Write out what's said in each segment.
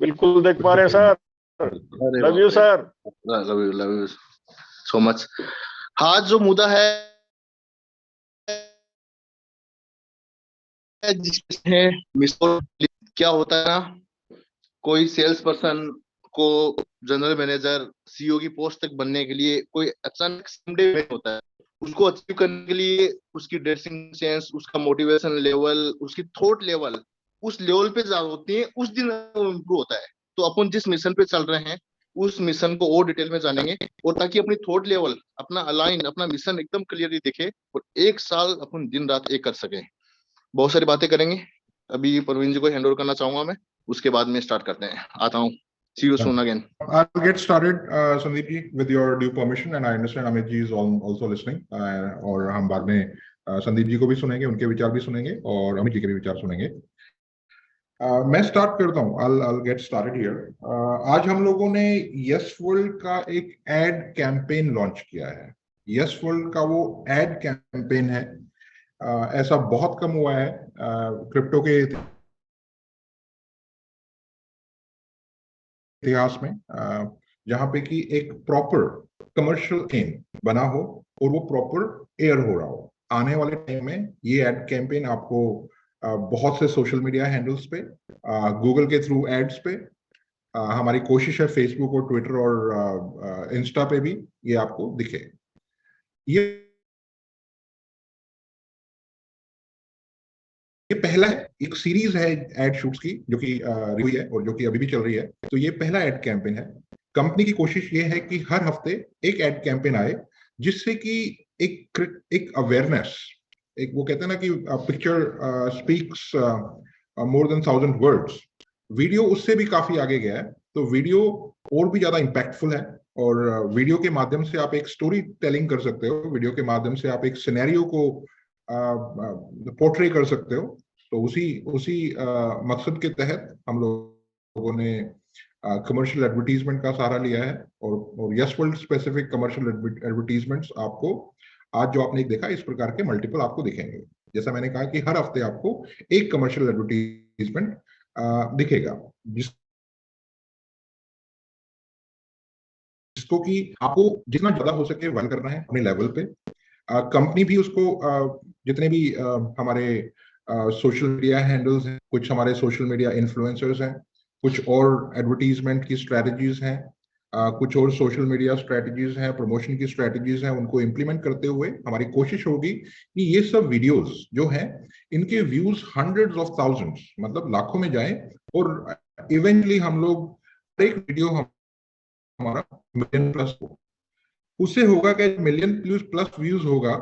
बिल्कुल देख पा रहे हैं sir. Love you sir. Love you so much. आज जो मुद्दा है जिसमें क्या होता है ना, कोई सेल्स पर्सन को जनरल मैनेजर सीईओ की पोस्ट तक बनने के लिए कोई अचानक संडे में होता है। उसको अचीव करने के लिए उसकी ड्रेसिंग सेंस, उसका मोटिवेशन लेवल, उसकी थॉट लेवल उस लेवल पे ज्यादा होती है, उस दिन इम्प्रूव होता है। तो अपन जिस मिशन पे चल रहे हैं उस मिशन को और डिटेल में जानेंगे, और ताकि अपनी थॉट लेवल अपना अलाइन, अपना मिशन एकदम क्लियरली दिखे और एक साल अपन दिन रात एक कर सके। बहुत सारी बातें करेंगे। अभी परवीन जी को हैंड ओवर करना चाहूंगा मैं, उसके बाद में स्टार्ट करते हैं। आता हूँ। See you soon again. I'll get started, Sandeep ji, with your due permission, and I understand Amit ji is also listening. और हम बाद में संदीप जी को भी सुनेंगे, उनके विचार भी सुनेंगे और अमित जी के भी विचार सुनेंगे। मैं स्टार्ट करता हूँ। I'll get started here. आज हम लोगों ने यस वर्ल्ड का एक एड कैंपेन लॉन्च किया है। यस वर्ल्ड का वो एड कैंपेन है, ऐसा बहुत कम हुआ है क्रिप्टो के इतिहास में, जहां पे कि एक प्रॉपर कमर्शियल एम बना हो और वो प्रॉपर एयर हो रहा हो। आने वाले टाइम में ये एड कैंपेन आपको बहुत से सोशल मीडिया हैंडल्स पे, गूगल के थ्रू एड्स पे, हमारी कोशिश है फेसबुक और ट्विटर और इंस्टा पे भी ये आपको दिखे। ये पहला एक सीरीज है एड शूट्स की जो कि हुई है और जो कि अभी भी चल रही है। तो ये पहला एड कैंपेन है। कंपनी की कोशिश ये है कि हर हफ्ते एक एड कैंपेन आए जिससे कि एक अवेयरनेस, एक वो कहते हैं ना कि picture speaks more than 1000 words. Video उससे भी काफी आगे गया है, तो वीडियो और भी ज्यादा इम्पैक्टफुल है और वीडियो के माध्यम से आप एक स्टोरी टेलिंग कर सकते हो। वीडियो के माध्यम से आप एक सिनेरियो को पोर्ट्रे कर सकते हो। तो उसी मकसद के तहत हम लोगों ने कमर्शियल एडवर्टीजमेंट का सहारा लिया है और yes world specific commercial advertisements आपको आज जो आपने देखा इस प्रकार के मल्टीपल आपको दिखेंगे। जैसा मैंने कहा कि हर हफ्ते आपको एक कमर्शियल एडवर्टीजमेंट दिखेगा जिसको कि आपको जितना ज्यादा हो सके वायरल करना है अपने लेवल पे। कंपनी भी उसको जितने भी हमारे सोशल मीडिया हैंडल्स हैं, कुछ हमारे सोशल मीडिया इन्फ्लुएंसर्स हैं, कुछ और एडवर्टीजमेंट की स्ट्रेटजीज हैं, कुछ और सोशल मीडिया स्ट्रेटजीज हैं, प्रमोशन की स्ट्रेटजीज हैं, उनको इम्प्लीमेंट करते हुए हमारी कोशिश होगी कि ये सब वीडियोस जो हैं इनके व्यूज हंड्रेड्स ऑफ थाउजेंड्स, मतलब लाखों में जाएं और इवेंचुअली हम लोग एक वीडियो हमारा मिलियन प्लस हो। उससे होगा कि मिलियन प्लस व्यूज होगा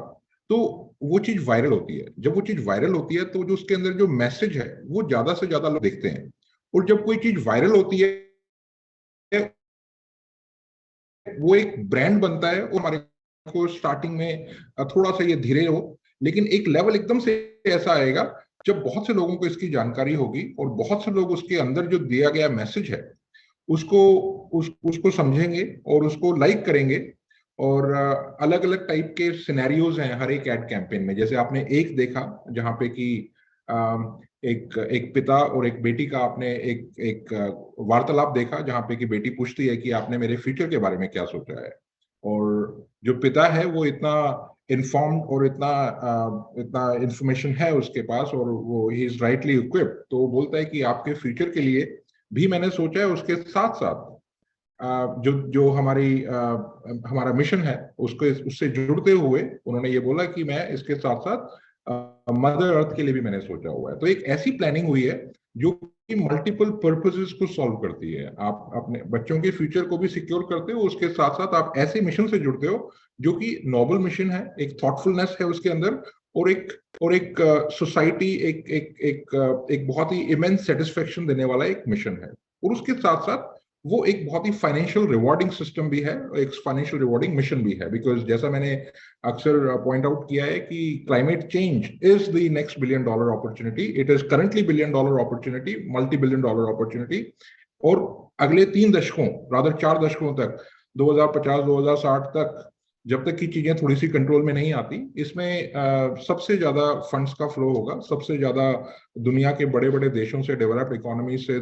तो वो चीज वायरल होती है। जब वो चीज वायरल होती है तो जो उसके अंदर जो मैसेज है वो ज्यादा से ज्यादा लोग देखते हैं। और जब कोई चीज वायरल होती है वो एक ब्रांड बनता है। और हमारे को स्टार्टिंग में थोड़ा सा ये धीरे हो, लेकिन एक लेवल एकदम से ऐसा आएगा जब बहुत से लोगों को इसकी जानकारी होगी और बहुत से लोग उसके अंदर जो दिया गया मैसेज है उसको समझेंगे और उसको लाइक करेंगे। और अलग अलग टाइप के सिनेरियोज हैं हर एक एड कैंपेन में। जैसे आपने एक देखा जहां पे कि एक पिता और एक बेटी का आपने एक वार्तालाप देखा जहां पे कि बेटी पूछती है कि आपने मेरे फ्यूचर के बारे में क्या सोचा है। और जो पिता है वो इतना इन्फॉर्म्ड और इतना इंफॉर्मेशन है उसके पास और वो ही इज राइटली इक्विप्ड, तो वो बोलता है कि आपके फ्यूचर के लिए भी मैंने सोचा है। उसके साथ साथ जो हमारा मिशन है उससे जुड़ते हुए उन्होंने ये बोला कि मैं इसके साथ साथ मदर अर्थ के लिए भी मैंने सोचा हुआ है। तो एक ऐसी प्लानिंग हुई है जो कि मल्टीपल पर्पसेस को सॉल्व करती है। आप अपने बच्चों के फ्यूचर को भी सिक्योर करते हो, उसके साथ साथ आप ऐसे मिशन से जुड़ते हो जो कि नोबल मिशन है, एक थॉटफुलनेस है उसके अंदर और एक सोसाइटी एक बहुत ही इमेंस सेटिस्फेक्शन देने वाला एक मिशन है। और उसके साथ साथ वो एक बहुत ही फाइनेंशियल रिवॉर्डिंग सिस्टम भी है, एक फाइनेंशियल रिवॉर्डिंग मिशन भी है। बिकॉज जैसा मैंने अक्सर पॉइंट आउट किया है कि climate change is the next $1 billion opportunity. It is currently $1 billion opportunity, $multi-billion opportunity. और अगले 3 दशकों, रादर 4 दशकों तक, 2050-2060 तक जब तक की चीजें थोड़ी सी कंट्रोल में नहीं आती, इसमें सबसे ज्यादा फंड्स का फ्लो होगा, सबसे ज्यादा दुनिया के बड़े बड़े देशों से, डेवलप्ड इकोनॉमी से,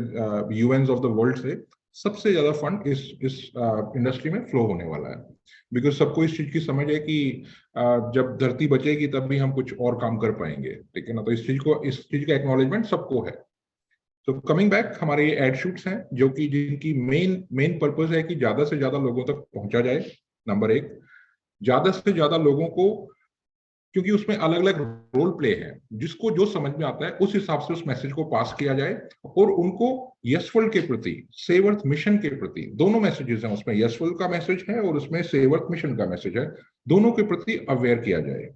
यूएन ऑफ द वर्ल्ड से सबसे ज्यादा फंड इस इंडस्ट्री में फ्लो होने वाला है। बिकॉज सबको इस चीज की समझ है कि जब धरती बचेगी तब भी हम कुछ और काम कर पाएंगे, ठीक है ना। तो इस चीज का एक्नॉलेजमेंट सबको है। तो कमिंग बैक, हमारे ये एड शूट्स हैं जो कि जिनकी मेन पर्पस है कि ज्यादा से ज्यादा लोगों तक पहुंचा जाए। नंबर एक, ज्यादा से ज्यादा लोगों को, क्योंकि उसमें अलग अलग रोल प्ले है, जिसको जो समझ में आता है उस हिसाब से उस मैसेज को पास किया जाए और उनको यस वर्ल्ड के प्रति, सेव अर्थ मिशन के प्रति, दोनों मैसेजेस हैं उसमें, यस वर्ल्ड का मैसेज है और उसमें सेव अर्थ मिशन का मैसेज है, दोनों के प्रति अवेयर किया जाए।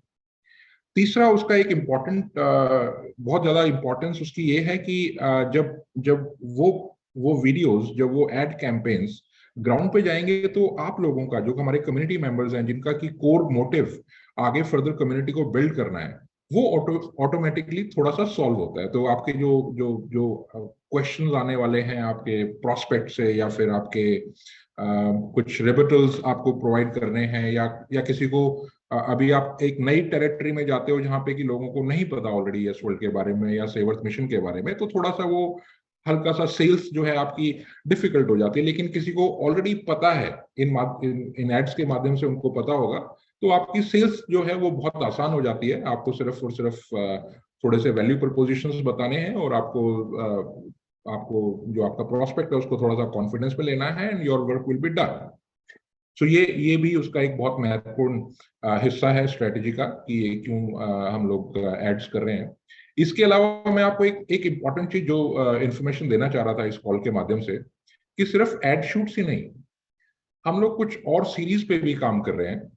तीसरा उसका एक इम्पोर्टेंट, बहुत ज्यादा इंपॉर्टेंस उसकी ये है कि जब जब वो वीडियोस, जब वो एड कैंपेन्स ग्राउंड पे जाएंगे तो आप लोगों का, जो हमारे कम्युनिटी मेंबर्स हैं, जिनका की कोर मोटिव आगे फर्दर कम्युनिटी को बिल्ड करना है, वो ऑटोमेटिकली थोड़ा सा सॉल्व होता है। तो आपके जो जो जो क्वेश्चंस आने वाले हैं आपके प्रोस्पेक्ट से, या फिर आपके कुछ रिबटल्स आपको प्रोवाइड करने हैं, या किसी को अभी आप एक नई टेरिटरी में जाते हो जहां पे कि लोगों को नहीं पता ऑलरेडी यस वर्ल्ड के बारे में या सेव अर्थ मिशन के बारे में, तो थोड़ा सा वो हल्का सा सेल्स जो है आपकी डिफिकल्ट हो जाती है। लेकिन किसी को ऑलरेडी पता है, इन एड्स के माध्यम से उनको पता होगा, तो आपकी सेल्स जो है वो बहुत आसान हो जाती है। आपको सिर्फ और सिर्फ थोड़े से वैल्यू प्रपोजिशंस बताने हैं और आपको जो आपका प्रोस्पेक्ट है उसको थोड़ा सा कॉन्फिडेंस पे लेना है, and your work will be done. So ये भी उसका एक बहुत महत्वपूर्ण हिस्सा है स्ट्रेटेजी का, कि क्यों हम लोग एड्स कर रहे हैं। इसके अलावा मैं आपको एक इम्पॉर्टेंट चीज जो इंफॉर्मेशन देना चाह रहा था इस कॉल के माध्यम से, कि सिर्फ एड शूट्स ही नहीं, हम लोग कुछ और सीरीज पे भी काम कर रहे हैं।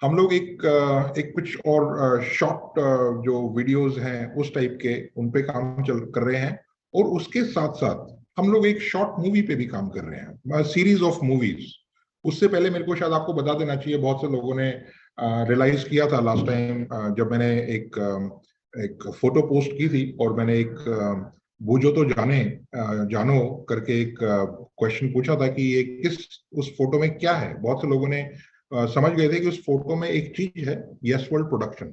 हम लोग एक कुछ और शॉर्ट जो वीडियोस हैं उस टाइप के, उन पे काम कर रहे हैं, और उसके साथ साथ हम लोग एक शॉर्ट मूवी पे भी काम कर रहे हैं, सीरीज ऑफ मूवीज। उससे पहले मेरे को शायद आपको बता देना चाहिए, बहुत से लोगों ने रियलाइज किया था लास्ट टाइम जब मैंने एक फोटो पोस्ट की थी, और मैंने एक बूझो तो जानो करके एक क्वेश्चन पूछा था कि ये उस फोटो में क्या है। बहुत से लोगों ने समझ गए थे कि उस फोटो में एक चीज है, यस वर्ल्ड प्रोडक्शन।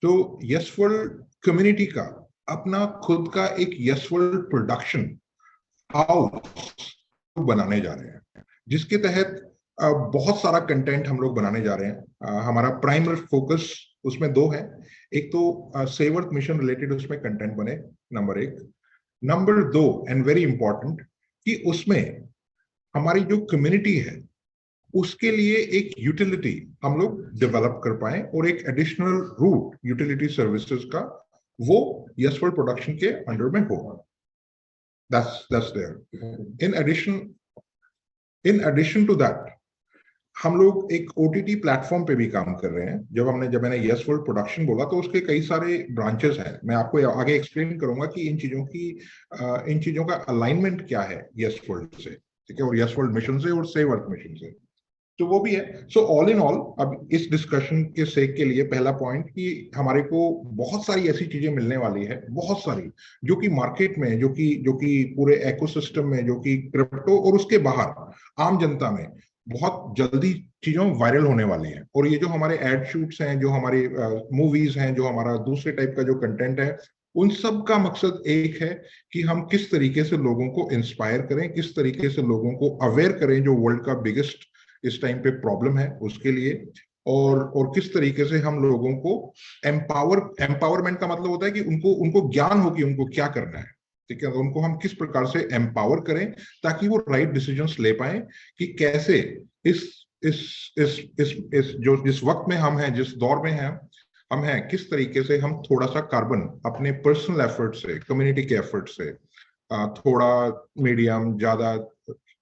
तो यस वर्ल्ड कम्युनिटी का अपना खुद का एक यस वर्ल्ड प्रोडक्शन हाउस बनाने जा रहे हैं, जिसके तहत बहुत सारा कंटेंट हम लोग बनाने जा रहे हैं। हमारा प्राइमरी फोकस उसमें दो है। एक तो सेव अर्थ मिशन रिलेटेड उसमें कंटेंट बने, नंबर एक। नंबर दो, एंड वेरी इंपॉर्टेंट, कि उसमें हमारी जो कम्युनिटी है उसके लिए एक यूटिलिटी हम लोग डेवलप कर पाए, और एक एडिशनल रूट यूटिलिटी सर्विसेज का वो यस वर्ल्ड प्रोडक्शन के अंडर में होगा। That's there. In addition to that, हम लोग एक OTT प्लेटफॉर्म पे भी काम कर रहे हैं। जब मैंने यस वर्ल्ड प्रोडक्शन बोला तो उसके कई सारे ब्रांचेस हैं। मैं आपको आगे एक्सप्लेन करूंगा कि इन चीजों का अलाइनमेंट क्या है यस वर्ल्ड से, ठीक है, और यस वर्ल्ड मिशन से और सेव अर्थ मिशन से, तो वो भी है। सो ऑल इन ऑल, अब इस डिस्कशन के सेक के लिए पहला पॉइंट, कि हमारे को बहुत सारी ऐसी चीजें मिलने वाली है, बहुत सारी, जो कि मार्केट में, जो कि पूरे इकोसिस्टम में, जो कि क्रिप्टो और उसके बाहर आम जनता में बहुत जल्दी चीजों वायरल होने वाली हैं। और ये जो हमारे एड शूट्स हैं, जो हमारी मूवीज हैं, जो हमारा दूसरे टाइप का जो कंटेंट है, उन सब का मकसद एक है कि हम किस तरीके से लोगों को इंस्पायर करें, किस तरीके से लोगों को अवेयर करें जो वर्ल्ड का बिगेस्ट इस टाइम पे प्रॉब्लम है उसके लिए, और किस तरीके से हम लोगों को एम्पावरमेंट का मतलब होता है कि उनको ज्ञान हो कि उनको क्या करना है, ठीक है। उनको हम किस प्रकार से एम्पावर करें ताकि वो राइट डिसीजंस ले पाए, कि कैसे जिस वक्त में हम हैं, जिस दौर में हम हैं, किस तरीके से हम थोड़ा सा कार्बन अपने पर्सनल एफर्ट से, कम्युनिटी के एफर्ट से, थोड़ा मीडियम ज्यादा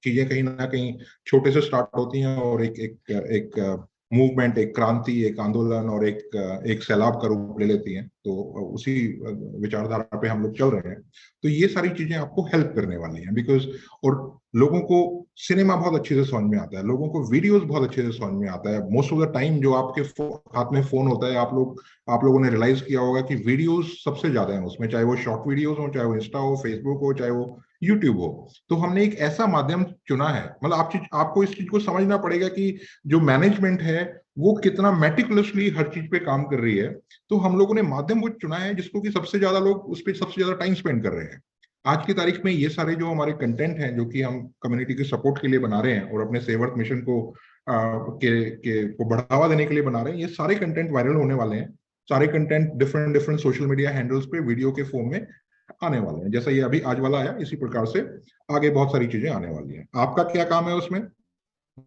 चीजें कहीं ना कहीं छोटे से स्टार्ट होती हैं, और एक मूवमेंट, एक क्रांति, एक आंदोलन और एक सैलाब का रूप ले लेती हैं। तो उसी विचारधारा पे हम लोग चल रहे हैं। तो ये सारी चीजें आपको हेल्प करने वाली हैं, बिकॉज और लोगों को सिनेमा बहुत अच्छे से समझ में आता है, लोगों को वीडियोस बहुत अच्छे से समझ में आता है। मोस्ट ऑफ द टाइम जो आपके हाथ में फोन होता है, आप लोगों ने रियलाइज किया होगा कि वीडियोस सबसे ज्यादा है उसमें, चाहे वो शॉर्ट वीडियोस हो, चाहे वो इंस्टा हो, फेसबुक हो, चाहे वो यूट्यूब हो। तो हमने एक ऐसा माध्यम चुना है, मतलब आपको इस चीज को समझना पड़ेगा कि जो मैनेजमेंट है वो कितना मेटिकुलसली हर चीज पे काम कर रही है। तो हम लोगों ने माध्यम वो चुना है जिसको कि सबसे ज्यादा लोग उस पर सबसे ज्यादा टाइम स्पेंड कर रहे हैं। आज की तारीख में ये सारे जो हमारे कंटेंट हैं जो कि हम कम्युनिटी के सपोर्ट के लिए बना रहे हैं और अपने सेवर्थ मिशन को को बढ़ावा देने के लिए बना रहे हैं, ये सारे कंटेंट वायरल होने वाले हैं। सारे content different different social media handles पे वीडियो के फॉर्म में आने वाले हैं। जैसा ये अभी आज वाला आया, इसी प्रकार से आगे बहुत सारी चीजें आने वाली हैं। आपका क्या काम है उसमें?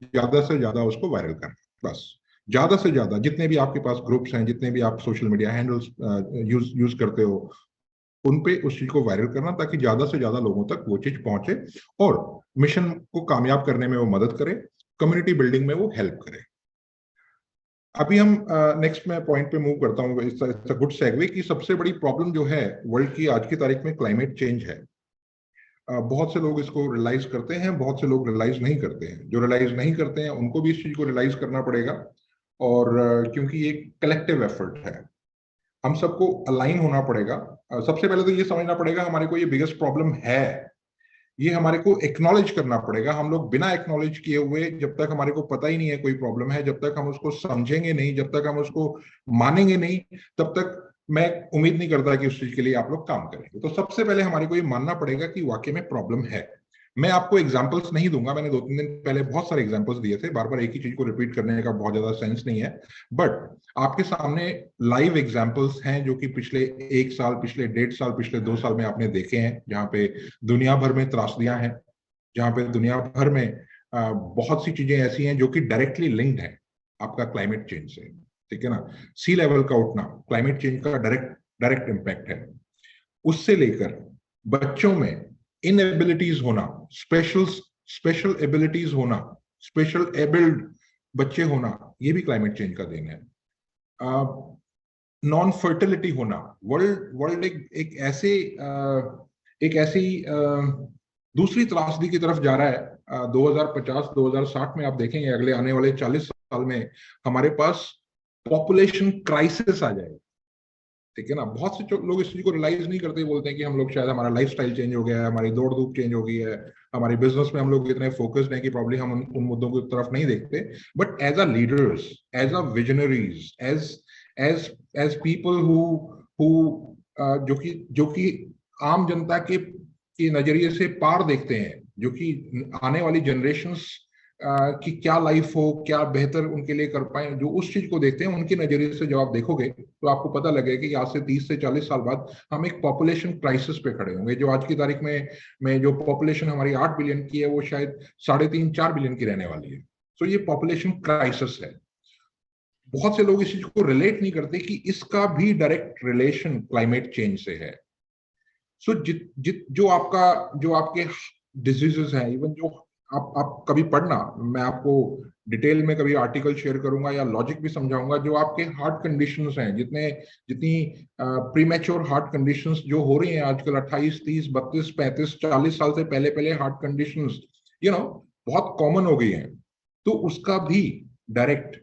ज्यादा से ज्यादा उसको वायरल करना, बस। ज्यादा से ज्यादा जितने भी आपके पास ग्रुप्स हैं, जितने भी आप सोशल मीडिया हैंडल्स यूज करते हो, उन पे उस चीज को वायरल करना, ताकि ज्यादा से ज्यादा लोगों तक वो चीज पहुंचे और मिशन को कामयाब करने में वो मदद करे, कम्युनिटी बिल्डिंग में वो हेल्प करे। अभी हम नेक्स्ट मैं पॉइंट पे मूव करता हूँ। इट्स अ गुड सेगवे कि सबसे बड़ी प्रॉब्लम जो है वर्ल्ड की आज की तारीख में क्लाइमेट चेंज है। बहुत से लोग इसको रियलाइज करते हैं, बहुत से लोग रियलाइज नहीं करते हैं। जो रियलाइज नहीं करते हैं उनको भी इस चीज को रियलाइज करना पड़ेगा, और क्योंकि ये कलेक्टिव एफर्ट है, हम सबको अलाइन होना पड़ेगा। सबसे पहले तो ये समझना पड़ेगा हमारे को ये बिगेस्ट प्रॉब्लम है, ये हमारे को एक्नॉलेज करना पड़ेगा। हम लोग बिना एक्नॉलेज किए हुए, जब तक हमारे को पता ही नहीं है कोई प्रॉब्लम है, जब तक हम उसको समझेंगे नहीं, जब तक हम उसको मानेंगे नहीं, तब तक मैं उम्मीद नहीं करता कि उस चीज के लिए आप लोग काम करेंगे। तो सबसे पहले हमारे को ये मानना पड़ेगा कि वाकई में प्रॉब्लम है। मैं आपको एग्जांपल्स नहीं दूंगा, मैंने 2-3 दिन पहले बहुत सारे एग्जांपल्स दिए थे, बार बार एक ही चीज को रिपीट करने का बहुत ज्यादा सेंस नहीं है। बट आपके सामने लाइव एग्जांपल्स हैं जो कि पिछले 1 साल, पिछले 1.5 साल, पिछले 2 साल में आपने देखे हैं, जहां पे दुनिया भर में त्रासदियां हैं, जहां पे दुनिया भर में बहुत सी चीजें ऐसी हैं जो कि डायरेक्टली लिंक्ड है आपका क्लाइमेट चेंज से। ठीक है ना? सी लेवल का उठना क्लाइमेट चेंज का डायरेक्ट इंपैक्ट है। उससे लेकर बच्चों में इनएबिलिटीज होना, स्पेशल एबिलिटीज होना, स्पेशल एबिल्ड बच्चे होना, ये भी क्लाइमेट चेंज का देन है। नॉन फर्टिलिटी होना, वर्ल्ड एक ऐसी दूसरी त्रासदी की तरफ जा रहा है। 2050-2060 में आप देखेंगे, अगले आने वाले 40 साल में हमारे पास पॉपुलेशन क्राइसिस आ जाएगा। ठीक है ना? बहुत से लोग इस चीज को रियलाइज नहीं करते, बोलते हैं कि हम लोग शायद हमारा लाइफस्टाइल चेंज हो गया है, हमारी दौड़ धूप चेंज हो गई है, हमारी बिजनेस में हम लोग इतने फोकस्ड हैं कि प्रॉब्ली हम उन मुद्दों की तरफ नहीं देखते। But as a leaders, as a visionaries, as people who जो कि आम जनता के नजरिए से पार देखते हैं, जो कि आने वाली जनरेशंस कि क्या लाइफ हो, क्या बेहतर उनके लिए कर पाए, जो उस चीज को देखते हैं, उनके नजरिए से जब आप देखोगे तो आपको पता लगेगा कि आज से 30 से 40 साल बाद हम एक पॉपुलेशन क्राइसिस पे खड़े होंगे। जो आज की तारीख में जो पॉपुलेशन हमारी 8 बिलियन की है, वो शायद 3.5-4 बिलियन की रहने वाली है। तो ये पॉपुलेशन क्राइसिस है। बहुत से लोग इस चीज को रिलेट नहीं करते कि इसका भी डायरेक्ट रिलेशन क्लाइमेट चेंज से है। सो जो आपके डिजीजेस हैं, इवन जो आप कभी पढ़ना, मैं आपको डिटेल में कभी आर्टिकल शेयर करूंगा या लॉजिक भी समझाऊंगा, जो आपके हार्ट कंडीशंस हैं, जितनी प्रीमेच्योर हार्ट कंडीशंस जो हो रही हैं आजकल, 28, 30, 32, 35, 40 साल से पहले हार्ट कंडीशंस बहुत कॉमन हो गई हैं। तो उसका भी डायरेक्ट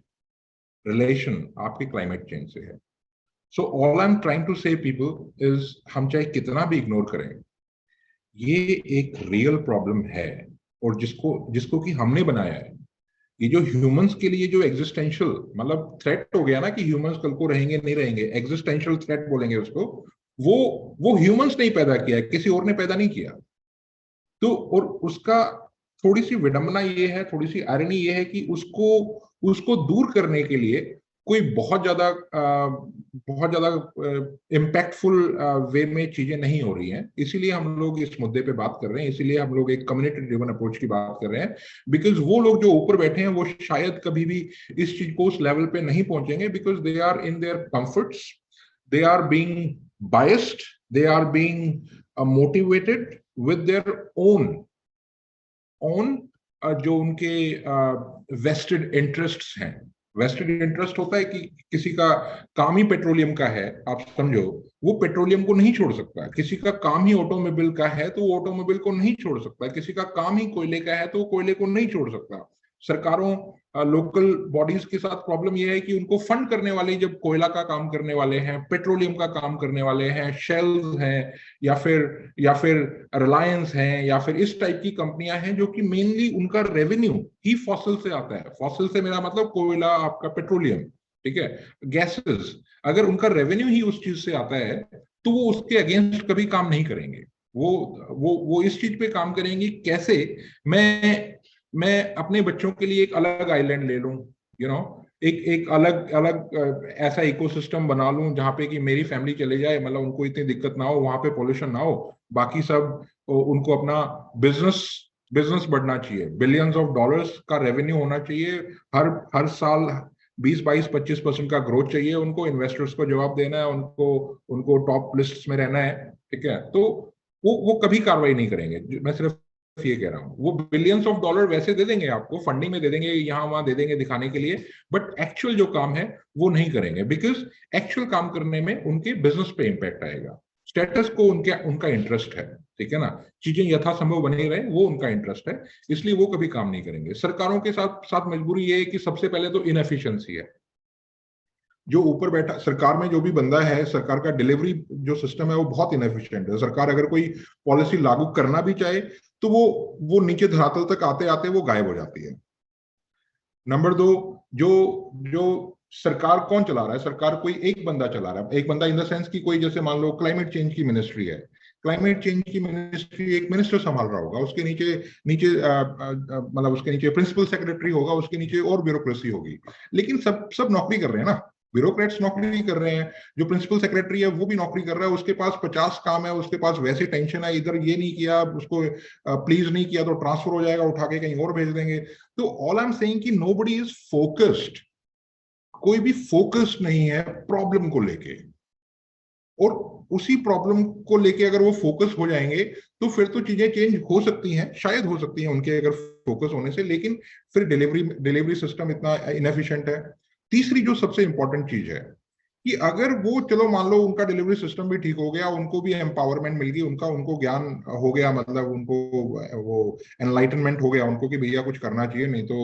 रिलेशन आपके क्लाइमेट चेंज से है। So all I am trying to say people is, हम चाहे कितना भी इग्नोर करें, ये एक रियल प्रॉब्लम है, और जिसको कि हमने बनाया है। ये जो ह्यूमंस के लिए जो एग्जिस्टेंशियल मतलब थ्रेट हो गया ना, कि ह्यूमंस कल को रहेंगे नहीं रहेंगे, एग्जिस्टेंशियल थ्रेट बोलेंगे उसको, वो ह्यूमंस ने पैदा किया है, किसी और ने पैदा नहीं किया। तो और उसका थोड़ी सी विडंबना ये है, थोड़ी सी आयरनी ये है कि उसको दूर करने के लिए कोई बहुत ज्यादा इम्पैक्टफुल वे में चीजें नहीं हो रही हैं। इसीलिए हम लोग इस मुद्दे पे बात कर रहे हैं, इसीलिए हम लोग एक कम्युनिटी ड्रिवन अप्रोच की बात कर रहे हैं। बिकॉज वो लोग जो ऊपर बैठे हैं वो शायद कभी भी इस चीज को उस लेवल पे नहीं पहुंचेंगे, because they are in their comforts, they are being biased, they are being motivated with their own जो उनके वेस्टेड इंटरेस्ट्स हैं। वेस्टेड इंटरेस्ट होता है कि किसी का काम ही पेट्रोलियम का है, आप समझो, वो पेट्रोलियम को नहीं छोड़ सकता। किसी का काम ही ऑटोमोबाइल का है तो वो ऑटोमोबाइल को नहीं छोड़ सकता। किसी का काम ही कोयले का है तो वो कोयले को नहीं छोड़ सकता। सरकारों लोकल बॉडीज के साथ प्रॉब्लम यह है कि उनको फंड करने वाले, जब कोयला का काम करने वाले हैं, पेट्रोलियम का काम करने वाले हैं, शेल्स हैं, या फिर रिलायंस हैं, या फिर इस टाइप की कंपनियां हैं जो कि मेनली उनका रेवेन्यू ही फॉसिल से आता है। फॉसिल से मेरा मतलब कोयला, आपका पेट्रोलियम, ठीक है, गैसेस। अगर उनका रेवेन्यू ही उस चीज से आता है तो वो उसके अगेंस्ट कभी काम नहीं करेंगे। वो इस चीज पे काम करेंगे, कैसे मैं अपने बच्चों के लिए एक अलग आइलैंड ले लूं, एक अलग ऐसा इकोसिस्टम बना लूं जहां पे कि मेरी फैमिली चले जाए, मतलब उनको इतनी दिक्कत ना हो, वहां पे पोल्यूशन ना हो, बाकी सब उनको अपना बिजनेस बढ़ना चाहिए, बिलियंस ऑफ डॉलर्स का रेवेन्यू होना चाहिए, हर साल 20-22-25% का ग्रोथ चाहिए उनको, इन्वेस्टर्स को जवाब देना है, उनको टॉप लिस्ट में रहना है, ठीक है। तो वो कभी कार्रवाई नहीं करेंगे। मैं सिर्फ ये कह रहा हूँ, वो बिलियंस ऑफ डॉलर वैसे दे देंगे आपको, फंडिंग में दे देंगे, यहाँ वहां दे देंगे दिखाने के लिए, बट एक्चुअल जो काम है वो नहीं करेंगे, बिकॉज एक्चुअल काम करने में उनके बिजनेस पे इंपैक्ट आएगा। स्टेटस को उनका इंटरेस्ट है, ठीक है ना, चीजें यथासंभव बनी रहे, वो उनका इंटरेस्ट है, इसलिए वो कभी काम नहीं करेंगे। सरकारों के साथ मजबूरी ये है कि सबसे पहले तो इनएफिशिएंसी है। जो ऊपर बैठा सरकार में जो भी बंदा है, सरकार का डिलीवरी जो सिस्टम है वो बहुत इनएफिशिएंट है। सरकार अगर कोई पॉलिसी लागू करना भी चाहे तो वो नीचे धरातल तक आते आते वो गायब हो जाती है। नंबर 2, जो सरकार कौन चला रहा है? सरकार कोई एक बंदा चला रहा है, एक बंदा इन द सेंस कि कोई, जैसे मान लो क्लाइमेट चेंज की मिनिस्ट्री है, क्लाइमेट चेंज की मिनिस्ट्री एक मिनिस्टर संभाल रहा होगा, उसके नीचे मतलब उसके नीचे प्रिंसिपल सेक्रेटरी होगा, उसके नीचे और ब्यूरोक्रेसी होगी, लेकिन सब नौकरी कर रहे हैं ना, ब्यूरोक्रेट्स नौकरी कर रहे हैं, जो प्रिंसिपल सेक्रेटरी है वो भी नौकरी कर रहा है, उसके पास 50 काम है, उसके पास वैसे टेंशन है, इधर ये नहीं किया, उसको प्लीज नहीं किया तो ट्रांसफर हो जाएगा, उठा के कहीं और भेज देंगे। तो ऑल आई एम सेइंग कि नोबडी इज फोकस्ड, कोई भी फोकस नहीं है प्रॉब्लम को लेके, और उसी प्रॉब्लम को लेके अगर वो फोकस हो जाएंगे तो फिर तो चीजें चेंज हो सकती हैं, शायद हो सकती हैं उनके अगर फोकस होने से, लेकिन फिर डिलीवरी सिस्टम इतना इनएफिशिएंट है। तीसरी जो सबसे इंपॉर्टेंट चीज है कि अगर वो, चलो मान लो उनका डिलीवरी सिस्टम भी ठीक हो गया, उनको भी एम्पावरमेंट मिल गई, उनको ज्ञान हो गया, मतलब उनको वो एनलाइटनमेंट हो गया उनको कि भैया कुछ करना चाहिए, नहीं तो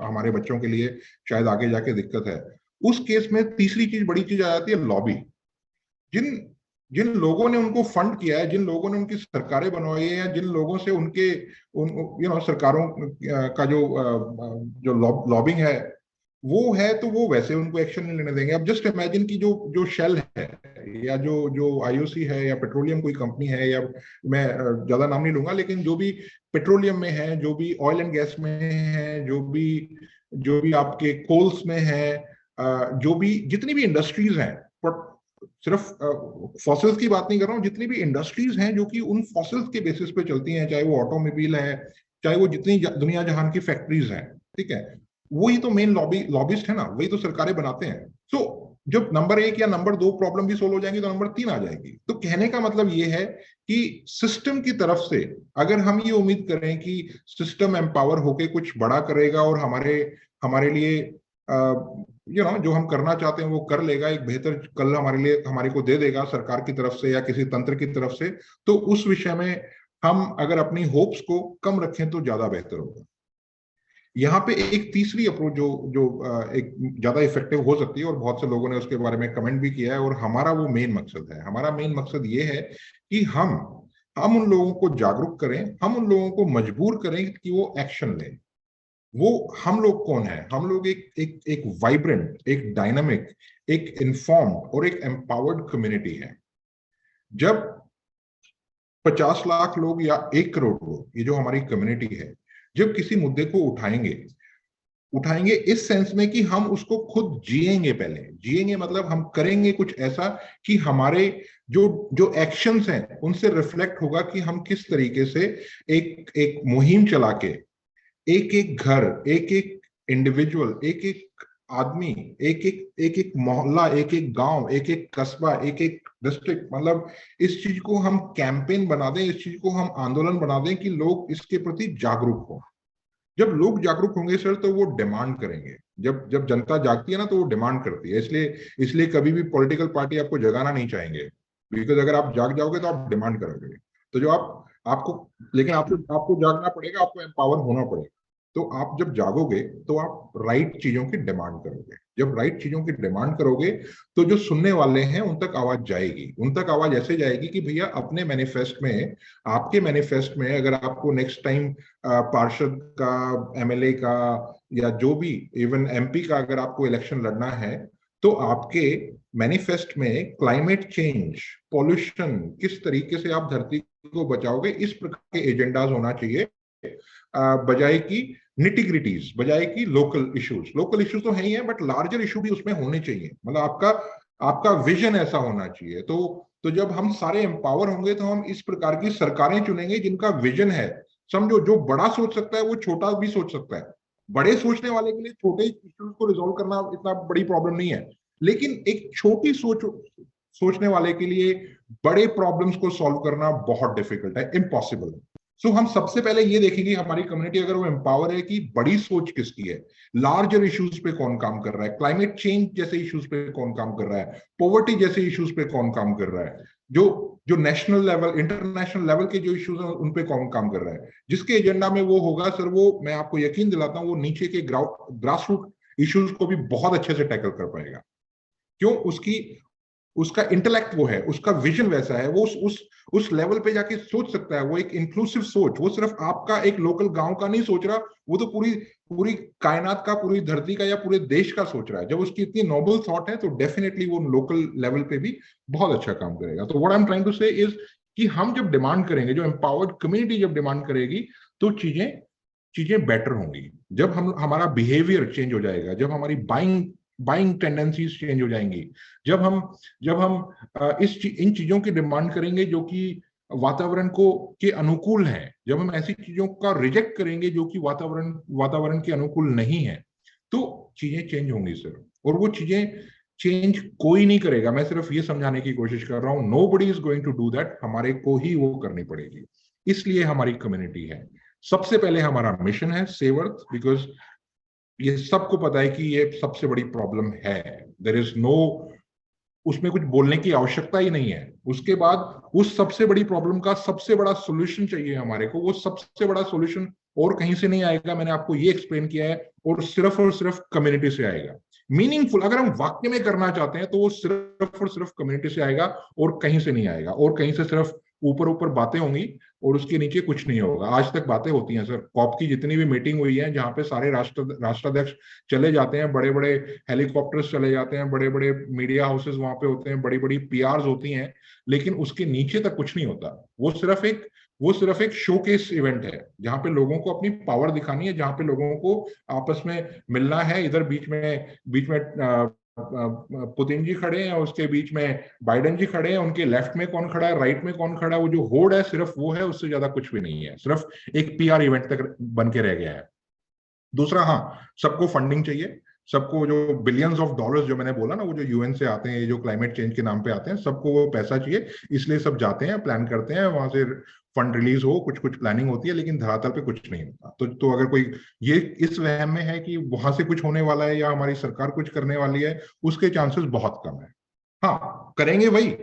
हमारे बच्चों के लिए शायद आगे जाके दिक्कत है। उस केस में तीसरी चीज, बड़ी चीज आ जाती है, लॉबी। जिन लोगों ने उनको फंड किया है, जिन लोगों ने उनकी सरकारें बनवाई है, या जिन लोगों से उनके सरकारों का जो लॉबिंग है वो है, तो वो वैसे उनको एक्शन नहीं लेने देंगे। अब जस्ट इमेजिन कि जो शेल है, या जो आईओसी है, या पेट्रोलियम कोई कंपनी है, या मैं ज्यादा नाम नहीं लूंगा, लेकिन जो भी पेट्रोलियम में है, जो भी ऑयल एंड गैस में है, जो भी आपके कोल्स में है, जो भी जितनी भी इंडस्ट्रीज हैं, सिर्फ फॉसिल्स की बात नहीं कर रहा हूँ, जितनी भी इंडस्ट्रीज हैं जो कि उन फॉसिल्स के बेसिस पे चलती हैं, चाहे वो ऑटोमोबाइल है, चाहे वो जितनी दुनिया जहान की फैक्ट्रीज हैं, ठीक है, वही तो मेन लॉबिस्ट है ना, वही तो सरकारें बनाते हैं। सो जब नंबर 1 या नंबर 2 प्रॉब्लम भी सोल्व हो जाएंगी तो नंबर 3 आ जाएगी। तो कहने का मतलब ये है कि सिस्टम की तरफ से अगर हम ये उम्मीद करें कि सिस्टम एम्पावर होके कुछ बड़ा करेगा और हमारे लिए जो हम करना चाहते हैं वो कर लेगा, एक बेहतर कल हमारे को दे देगा सरकार की तरफ से या किसी तंत्र की तरफ से, तो उस विषय में हम अगर अपनी होप्स को कम रखें तो ज्यादा बेहतर होगा। यहाँ पे एक तीसरी अप्रोच जो एक ज्यादा इफेक्टिव हो सकती है, और बहुत से लोगों ने उसके बारे में कमेंट भी किया है, और हमारा वो मेन मकसद है। हमारा मेन मकसद ये है कि हम उन लोगों को जागरूक करें, हम उन लोगों को मजबूर करें कि वो एक्शन लें। वो हम लोग कौन है? हम लोग एक वाइब्रेंट, एक डायनामिक, एक इन्फॉर्म्ड और एक एम्पावर्ड कम्युनिटी है। जब 50 लाख लोग या 1 करोड़ लोग, ये जो हमारी कम्युनिटी है, जब किसी मुद्दे को उठाएंगे इस सेंस में कि हम उसको खुद जिएंगे, पहले जिएंगे मतलब हम करेंगे कुछ ऐसा कि हमारे जो एक्शंस हैं उनसे रिफ्लेक्ट होगा कि हम किस तरीके से एक मुहिम चला के एक घर, एक इंडिविजुअल, एक आदमी, एक मोहल्ला, एक गांव, एक कस्बा, एक डिस्ट्रिक्ट, मतलब इस चीज को हम कैंपेन बना दें, इस चीज को हम आंदोलन बना दें कि लोग इसके प्रति जागरूक हो। जब लोग जागरूक होंगे सर तो वो डिमांड करेंगे। जब जनता जागती है ना तो वो डिमांड करती है। इसलिए कभी भी पॉलिटिकल पार्टी आपको जगाना नहीं चाहेंगे, बिकॉज अगर आप जाग जाओगे तो आप डिमांड करोगे। तो जो आपको जागना पड़ेगा, आपको एम्पावर होना पड़ेगा। तो आप जब जागोगे तो आप राइट चीजों की डिमांड करोगे। जब राइट चीजों की डिमांड करोगे तो जो सुनने वाले हैं उन तक आवाज जाएगी। उन तक आवाज ऐसे जाएगी कि भैया अपने मैनिफेस्ट में, आपके मैनिफेस्ट में अगर आपको नेक्स्ट टाइम पार्षद का, एमएलए का, या जो भी इवन एमपी का अगर आपको इलेक्शन लड़ना है, तो आपके मैनिफेस्ट में क्लाइमेट चेंज, पॉल्यूशन, किस तरीके से आप धरती को बचाओगे, इस प्रकार के एजेंडाज होना चाहिए, बजाय की निटिग्रिटीज, बजाय की लोकल इश्यूज। लोकल इश्यूज तो है ही है, बट लार्जर इशू भी उसमें होने चाहिए। मतलब आपका विजन ऐसा होना चाहिए। तो जब हम सारे एम्पावर होंगे तो हम इस प्रकार की सरकारें चुनेंगे जिनका विजन है। समझो, जो बड़ा सोच सकता है वो छोटा भी सोच सकता है। बड़े सोचने वाले के लिए छोटे इश्यूज को रिजॉल्व करना इतना बड़ी प्रॉब्लम नहीं है, लेकिन एक छोटी सोचने वाले के लिए बड़े प्रॉब्लम्स को सॉल्व करना बहुत डिफिकल्ट है, इम्पॉसिबल है। सो हम सबसे पहले ये देखेंगे हमारी कम्युनिटी अगर वो एम्पावर है कि बड़ी सोच किसकी है, लार्जर इश्यूज पे कौन काम कर रहा है, क्लाइमेट चेंज जैसे इश्यूज पे कौन काम कर रहा है, पॉवर्टी जैसे इश्यूज पे कौन काम कर रहा है, जो नेशनल लेवल, इंटरनेशनल लेवल के जो इश्यूज हैं उन पे कौन काम कर रहा है। जिसके एजेंडा में वो होगा सर, वो मैं आपको यकीन दिलाता हूँ वो नीचे के ग्रास रूट इश्यूज को भी बहुत अच्छे से टैकल कर पाएगा। क्यों? उसका इंटेलेक्ट वो है, उसका विजन वैसा है, वो उस लेवल पे जाके सोच सकता है। वो एक इंक्लूसिव सोच, वो सिर्फ आपका एक लोकल गांव का नहीं सोच रहा, वो तो पूरी कायनात का, पूरी धरती का या पूरे देश का सोच रहा है। जब उसकी इतनी नोबल थॉट है तो डेफिनेटली वो लोकल लेवल पे भी बहुत अच्छा काम करेगा। तो what I am trying to say is कि हम जब डिमांड करेंगे, जो एम्पावर्ड कम्युनिटी जब डिमांड करेगी, तो चीजें बेटर होंगी। जब हमारा बिहेवियर चेंज हो जाएगा, जब हमारी बाइंग टेंडेंसीज चेंज हो जाएंगी, जब हम इन चीजों की डिमांड करेंगे जो कि वातावरण के अनुकूल है, जब हम ऐसी चीजों का रिजेक्ट करेंगे जो कि वातावरण के अनुकूल नहीं है, तो चीजें चेंज होंगी सर। और वो चीजें चेंज कोई नहीं करेगा, मैं सिर्फ ये समझाने की कोशिश कर रहा हूं, nobody is going to do that, हमारे को ही वो करनी पड़ेगी। इसलिए हमारी कम्युनिटी है। सबसे पहले हमारा मिशन है सेव अर्थ, बिकॉज ये सबको पता है कि ये सबसे बड़ी प्रॉब्लम है। देयर इज नो, उसमें कुछ बोलने की आवश्यकता ही नहीं है। उसके बाद उस सबसे बड़ी प्रॉब्लम का सबसे बड़ा सॉल्यूशन चाहिए हमारे को। वो सबसे बड़ा सॉल्यूशन और कहीं से नहीं आएगा, मैंने आपको ये एक्सप्लेन किया है, और सिर्फ कम्युनिटी से आएगा। मीनिंगफुल अगर हम वाक्य में करना चाहते हैं तो वो सिर्फ और सिर्फ कम्युनिटी से आएगा और कहीं से नहीं आएगा। और कहीं से सिर्फ ऊपर बातें होंगी और उसके नीचे कुछ नहीं होगा। आज तक बातें होती हैं सर, कॉप की जितनी भी मीटिंग हुई है जहां पे सारे राष्ट्राध्यक्ष चले जाते हैं, बड़े बड़े हेलीकॉप्टर्स चले जाते हैं, बड़े बड़े मीडिया हाउसेस वहां पे होते हैं, बड़ी बड़ी पीआरस होती हैं, लेकिन उसके नीचे तक कुछ नहीं होता। वो सिर्फ एक शोकेस इवेंट है जहां पे लोगों को अपनी पावर दिखानी है, जहां पे लोगों को आपस में मिलना है। इधर बीच में पुतिन जी खड़े हैं, उसके बीच में बाइडेन जी खड़े हैं, उनके लेफ्ट में कौन खड़ा है, राइट में कौन खड़ा है, वो जो होड़ है सिर्फ वो है, उससे ज्यादा कुछ भी नहीं है। सिर्फ एक पीआर इवेंट तक बन के रह गया है। दूसरा, हाँ, सबको फंडिंग चाहिए। सबको जो बिलियंस ऑफ डॉलर्स जो मैंने बोला ना, वो जो यूएन से आते हैं, जो क्लाइमेट चेंज के नाम पे आते हैं, सबको वो पैसा चाहिए। इसलिए सब जाते हैं, प्लान करते हैं, वहां से फंड रिलीज हो, कुछ प्लानिंग होती है, लेकिन धरातल पे कुछ नहीं होता। तो अगर कोई ये इस वहम में है कि वहां से कुछ होने वाला है या हमारी सरकार कुछ करने वाली है, उसके चांसेस बहुत कम है। हाँ, करेंगे वही,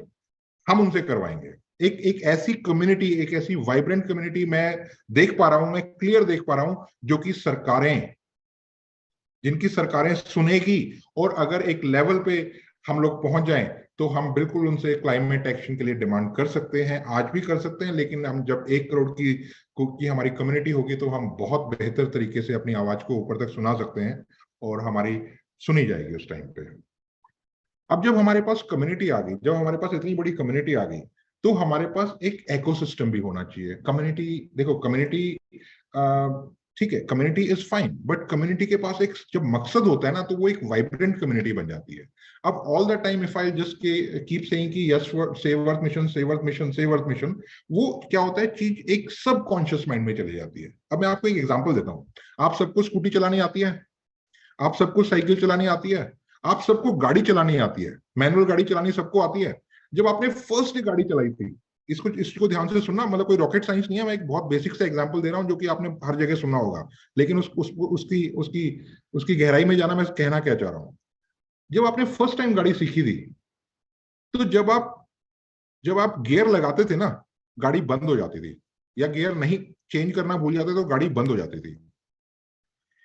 हम उनसे करवाएंगे। एक ऐसी कम्युनिटी, एक ऐसी वाइब्रेंट कम्युनिटी मैं देख पा रहा हूं, मैं क्लियर देख पा रहा हूं, जो कि जिनकी सरकारें सुनेगी। और अगर एक लेवल पे हम लोग पहुंच जाएं तो हम बिल्कुल उनसे क्लाइमेट एक्शन के लिए डिमांड कर सकते हैं, आज भी कर सकते हैं। लेकिन हम जब 1 करोड़ की हमारी कम्युनिटी होगी तो हम बहुत बेहतर तरीके से अपनी आवाज को ऊपर तक सुना सकते हैं और हमारी सुनी जाएगी उस टाइम पे। अब जब हमारे पास कम्युनिटी आ गई, जब हमारे पास इतनी बड़ी कम्युनिटी आ गई, तो हमारे पास एक इकोसिस्टम भी होना चाहिए। कम्युनिटी, देखो कम्युनिटी ठीक है, community is fine, but community के पास एक जब मकसद होता है ना, तो वो एक वाइब्रेंट कम्युनिटी बन जाती है। अब all the time if I just keep saying कि yes save earth mission, save earth mission, save earth mission, वो क्या होता है, चीज एक सबकॉन्शियस माइंड में चली जाती है। अब मैं आपको एक एग्जांपल देता हूँ। आप सबको स्कूटी चलानी आती है, आप सबको साइकिल चलानी आती है, आप सबको गाड़ी चलानी आती है, मैनुअल गाड़ी चलानी सबको आती है। जब आपने फर्स्ट गाड़ी चलाई थी, इसको ध्यान से सुनना, मतलब कोई रॉकेट साइंस नहीं है, मैं एक बहुत बेसिक सा एग्जांपल दे रहा हूं जो कि आपने हर जगह सुना होगा, लेकिन उसकी गहराई में जाना मैं कहना क्या चाह रहा हूं। जब आपने फर्स्ट टाइम गाड़ी सीखी थी, तो जब आप गियर लगाते थे ना, गाड़ी बंद हो जाती थी, या गियर नहीं चेंज करना भूल जाते तो गाड़ी बंद हो जाती थी।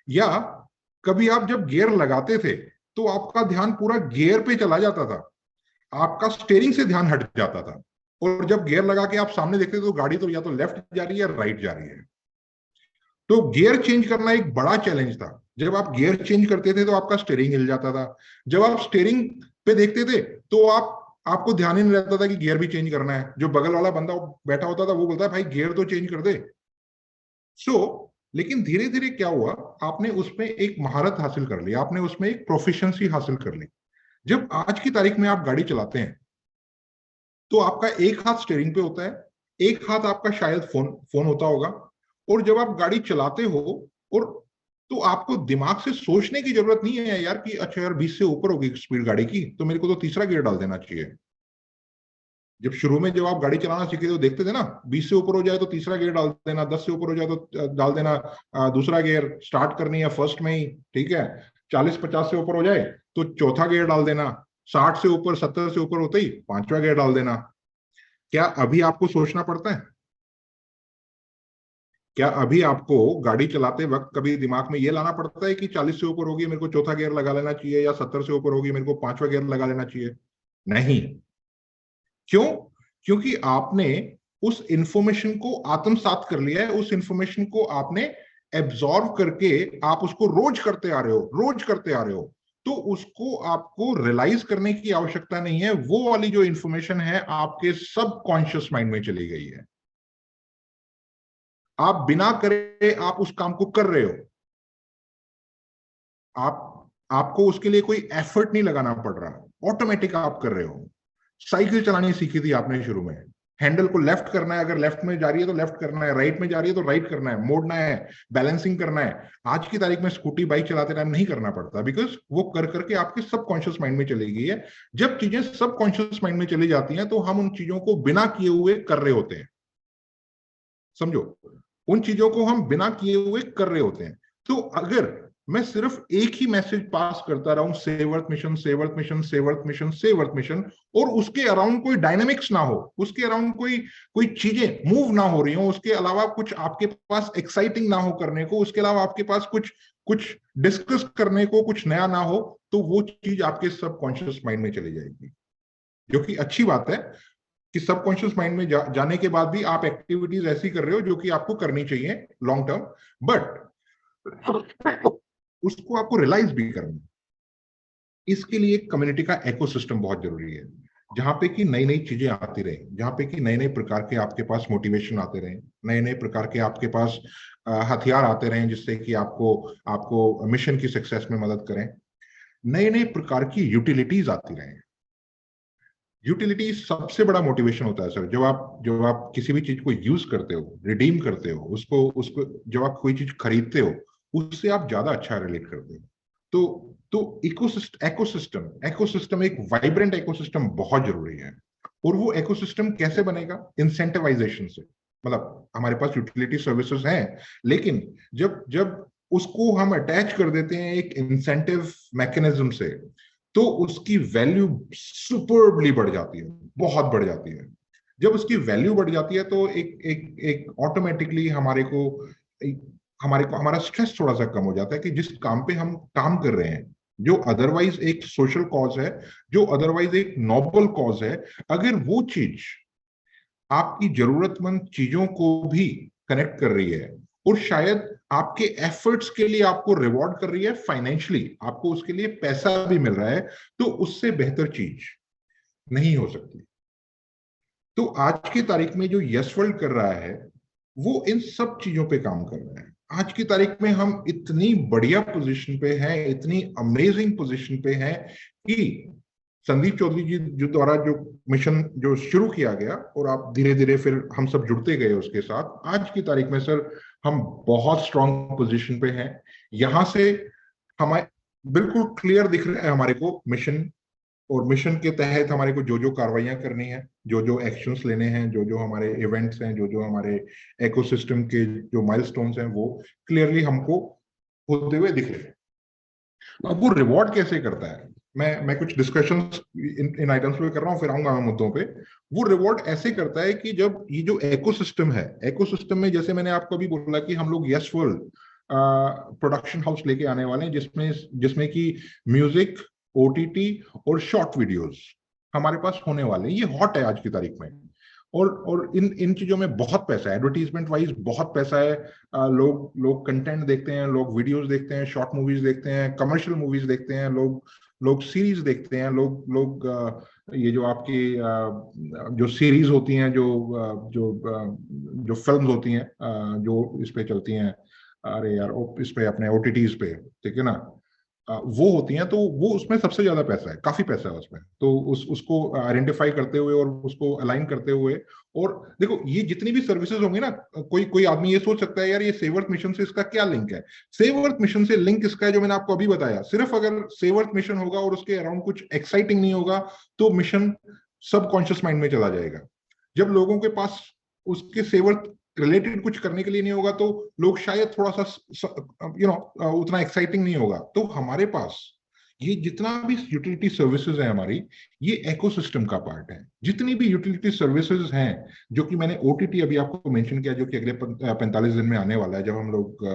या कभी आप जब गियर लगाते थे तो आपका ध्यान पूरा गियर पे चला जाता था, आपका स्टीयरिंग से ध्यान हट जाता था, और जब गियर लगा के आप सामने देखते थे तो गाड़ी तो या तो लेफ्ट जा रही है या राइट जा रही है। तो गियर चेंज करना एक बड़ा चैलेंज था। जब आप गियर चेंज करते थे तो आपका स्टीयरिंग हिल जाता था, जब आप स्टीयरिंग पे देखते थे तो आपको ध्यान ही नहीं रहता था कि गियर भी चेंज करना है। जो बगल वाला बंदा बैठा होता था वो बोलता है भाई गियर तो चेंज कर दे। लेकिन धीरे धीरे क्या हुआ, आपने उसमें एक महारत हासिल कर ली, आपने उसमें एक प्रोफिशिएंसी हासिल कर ली। जब आज की तारीख में आप गाड़ी चलाते हैं तो आपका एक हाथ स्टीयरिंग पे होता है, एक हाथ आपका शायद फोन होता होगा, और जब आप गाड़ी चलाते हो और तो आपको दिमाग से सोचने की जरूरत नहीं है यार कि अच्छा यार 20 से ऊपर होगी स्पीड गाड़ी की तो मेरे को तो तीसरा गियर डाल देना चाहिए। जब शुरू में जब आप गाड़ी चलाना सीखे तो देखते थे ना, 20 से ऊपर हो जाए तो तीसरा गियर डाल देना, 10 से ऊपर हो जाए तो डाल देना दूसरा गियर, स्टार्ट करनी है फर्स्ट में ही, ठीक है। 40-50 से ऊपर हो जाए तो चौथा गियर डाल देना, 60 से ऊपर 70 से ऊपर होते ही पांचवा गियर डाल देना। क्या अभी आपको सोचना पड़ता है? क्या अभी आपको गाड़ी चलाते वक्त कभी दिमाग में ये लाना पड़ता है कि 40 से ऊपर होगी मेरे को चौथा गियर लगा लेना चाहिए, या 70 से ऊपर होगी मेरे को पांचवा गियर लगा लेना चाहिए? नहीं। क्यों? क्योंकि आपने उस इंफॉर्मेशन को आत्मसात कर लिया है, उस इंफॉर्मेशन को आपने एब्जॉर्व करके आप उसको रोज करते आ रहे हो, रोज करते आ रहे हो। तो उसको आपको रियलाइज करने की आवश्यकता नहीं है, वो वाली जो इंफॉर्मेशन है आपके सबकॉन्शियस माइंड में चली गई है। आप बिना करे आप उस काम को कर रहे हो, आपको उसके लिए कोई एफर्ट नहीं लगाना पड़ रहा, ऑटोमेटिक आप कर रहे हो। साइकिल चलानी सीखी थी आपने शुरू में, हैंडल को लेफ्ट करना है, अगर लेफ्ट में जा रही है तो लेफ्ट करना है, राइट में जा रही है तो राइट करना है, मोड़ना है, बैलेंसिंग करना है। आज की तारीख में स्कूटी बाइक चलाते टाइम नहीं करना पड़ता, बिकॉज वो कर करके आपके सबकॉन्शियस माइंड में चली गई है। जब चीजें सबकॉन्शियस माइंड में चली जाती हैं तो हम उन चीजों को बिना किए हुए कर रहे होते हैं। समझो, उन चीजों को हम बिना किए हुए कर रहे होते हैं। तो अगर मैं सिर्फ एक ही मैसेज पास करता रहूं, save earth mission, save earth mission, save earth mission, save earth mission, और उसके अराउंड कोई डायनामिक्स ना हो, उसके अराउंड कोई चीजें मूव ना हो रही हो, उसके अलावा कुछ आपके पास एक्साइटिंग ना हो करने को, उसके अलावा आपके पास कुछ डिस्कस करने को कुछ नया ना हो, तो वो चीज आपके सबकॉन्शियस माइंड में चली जाएगी। जो कि अच्छी बात है कि सबकॉन्शियस माइंड में जाने के बाद भी आप एक्टिविटीज ऐसी कर रहे हो जो कि आपको करनी चाहिए लॉन्ग टर्म, बट उसको आपको रियलाइज भी करना। इसके लिए कम्युनिटी का इकोसिस्टम बहुत जरूरी है, जहां पे कि नई नई चीजें आती रहे, जहां पे कि नए नए प्रकार के आपके पास मोटिवेशन आते रहे, नए नए प्रकार के आपके पास हथियार आते रहे जिससे कि आपको मिशन की सक्सेस में मदद करें, नए नए प्रकार की यूटिलिटीज आती रहे। यूटिलिटी सबसे बड़ा मोटिवेशन होता है सर। जब आप किसी भी चीज को यूज करते हो, रिडीम करते हो, उसको जब आप कोई चीज खरीदते हो, उससे आप ज्यादा अच्छा रिलेट करते हो। तो इकोसिस्टम एक वाइब्रेंट इकोसिस्टम बहुत जरूरी है। और वो इकोसिस्टम कैसे बनेगा? इंसेंटिवाइजेशन से। मतलब हमारे पास यूटिलिटी सर्विसेज हैं, लेकिन जब उसको हम अटैच कर देते हैं एक इंसेंटिव मैकेनिज्म से, तो उसकी वैल्यू सुपरबली बढ़ जाती है, बहुत बढ़ जाती है। जब उसकी वैल्यू बढ़ जाती है तो एक ऑटोमेटिकली हमारा स्ट्रेस थोड़ा सा कम हो जाता है कि जिस काम पे हम काम कर रहे हैं, जो अदरवाइज एक सोशल कॉज है, जो अदरवाइज एक नोबल कॉज है, अगर वो चीज आपकी जरूरतमंद चीजों को भी कनेक्ट कर रही है और शायद आपके एफर्ट्स के लिए आपको रिवॉर्ड कर रही है फाइनेंशियली, आपको उसके लिए पैसा भी मिल रहा है, तो उससे बेहतर चीज नहीं हो सकती। तो आज की तारीख में जो यस वर्ल्ड कर रहा है वो इन सब चीजों पे काम कर रहा है। आज की तारीख में हम इतनी बढ़िया पोजीशन पे हैं, इतनी अमेजिंग पोजीशन पे हैं कि संदीप चौधरी जी जो द्वारा जो मिशन जो शुरू किया गया और आप धीरे धीरे फिर हम सब जुड़ते गए उसके साथ, आज की तारीख में सर हम बहुत स्ट्रांग पोजीशन पे हैं। यहां से हमारे बिल्कुल क्लियर दिख रहा है हमारे को मिशन, और मिशन के तहत हमारे को जो जो कार्रवाइयां करनी है, जो जो एक्शंस लेने हैं, जो जो हमारे इवेंट्स हैं, जो जो हमारे इकोसिस्टम के जो माइलस्टोन्स हैं, वो क्लियरली हमको होते हुए दिख रहे हैं। अब वो रिवॉर्ड कैसे करता है, मैं कुछ डिस्कशंस इन आइटम्स पे कर रहा हूँ, फिर आऊंगा मैं मुद्दों पे। वो रिवॉर्ड ऐसे करता है कि जब ये जो इकोसिस्टम है, इकोसिस्टम में जैसे मैंने आपको अभी बोला कि हम लोग यस वर्ल्ड प्रोडक्शन हाउस लेके आने वाले हैं, जिसमें कि म्यूजिक, ओटीटी और शॉर्ट वीडियोस हमारे पास होने वाले हैं। ये हॉट है आज की तारीख में, और इन चीजों में बहुत पैसा है, एडवर्टीजमेंट वाइज बहुत पैसा है। लोग कंटेंट देखते हैं, लोग वीडियोस देखते हैं, शॉर्ट मूवीज देखते हैं, कमर्शियल मूवीज देखते हैं, लोग सीरीज देखते हैं, लोग ये जो आपकी जो सीरीज होती हैं, जो फिल्म्स होती हैं, जो इस पे चलती हैं, अरे यार इस पे अपने ओटीटीज पे, ठीक है ना, वो होती हैं, तो वो उसमें सबसे ज्यादा पैसा है, काफी पैसा है उसमें। तो उसको आइडेंटिफाई करते हुए और उसको अलाइन करते हुए, और देखो ये जितनी भी सर्विसेज होंगी ना, कोई आदमी ये सोच सकता है यार ये सेव अर्थ मिशन से इसका क्या लिंक है। सेव अर्थ मिशन से लिंक इसका है जो मैंने आपको अभी बताया। सिर्फ अगर सेव अर्थ मिशन होगा और उसके अराउंड कुछ एक्साइटिंग नहीं होगा तो मिशन सबकॉन्शियस माइंड में चला जाएगा। जब लोगों के पास उसके सेव अर्थ रिलेटेड कुछ करने के लिए नहीं होगा तो लोग शायद थोड़ा सा उतना एक्साइटिंग नहीं होगा। तो हमारे पास ये जितना भी यूटिलिटी सर्विसेज है हमारी, ये इकोसिस्टम का पार्ट है। जितनी भी यूटिलिटी सर्विसेज हैं, जो कि मैंने ओटीटी अभी आपको मेंशन किया, जो कि अगले 45 दिन में आने वाला है। जब हम लोग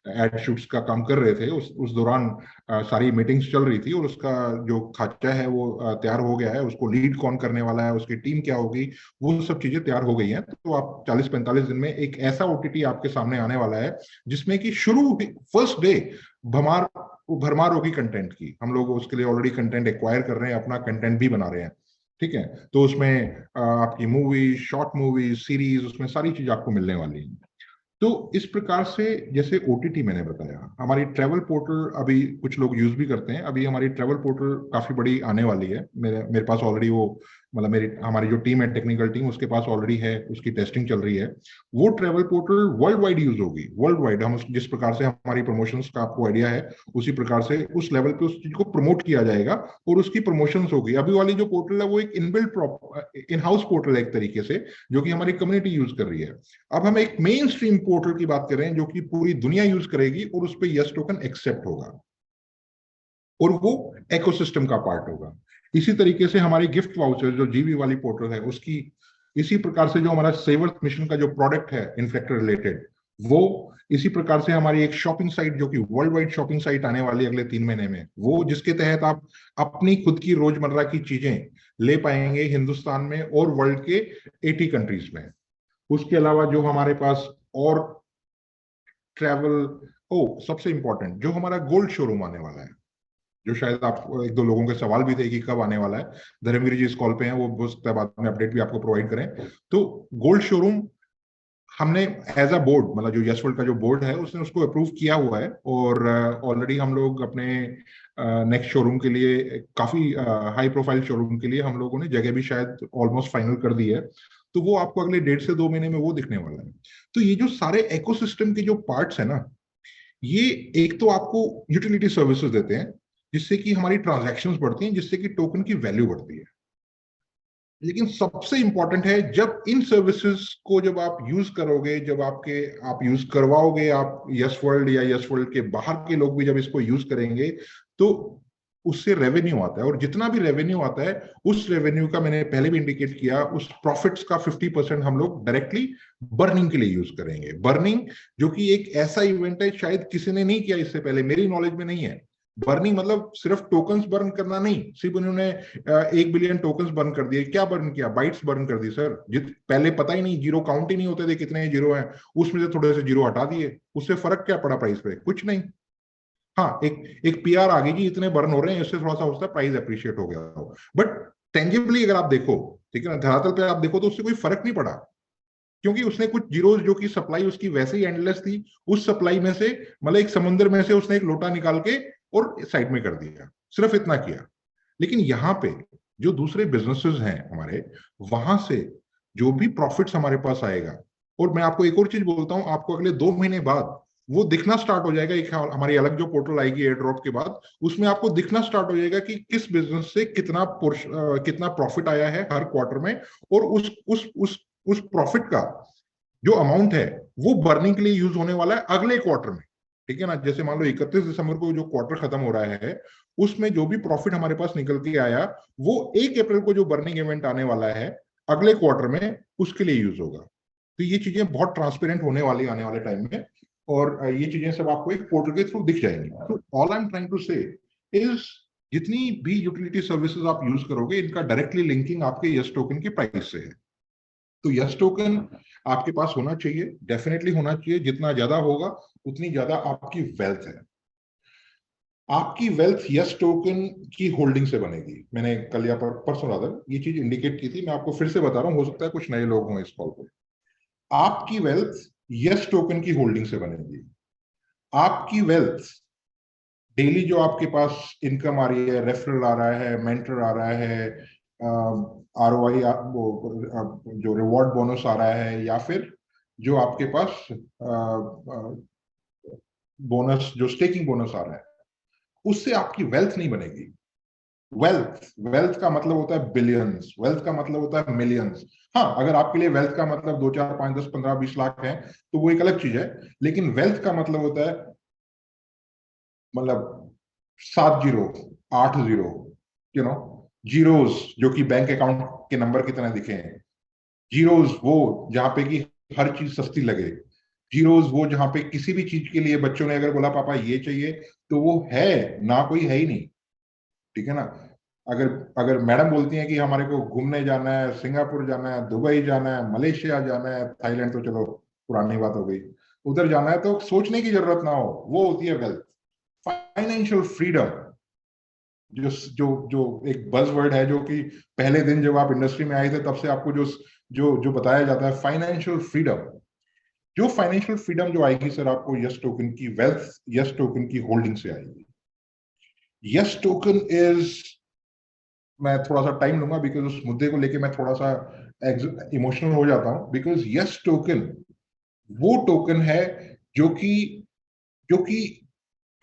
एड शूट्स का काम कर रहे थे, उस दौरान सारी मीटिंग्स चल रही थी, और उसका जो खाचा है वो तैयार हो गया है। उसको लीड कौन करने वाला है, उसकी टीम क्या होगी, वो सब चीजें तैयार हो गई हैं। तो आप 40-45 दिन में एक ऐसा ओटीटी आपके सामने आने वाला है जिसमें कि फर्स्ट डे भरमार होगी कंटेंट की। हम लोग उसके लिए ऑलरेडी कंटेंट एक्वायर कर रहे हैं, अपना कंटेंट भी बना रहे हैं, ठीक है। तो उसमें आपकी मूवी, शॉर्ट मूवी, सीरीज, उसमें सारी चीज आपको मिलने वाली है। तो इस प्रकार से, जैसे ओटीटी मैंने बताया, हमारी ट्रैवल पोर्टल अभी कुछ लोग यूज भी करते हैं। अभी हमारी ट्रैवल पोर्टल काफी बड़ी आने वाली है। मेरे पास ऑलरेडी वो, मतलब हमारी जो टीम है, टेक्निकल टीम, उसके पास ऑलरेडी है, उसकी टेस्टिंग चल रही है। वो travel portal world wide use होगी। वर्ल्ड वाइड हम जिस प्रकार से हमारी प्रमोशंस का आपको आइडिया है, उसी प्रकार से उस लेवल पे उस चीज को प्रमोट किया जाएगा और उसकी प्रमोशंस होगी। अभी वाली जो पोर्टल है वो एक इनबिल्ट इन हाउस पोर्टल है एक तरीके से, जो कि हमारी कम्युनिटी यूज कर रही है। अब हम एक मेन स्ट्रीम पोर्टल की बात कर रहे हैं जो कि पूरी दुनिया यूज करेगी, और उस पर यस टोकन एक्सेप्ट होगा और वो इकोसिस्टम का पार्ट होगा। इसी तरीके से हमारी गिफ्ट वाउचर जो जीवी वाली पोर्टल है, उसकी इसी प्रकार से जो हमारा सेव अर्थ मिशन का जो प्रोडक्ट है इन्फ्लेक्टर रिलेटेड, वो इसी प्रकार से हमारी एक शॉपिंग साइट, जो कि वर्ल्ड वाइड शॉपिंग साइट आने वाली है अगले 3 महीने में, वो जिसके तहत आप अपनी खुद की रोजमर्रा की चीजें ले पाएंगे हिंदुस्तान में और वर्ल्ड के 80 कंट्रीज में। उसके अलावा जो हमारे पास और ट्रैवल, सबसे इंपॉर्टेंट जो हमारा गोल्ड शोरूम आने वाला है, जो शायद आप एक दो लोगों के सवाल भी थे कि कब आने वाला है। धर्मवीर जी इस कॉल पे हैं, वो बाद में अपडेट भी आपको प्रोवाइड करें। तो गोल्ड शोरूम हमने एज अ बोर्ड, मतलब जो यस वर्ल्ड का जो बोर्ड है उसने उसको अप्रूव किया हुआ है, और ऑलरेडी हम लोग अपने नेक्स्ट शोरूम के लिए, काफी हाई प्रोफाइल शोरूम के लिए हम लोगों ने जगह भी शायद ऑलमोस्ट फाइनल कर दी है। तो वो आपको अगले 1.5 से 2 महीने में वो दिखने वाला है। तो ये जो सारे इकोसिस्टम के जो पार्ट्स है ना, ये एक तो आपको यूटिलिटी सर्विसेज देते हैं जिससे कि हमारी ट्रांजैक्शंस बढ़ती हैं, जिससे कि टोकन की वैल्यू बढ़ती है। लेकिन सबसे इंपॉर्टेंट है, जब इन सर्विसेज को जब आप यूज करोगे, जब आप यूज करवाओगे, आप यस वर्ल्ड या यस वर्ल्ड के बाहर के लोग भी जब इसको यूज करेंगे, तो उससे रेवेन्यू आता है। और जितना भी रेवेन्यू आता है, उस रेवेन्यू का मैंने पहले भी इंडिकेट किया, उस प्रॉफिट्स का 50% हम लोग डायरेक्टली बर्निंग के लिए यूज करेंगे। बर्निंग जो कि एक ऐसा इवेंट है, शायद किसी ने नहीं किया इससे पहले, मेरी नॉलेज में नहीं है। बर्निंग मतलब सिर्फ टोकन्स बर्न करना नहीं, सिर्फ उन्होंने 1 बिलियन टोकन्स बर्न कर दिए। क्या बर्न किया? बाइट्स बर्न कर दी सर। पहले पता ही नहीं, जीरो काउंट ही नहीं होते थे कितने जीरो हैं, उसमें से थोड़े से जीरो हटा दिए, उससे फर्क क्या पड़ा प्राइस पे? कुछ नहीं। हाँ, एक पीआर आ गई जी, इतने बर्न हो रहे हैं, इससे थोड़ा सा होता है प्राइस अप्रिशिएट हो गया हो। बट टेंजिबली अगर आप देखो, ठीक है ना, धरातल पे आप देखो, तो उससे कोई फर्क नहीं पड़ा, क्योंकि उसने कुछ जीरोस, जो कि सप्लाई उसकी वैसे ही एंडलेस थी, उस सप्लाई में से, मतलब एक समुद्र में से उसने एक लोटा निकाल के और साइड में कर दिया, सिर्फ इतना किया। लेकिन यहाँ पे जो दूसरे बिजनेसेस हैं हमारे, वहां से जो भी प्रॉफिट्स हमारे पास आएगा, और मैं आपको एक और चीज बोलता हूं, आपको अगले 2 महीने बाद वो दिखना स्टार्ट हो जाएगा। एक हमारी अलग जो पोर्टल आएगी एयर ड्रॉप के बाद, उसमें आपको दिखना स्टार्ट हो जाएगा कि किस बिजनेस से कितना प्रॉफिट आया है हर क्वार्टर में, और उस प्रॉफिट का जो अमाउंट है वो बर्निंग के लिए यूज होने वाला है अगले क्वार्टर में, ठीक है ना। जैसे मान लो 31 दिसंबर को जो क्वार्टर खत्म हो रहा है, उसमें जो भी प्रॉफिट हमारे पास निकल के आया, वो 1 अप्रैल को जो बर्निंग इवेंट आने वाला है अगले क्वार्टर में, उसके लिए यूज होगा। तो ये चीजें बहुत ट्रांसपेरेंट होने वाली आने वाले टाइम में। और ये चीजें सब आपको एक पोर्टल के थ्रू दिख जाएंगी। तो all I am trying to say is जितनी भी यूटिलिटी सर्विसेज आप यूज करोगे इनका डायरेक्टली लिंकिंग आपके यस टोकन की प्राइस से है। तो यस टोकन आपके पास होना चाहिए, डेफिनेटली होना चाहिए। जितना ज्यादा होगा उतनी ज्यादा आपकी वेल्थ है। आपकी वेल्थ यस टोकन की होल्डिंग से बनेगी। मैंने कल या परसों रादर ये चीज इंडिकेट की थी, मैं आपको फिर से बता रहा हूं, हो सकता है कुछ नए लोग हों इस कॉल पे। आपकी वेल्थ यस टोकन की होल्डिंग से बनेगी। आपकी वेल्थ डेली जो आपके पास इनकम आ रही है, रेफरल आ रहा है, मेंटर आ रहा है, ROI जो रिवॉर्ड बोनस आ रहा है, या फिर जो आपके पास बोनस जो स्टेकिंग बोनस आ रहा है, उससे आपकी वेल्थ नहीं बनेगी। वेल्थ का मतलब होता है बिलियंस, वेल्थ का मतलब होता है मिलियंस। हाँ, अगर आपके लिए वेल्थ का मतलब 2 4 5 10 15 20 लाख है तो वो एक अलग चीज है, लेकिन वेल्थ का मतलब होता है मतलब 7 जीरो 8 जीरो, जीरोस जो कि बैंक अकाउंट के नंबर की तरह दिखे हैं। जीरोस वो जहां पे कि हर चीज सस्ती लगे। जीरोस वो जहां पे किसी भी चीज के लिए बच्चों ने अगर बोला पापा ये चाहिए तो वो है ना, कोई है ही नहीं। ठीक है ना। अगर अगर मैडम बोलती हैं कि हमारे को घूमने जाना है, सिंगापुर जाना है, दुबई जाना है, मलेशिया जाना है, थाईलैंड तो चलो पुरानी बात हो गई, उधर जाना है तो सोचने की जरूरत ना हो, वो होती है वेल्थ। फाइनेंशियल फ्रीडम जो जो जो एक बज़वर्ड है, जो कि पहले दिन जब आप इंडस्ट्री में आए थे तब से आपको जो जो जो बताया जाता है, फाइनेंशियल फ्रीडम। जो फाइनेंशियल फ्रीडम जो आएगी सर आपको यस टोकन की वेल्थ, यस टोकन की होल्डिंग से आएगी। यस टोकन इज, मैं थोड़ा सा टाइम लूंगा बिकॉज उस मुद्दे को लेके मैं थोड़ा सा इमोशनल हो जाता हूं, बिकॉज यस टोकन वो टोकन है जो कि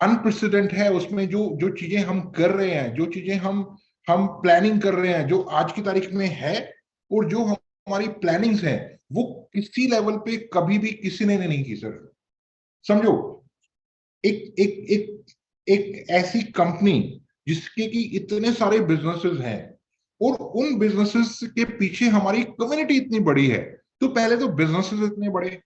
अनप्रेसिडेंट है। उसमें जो जो चीजें हम कर रहे हैं, जो चीजें हम प्लानिंग कर रहे हैं, जो आज की तारीख में है, और जो हमारी प्लानिंग्स हैं, वो किसी लेवल पे कभी भी किसी ने नहीं की सर। समझो, एक एक एक एक ऐसी कंपनी जिसके की इतने सारे बिजनेसेस हैं, और उन बिजनेसेस के पीछे हमारी कम्युनिटी इतनी बड़ी है। तो पहले तो बिजनेसेस इतने बड़े,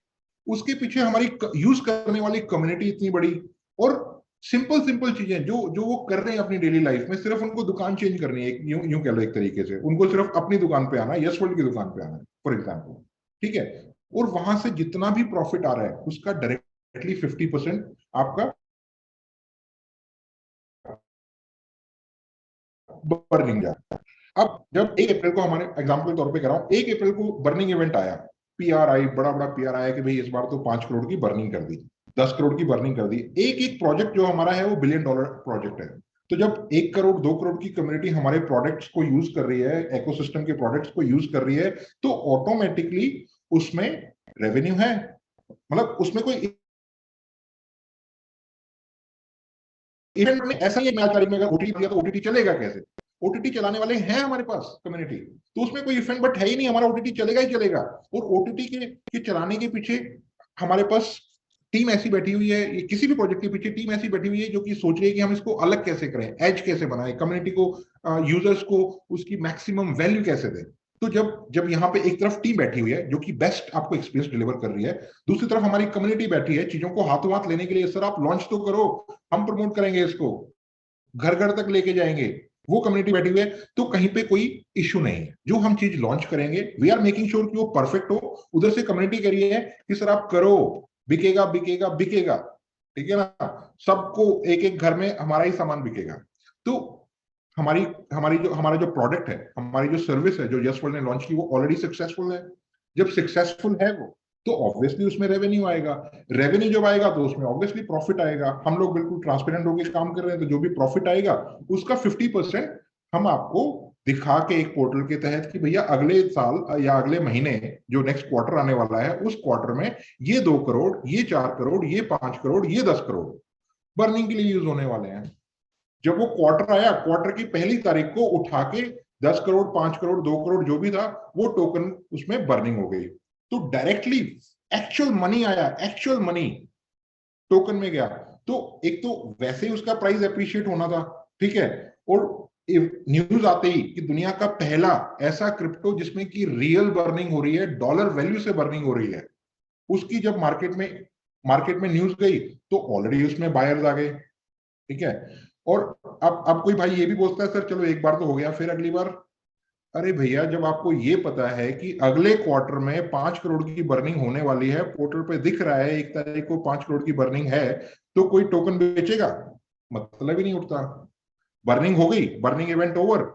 उसके पीछे हमारी यूज करने वाली कम्युनिटी इतनी बड़ी, और सिंपल सिंपल चीजें जो जो वो कर रहे हैं अपनी डेली लाइफ में, सिर्फ उनको दुकान चेंज करनी है, यूं यूं कह लो एक तरीके से, उनको सिर्फ अपनी दुकान पे आना है, यस वर्ल्ड की दुकान पे आना है फॉर एग्जाम्पल। ठीक है। और वहां से जितना भी प्रॉफिट आ रहा है उसका डायरेक्टली 50% आपका बर्निंग जा रहा है। अब जब 1 अप्रैल को, हमारे एग्जाम्पल के तौर पे कर रहा हूं, 1 अप्रैल को बर्निंग इवेंट आया, PR आई, बड़ा बड़ा PR आया कि भाई इस बार तो 5 करोड़ की बर्निंग कर दी, 10 करोड़ की बर्निंग कर दी। एक एक प्रोजेक्ट जो हमारा है वो $1 बिलियन प्रोजेक्ट है। तो जब 1 करोड़ 2 करोड़ की कम्युनिटी हमारे प्रोडक्ट्स को यूज कर रही है, इकोसिस्टम के प्रोडक्ट्स को यूज कर रही है, तो ऑटोमेटिकली उसमें रेवेन्यू है। मतलब उसमें कोई इवेंट में ऐसा ही है, मैच तारीख में अगर OTT दिया तो OTT चलेगा कैसे? OTT चलाने वाले हैं हमारे पास कम्युनिटी, तो उसमें कोई इवेंट बट है ही नहीं, हमारा OTT चलेगा ही चलेगा। और OTT के चलाने के पीछे हमारे पास टीम ऐसी बैठी हुई है, ये किसी भी प्रोजेक्ट के पीछे टीम ऐसी बैठी हुई है जो कि सोच रही है कि हम इसको अलग कैसे करें, एज कैसे बनाएं, कम्युनिटी को, यूजर्स को उसकी मैक्सिमम वैल्यू कैसे दें। तो जब जब यहाँ पे एक तरफ टीम बैठी हुई है जो कि बेस्ट आपको एक्सपीरियंस डिलीवर कर रही है, दूसरी तरफ हमारी कम्युनिटी बैठी है चीजों को हाथों हाथ लेने के लिए, सर आप लॉन्च तो करो, हम प्रमोट करेंगे इसको, घर घर तक लेके जाएंगे, वो कम्युनिटी बैठी हुई है, तो कहीं पे कोई इश्यू नहीं है। जो हम चीज लॉन्च करेंगे वी आर मेकिंग श्योर कि वो परफेक्ट हो। उधर से कम्युनिटी कह रही है कि सर आप करो, बिकेगा बिकेगा बिकेगा। ठीक है ना, सबको एक एक घर में हमारा ही सामान बिकेगा। तो हमारी हमारा जो प्रोडक्ट है, हमारी जो सर्विस है जो यस वर्ल्ड ने लॉन्च की, वो ऑलरेडी सक्सेसफुल है। जब सक्सेसफुल है वो, तो ऑब्वियसली उसमें रेवेन्यू आएगा। रेवेन्यू जब आएगा तो उसमें ऑब्वियसली प्रॉफिट आएगा। हम लोग बिल्कुल ट्रांसपेरेंट होकर काम कर रहे हैं, तो जो भी प्रॉफिट आएगा उसका 50% हम आपको दिखा के एक पोर्टल के तहत कि भैया अगले साल या अगले महीने जो नेक्स्ट क्वार्टर आने वाला है, उस क्वार्टर में ये 2 करोड़, ये 4 करोड़, ये 5 करोड़, ये 10 करोड़ बर्निंग के लिए यूज होने वाले हैं। जब वो क्वार्टर आया, क्वार्टर की पहली तारीख को उठा के 10 करोड़, 5 करोड़, 2 करोड़ जो भी था, वो टोकन उसमें बर्निंग हो गई। तो डायरेक्टली एक्चुअल मनी आया, एक्चुअल मनी टोकन में गया। तो एक तो वैसे ही उसका प्राइस एप्रिशिएट होना था, ठीक है, और न्यूज आते ही कि दुनिया का पहला ऐसा क्रिप्टो जिसमें की रियल बर्निंग हो रही है, डॉलर वैल्यू से बर्निंग हो रही है, उसकी जब मार्केट में मार्केट में न्यूज गई तो ऑलरेडी उसमें बायर्स आ गए, ठीक है। और अब कोई भाई ये भी बोलता है सर चलो एक बार तो हो गया, फिर अगली बार। अरे भैया, जब आपको ये पता है कि अगले क्वार्टर में 5 करोड़ की बर्निंग होने वाली है, पोर्टल पे दिख रहा है 1 तारीख को 5 करोड़ की बर्निंग है, तो कोई टोकन बेचेगा? मतलब ही नहीं उठता। बर्निंग हो गई, बर्निंग इवेंट ओवर।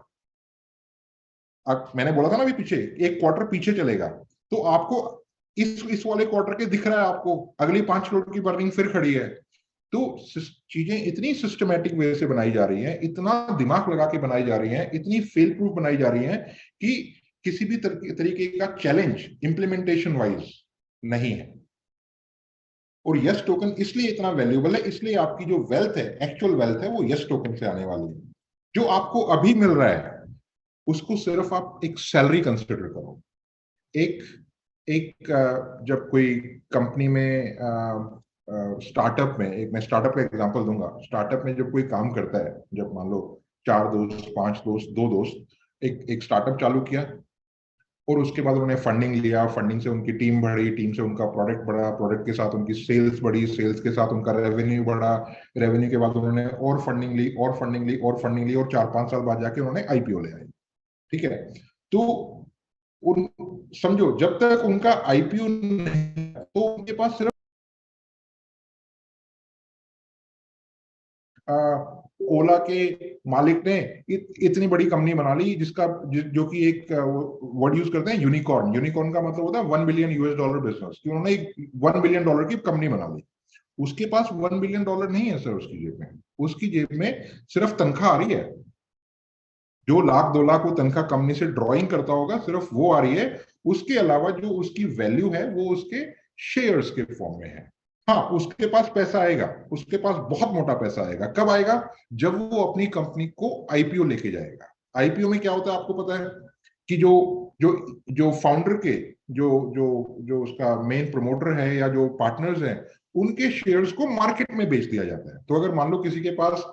अब मैंने बोला था ना अभी पीछे, एक क्वार्टर पीछे चलेगा, तो आपको इस वाले क्वार्टर के दिख रहा है आपको अगली 5 करोड़ की बर्निंग फिर खड़ी है। तो चीजें इतनी सिस्टमेटिक वे से बनाई जा रही हैं, इतना दिमाग लगा के बनाई जा रही हैं, इतनी फेल प्रूफ बनाई जा रही हैं कि किसी भी तरीके का चैलेंज इंप्लीमेंटेशन वाइज नहीं है। और यस टोकन इसलिए इतना वैल्यूएबल है, इसलिए आपकी जो वेल्थ है, एक्चुअल वेल्थ है, वो यस टोकन से आने वाली है। जो आपको अभी मिल रहा है उसको सिर्फ आप एक सैलरी कंसिडर करो। एक जब कोई कंपनी में स्टार्टअप में, एक मैं स्टार्टअप का एग्जांपल दूंगा। स्टार्टअप में जब कोई काम करता है, जब मान लो 4 दोस्त, 5 दोस्त, 2 दोस्त एक स्टार्टअप चालू किया, और उसके बाद उन्होंने फंडिंग लिया, फंडिंग से उनकी टीम बढ़ी, टीम से उनका प्रोडक्ट बढ़ा, प्रोडक्ट के साथ उनकी सेल्स बढ़ी, सेल्स के साथ उनका रेवेन्यू बढ़ा, रेवेन्यू के बाद उन्होंने और फंडिंग ली और फंडिंग ली और फंडिंग ली, और 4-5 साल बाद जाके उन्होंने आईपीओ ले आए, ठीक है। तो उन समझो जब तक उनका आईपीओ नहीं, तो उनके पास सिर्फ ओला के मालिक ने इतनी बड़ी कंपनी बना ली जिसका जो कि एक वर्ड यूज करते हैं यूनिकॉर्न। यूनिकॉर्न का मतलब होता है $1 बिलियन बिजनेस, कि उन्होंने एक $1 बिलियन की कंपनी बना ली। उसके पास $1 बिलियन नहीं है सर उसकी जेब में। उसकी जेब में सिर्फ तनख्वाह आ रही है, जो 1-2 लाख वो तनख्वाह कंपनी से ड्रॉइंग करता होगा, सिर्फ वो आ रही है। उसके अलावा जो उसकी वैल्यू है वो उसके शेयर्स के फॉर्म में है। हाँ, उसके पास पैसा आएगा, उसके पास बहुत मोटा पैसा आएगा। कब आएगा? जब वो अपनी कंपनी को आईपीओ लेके जाएगा। आईपीओ में क्या होता है आपको पता है कि जो जो जो फाउंडर के जो जो जो उसका मेन प्रमोटर है या जो पार्टनर्स हैं, उनके शेयर्स को मार्केट में बेच दिया जाता है। तो अगर मान लो किसी के पास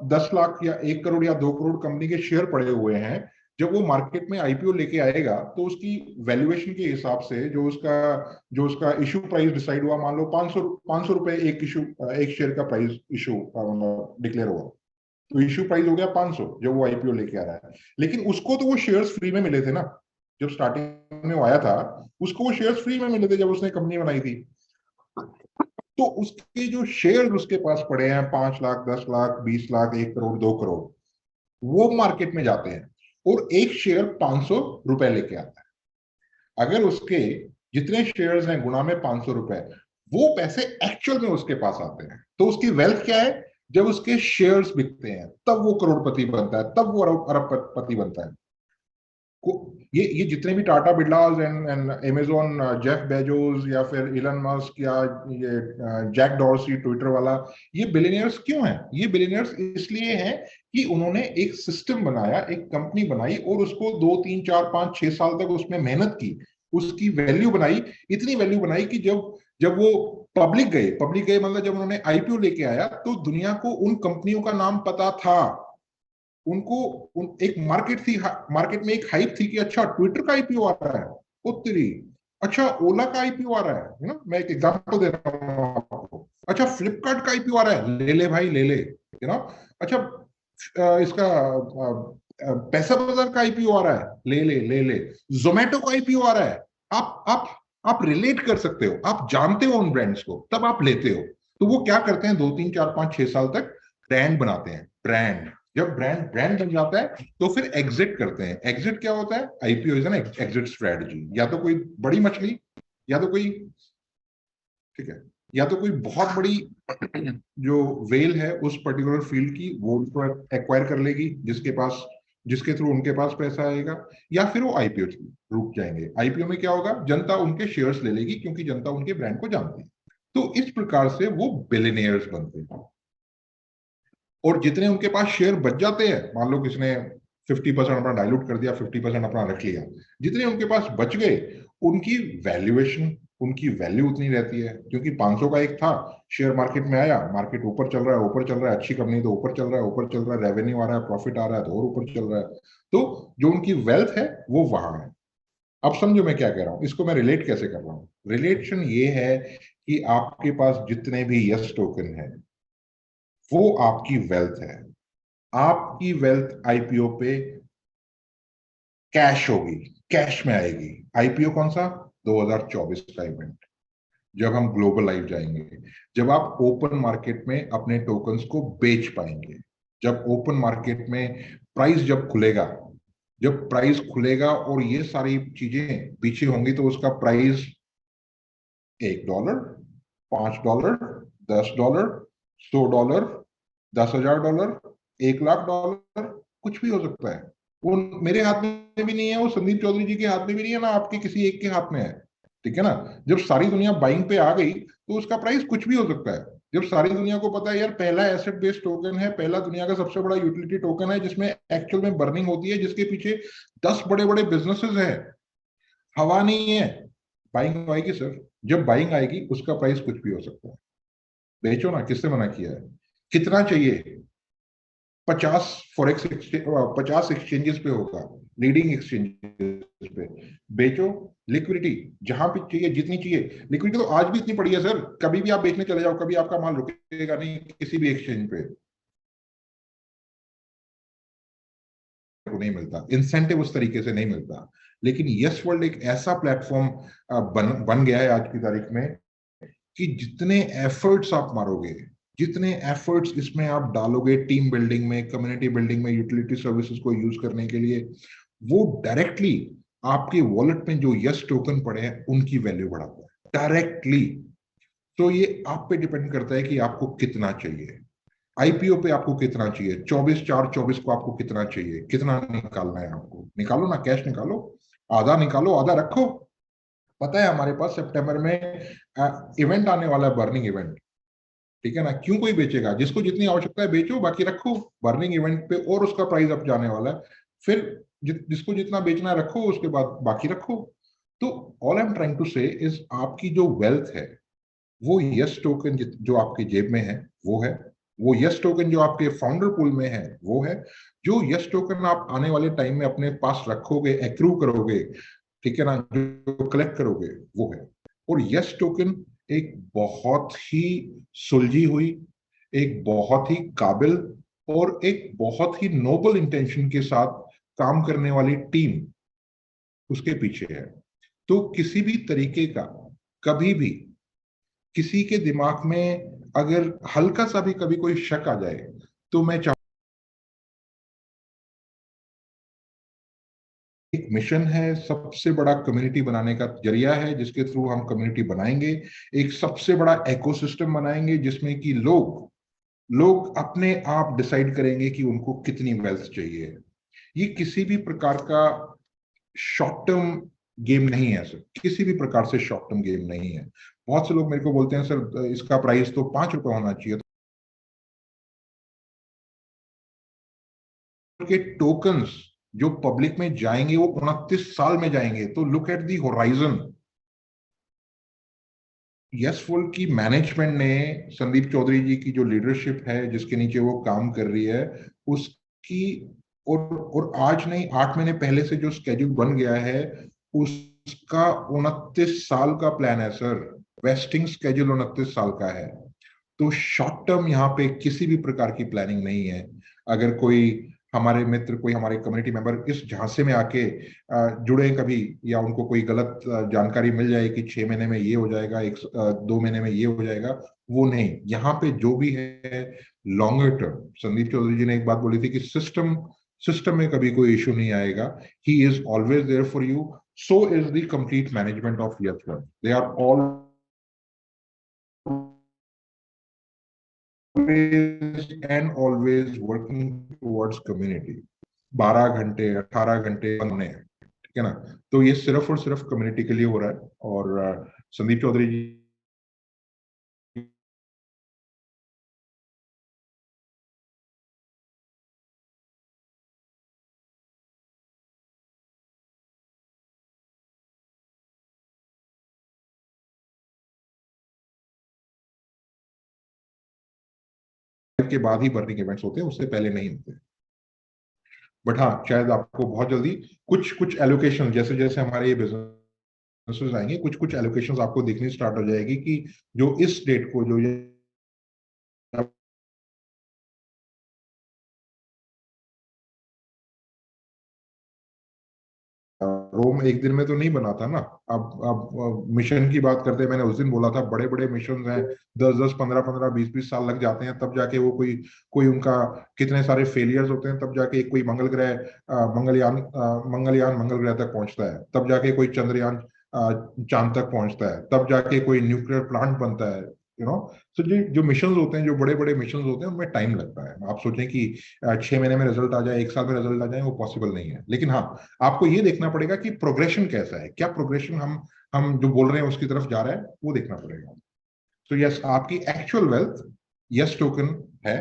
10 लाख या 1 करोड़ या 2 करोड़ कंपनी के शेयर पड़े हुए हैं, जब वो मार्केट में आईपीओ लेके आएगा तो उसकी वैल्यूएशन के हिसाब से जो उसका इशू प्राइस डिसाइड हुआ, मान लो 500 रुपए एक शेयर का प्राइस इशू डिक्लेयर हुआ, तो इशू प्राइस हो गया 500 जब वो आईपीओ लेके आ रहा है। लेकिन उसको तो वो शेयर्स फ्री में मिले थे ना, जब स्टार्टिंग में वो आया था उसको वो शेयर्स फ्री में मिले थे जब उसने कंपनी बनाई थी। तो उसके जो शेयर उसके पास पड़े हैं 5 लाख, 10 लाख, 20 लाख, 1 करोड़, 2 करोड़, वो मार्केट में जाते हैं और एक शेयर 500 रुपए लेके आता है। अगर उसके जितने शेयर्स हैं गुणा में 500 रुपए, वो पैसे एक्चुअल में उसके पास आते हैं। तो उसकी वेल्थ क्या है? जब उसके शेयर्स बिकते हैं तब वो करोड़पति बनता है, तब वो अरबपति बनता है। ये जितने भी Tata Birlas and Amazon, Jeff Bezos या फिर इलन मस्क या ये जैक डॉर्सी ट्विटर वाला, ये बिलियनियर्स क्यों हैं? ये बिलियनियर्स इसलिए हैं कि उन्होंने एक सिस्टम बनाया, एक कंपनी बनाई और उसको 2, 3, 4, 5, 6 साल तक उसमें मेहनत की, उसकी वैल्यू बनाई, इतनी वैल्यू बनाई कि जब वो पब्लिक गए मतलब जब उन्होंने आईपीओ लेके आया तो दुनिया को उन कंपनियों का नाम पता था। एक मार्केट में एक हाइप थी कि अच्छा ट्विटर का आईपीओ आ रहा है, उत्तरी, अच्छा ओला का आईपीओ आ रहा है ना, मैं एक एग्जांपल दे रहा हूं आपको। अच्छा फ्लिपकार्ट का आईपीओ आ रहा है, ले ले भाई ले ले, अच्छा इसका पैसा बाजार का आईपीओ आ रहा है, ले ले ले ले। जोमेटो का आईपीओ आ रहा है, आप रिलेट कर सकते हो, आप जानते हो उन ब्रांड्स को, तब आप लेते हो। तो वो क्या करते हैं 2, 3, 4, 5, 6 साल तक ब्रांड बनाते हैं। ब्रांड जब ब्रांड बन जाता है तो फिर एग्जिट करते हैं। एग्जिट क्या होता है? IPO is an exit strategy. या तो कोई बड़ी मछली, या तो कोई, ठीक है, या तो कोई बहुत बड़ी जो वेल है उस पर्टिकुलर फील्ड की, वो उसको एक्वायर कर लेगी, जिसके थ्रू उनके पास पैसा आएगा, या फिर वो आईपीओ रुक जाएंगे। आईपीओ में क्या होगा? जनता उनके शेयर्स ले लेगी क्योंकि जनता उनके ब्रांड को जानती है। तो इस प्रकार से वो बिलियनियर्स बनते हैं। और जितने उनके पास शेयर बच जाते हैं, मान लो किसने 50% अपना डाइल्यूट कर दिया, 50% अपना रख लिया, जितने उनके पास बच गए उनकी वैल्यूएशन, उनकी वैल्यू उतनी रहती है। क्योंकि 500 का एक था, शेयर मार्केट में आया, मार्केट ऊपर चल रहा है, ऊपर चल रहा है, अच्छी कंपनी तो ऊपर चल रहा है, ऊपर चल रहा है, रेवेन्यू आ रहा है, प्रॉफिट आ रहा है तो और ऊपर चल रहा है। तो जो उनकी वेल्थ है वो वहां है। अब समझो मैं क्या कह रहा हूं, इसको मैं रिलेट कैसे कर रहा हूं। रिलेशन ये है कि आपके पास जितने भी यस टोकन है वो आपकी वेल्थ है। आपकी वेल्थ आईपीओ पे कैश होगी, कैश में आएगी। आईपीओ कौन सा? 2024 का इवेंट, जब हम ग्लोबल लाइव जाएंगे, जब आप ओपन मार्केट में अपने टोकन्स को बेच पाएंगे, जब ओपन मार्केट में प्राइस जब खुलेगा, जब प्राइस खुलेगा और ये सारी चीजें पीछे होंगी, तो उसका प्राइस $1, $5, $10, $100, $10,000, $1,00,000, कुछ भी हो सकता है। वो मेरे हाथ में भी नहीं है, वो संदीप चौधरी जी के हाथ में भी नहीं है, ना आपके किसी एक के हाथ में है। ठीक है ना? जब सारी दुनिया बाइंग पे आ गई तो उसका प्राइस कुछ भी हो सकता है। जब सारी दुनिया को पता है यार पहला एसेट बेस्ड टोकन है, पहला दुनिया का सबसे बड़ा यूटिलिटी टोकन है जिसमें एक्चुअल में बर्निंग होती है, जिसके पीछे 10 बड़े बड़े बिजनेसेस है, हवा नहीं है, बाइंग आएगी सर। जब बाइंग आएगी उसका प्राइस कुछ भी हो सकता है। बेचो ना, किससे मना किया है? कितना चाहिए? 50 फॉरेक्स 50 एक्सचेंजेस पे होगा, लीडिंग एक्सचेंजेस पे। बेचो, लिक्विडिटी जहां पे चाहिए, जितनी चाहिए। लिक्विडिटी तो आज भी इतनी पड़ी है सर, कभी भी आप बेचने चले जाओ, कभी आपका माल रुकेगा नहीं किसी भी एक्सचेंज पे। नहीं मिलता इंसेंटिव, उस तरीके से नहीं मिलता। लेकिन यस वर्ल्ड एक ऐसा प्लेटफॉर्म बन गया है आज की तारीख में कि जितने एफर्ट्स आप मारोगे, जितने एफर्ट्स इसमें आप डालोगे टीम बिल्डिंग में, कम्युनिटी बिल्डिंग में, यूटिलिटी सर्विसेज को यूज करने के लिए, वो डायरेक्टली आपके वॉलेट में जो यस टोकन पड़े हैं उनकी वैल्यू बढ़ाता है डायरेक्टली। तो ये आप पे डिपेंड करता है कि आपको कितना चाहिए। आईपीओ पे आपको कितना चाहिए? 24/4/24 को आपको कितना चाहिए? कितना निकालना है आपको? निकालो ना, कैश निकालो, आधा निकालो, आधा रखो। पता है हमारे पास सितंबर में इवेंट आने वाला है, बर्निंग इवेंट। ठीक है ना? क्यों कोई बेचेगा? जिसको जितनी आवश्यकता है बेचो, बाकी रखो। बर्निंग इवेंट पे और उसका प्राइस अप जाने वाला है, फिर जिसको जितना बेचना है रखो, उसके बाद बाकी रखो। तो all I am trying to say is, आपकी जो वेल्थ है वो यस टोकन जो आपके जेब में है वो है, वो यस टोकन जो आपके फाउंडर पूल में है वो है, जो यस टोकन आप आने वाले टाइम में अपने पास रखोगे, एक्रू करोगे, ठीक है ना, जो कलेक्ट करोगे वो है। और यस टोकन एक बहुत ही सुलझी हुई, एक बहुत ही काबिल और एक बहुत ही नोबल इंटेंशन के साथ काम करने वाली टीम उसके पीछे है। तो किसी भी तरीके का कभी भी किसी के दिमाग में अगर हल्का सा भी कभी कोई शक आ जाए, तो मैं एक मिशन है, सबसे बड़ा कम्युनिटी बनाने का जरिया है जिसके थ्रू हम कम्युनिटी बनाएंगे, एक सबसे बड़ा इकोसिस्टम बनाएंगे जिसमें कि लोग लोग अपने आप डिसाइड करेंगे कि उनको कितनी वेल्थ चाहिए। ये किसी भी प्रकार का शॉर्ट टर्म गेम नहीं है सर, किसी भी प्रकार से शॉर्ट टर्म गेम नहीं है। बहुत से लोग मेरे को बोलते हैं सर इसका प्राइस तो ₹5 होना चाहिए, के टोकन्स जो पब्लिक में जाएंगे वो 29 साल में जाएंगे। तो लुक एट दी होराइजन। यशफुल की मैनेजमेंट ने, संदीप चौधरी जी की जो लीडरशिप है जिसके नीचे वो काम कर रही है उसकी, और आज नहीं 8 महीने पहले से जो स्केड्यूल बन गया है उसका 29 साल का प्लान है सर। वेस्टिंग स्केड्यूल 29 साल का है। तो शॉर्ट टर्म यहाँ पे किसी भी प्रकार की प्लानिंग नहीं है। अगर कोई हमारे मित्र, कोई हमारे कम्युनिटी मेंबर इस झांसे में आके जुड़े कभी, या उनको कोई गलत जानकारी मिल जाए कि 6 महीने में ये हो जाएगा, 2 महीने में ये हो जाएगा, वो नहीं। यहाँ पे जो भी है लॉन्गर टर्म। संदीप चौधरी जी ने एक बात बोली थी कि सिस्टम सिस्टम में कभी कोई इशू नहीं आएगा। He is always there for you, so is the complete management of Yes World. They are all and always working towards community। 12 घंटे 18 घंटे होने हैं, ठीक है ना? तो ये सिर्फ और सिर्फ कम्युनिटी के लिए हो रहा है। और संदीप चौधरी जी के बाद ही बर्निंग इवेंट्स होते हैं, उससे पहले नहीं होते। बट हाँ, शायद आपको बहुत जल्दी कुछ कुछ एलोकेशन, जैसे जैसे हमारे ये बिजनेस बोनसेस आएंगे, कुछ कुछ एलोकेशंस आपको दिखनी स्टार्ट हो जाएगी कि जो इस डेट को जो ये रोम एक दिन में तो नहीं बना था ना। अब मिशन की बात करते हैं, मैंने उस दिन बोला था बड़े बड़े मिशन हैं, 10-10, 15-15, 20-20 साल लग जाते हैं, तब जाके वो कोई कोई उनका कितने सारे फेलियर्स होते हैं, तब जाके कोई मंगल ग्रह मंगलयान मंगल ग्रह तक पहुंचता है, तब जाके कोई चंद्रयान चांद तक पहुंचता है, तब जाके कोई न्यूक्लियर प्लांट बनता है, यू नो। सो जो मिशन होते हैं, जो बड़े बड़े मिशन होते हैं, उनमें टाइम लगता है। आप सोचें कि 6 महीने में रिजल्ट आ जाए, 1 साल में रिजल्ट आ जाए, वो पॉसिबल नहीं है। लेकिन हाँ, आपको ये देखना पड़ेगा कि प्रोग्रेशन कैसा है, क्या प्रोग्रेशन हम जो बोल रहे हैं उसकी तरफ जा रहा है, वो देखना पड़ेगा। तो यस, आपकी एक्चुअल वेल्थ यस टोकन है।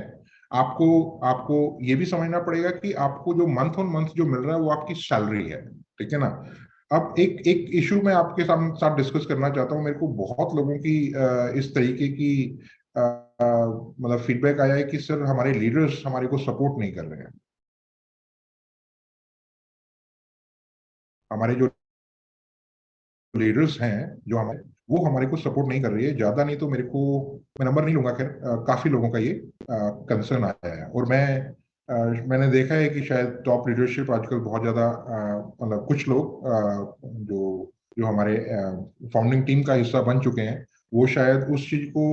आपको आपको ये भी समझना पड़ेगा कि आपको जो मंथ ऑन मंथ जो मिल रहा है वो आपकी सैलरी है, ठीक है ना। अब एक एक इशू मैं आपके साथ डिस्कस करना चाहता हूँ। मेरे को बहुत लोगों की इस तरीके की मतलब फीडबैक आया है कि सर हमारे लीडर्स हमारे को सपोर्ट नहीं कर रहे हैं, हमारे जो लीडर्स हैं जो हमारे, वो हमारे को सपोर्ट नहीं कर रही है। ज्यादा नहीं तो मेरे को, मैं नंबर नहीं लूंगा, खैर काफी लोगों का ये कंसर्न आया है। और मैंने देखा है कि शायद टॉप लीडरशिप आजकल बहुत ज्यादा मतलब कुछ लोग जो जो हमारे फाउंडिंग टीम का हिस्सा बन चुके हैं, वो शायद उस चीज को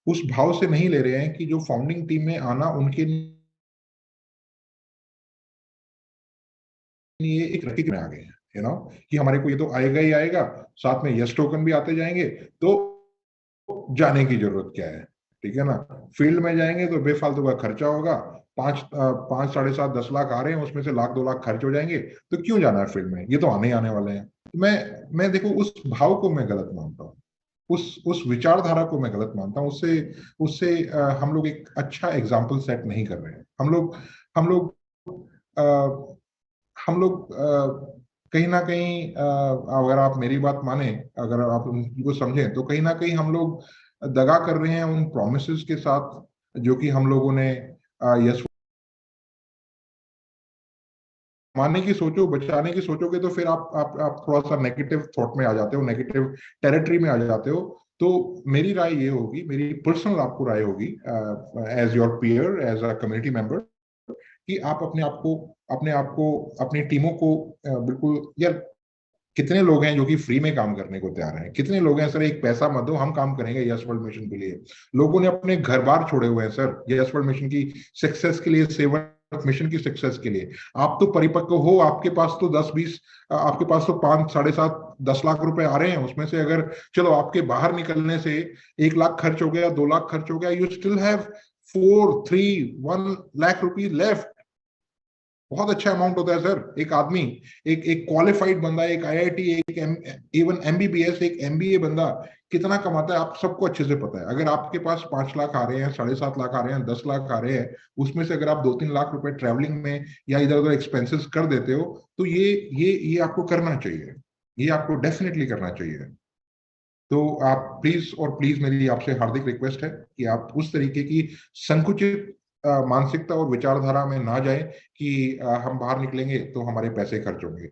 उस भाव से नहीं ले रहे हैं कि जो फाउंडिंग टीम में आना उनके लिए एक रैकेट में आ गए हैं, यू नो, कि हमारे को ये तो आएगा ही आएगा, साथ में यस टोकन भी आते जाएंगे, तो जाने की जरूरत क्या है, ठीक है ना। फील्ड में जाएंगे तो बेफालतू का खर्चा होगा, 5, 7, 10 लाख आ रहे हैं, उसमें से 1-2 लाख खर्च हो जाएंगे, तो क्यों जाना है फील्ड में, ये तो आने ही आने वाले हैं। मैं देखो उस भाव को मैं गलत मानता हूँ, उस विचारधारा को मैं गलत मानता हूँ। उससे उससे हम लोग एक अच्छा एग्जाम्पल सेट नहीं कर रहे हैं। हम लोग अ, हम लोग कहीं ना कहीं अगर आप मेरी बात माने, अगर आप उनको समझें, तो कहीं ना कहीं हम लोग दगा कर रहे हैं उन प्रोमिसेस के साथ जो कि हम लोगों ने यस मानने की सोचो, बचाने की सोचोगे, तो फिर आप थोड़ा सा नेगेटिव थॉट में आ जाते हो, नेगेटिव टेरिटरी में आ जाते हो। तो मेरी राय ये होगी, मेरी पर्सनल आपको राय होगी as your peer, as a community member, कि आप अपने आप को अपनी टीमों को बिल्कुल यार, कितने लोग हैं जो कि फ्री में काम करने को तैयार हैं, कितने लोग हैं सर एक पैसा मत दो हम काम करेंगे यस वर्ल्ड मिशन के लिए। लोगों ने अपने घर बार छोड़े हुए हैं सर यस वर्ल्ड मिशन की सक्सेस के लिए, सेवन मिशन की सक्सेस के लिए। आप तो परिपक्व हो, आपके पास तो 10-20, आपके पास तो 5, 7.5, 10 लाख रुपए आ रहे हैं, उसमें से अगर चलो आपके बाहर निकलने से 1 लाख खर्च हो गया, 2 लाख खर्च हो गया, you still have 1 lakh rupees left. बहुत अच्छा अमाउंट होता है सर। एक आदमी, एक क्वालिफाइड बंदा, एक आईआईटी, इवन एमबीबीएस, एक एमबीए बंदा कितना कमाता है आप सबको अच्छे से पता है। अगर आपके पास 5 लाख आ रहे हैं, 7.5 लाख आ रहे हैं, 10 लाख आ रहे हैं, उसमें से अगर आप 2-3 लाख रुपए ट्रैवलिंग में या इधर उधर एक्सपेंसेस कर देते हो, तो ये आपको करना चाहिए, ये आपको डेफिनेटली करना चाहिए। तो आप प्लीज और प्लीज, मेरी आपसे हार्दिक रिक्वेस्ट है कि आप उस तरीके की संकुचित मानसिकता और विचारधारा में ना जाए कि हम बाहर निकलेंगे तो हमारे पैसे खर्च होंगे,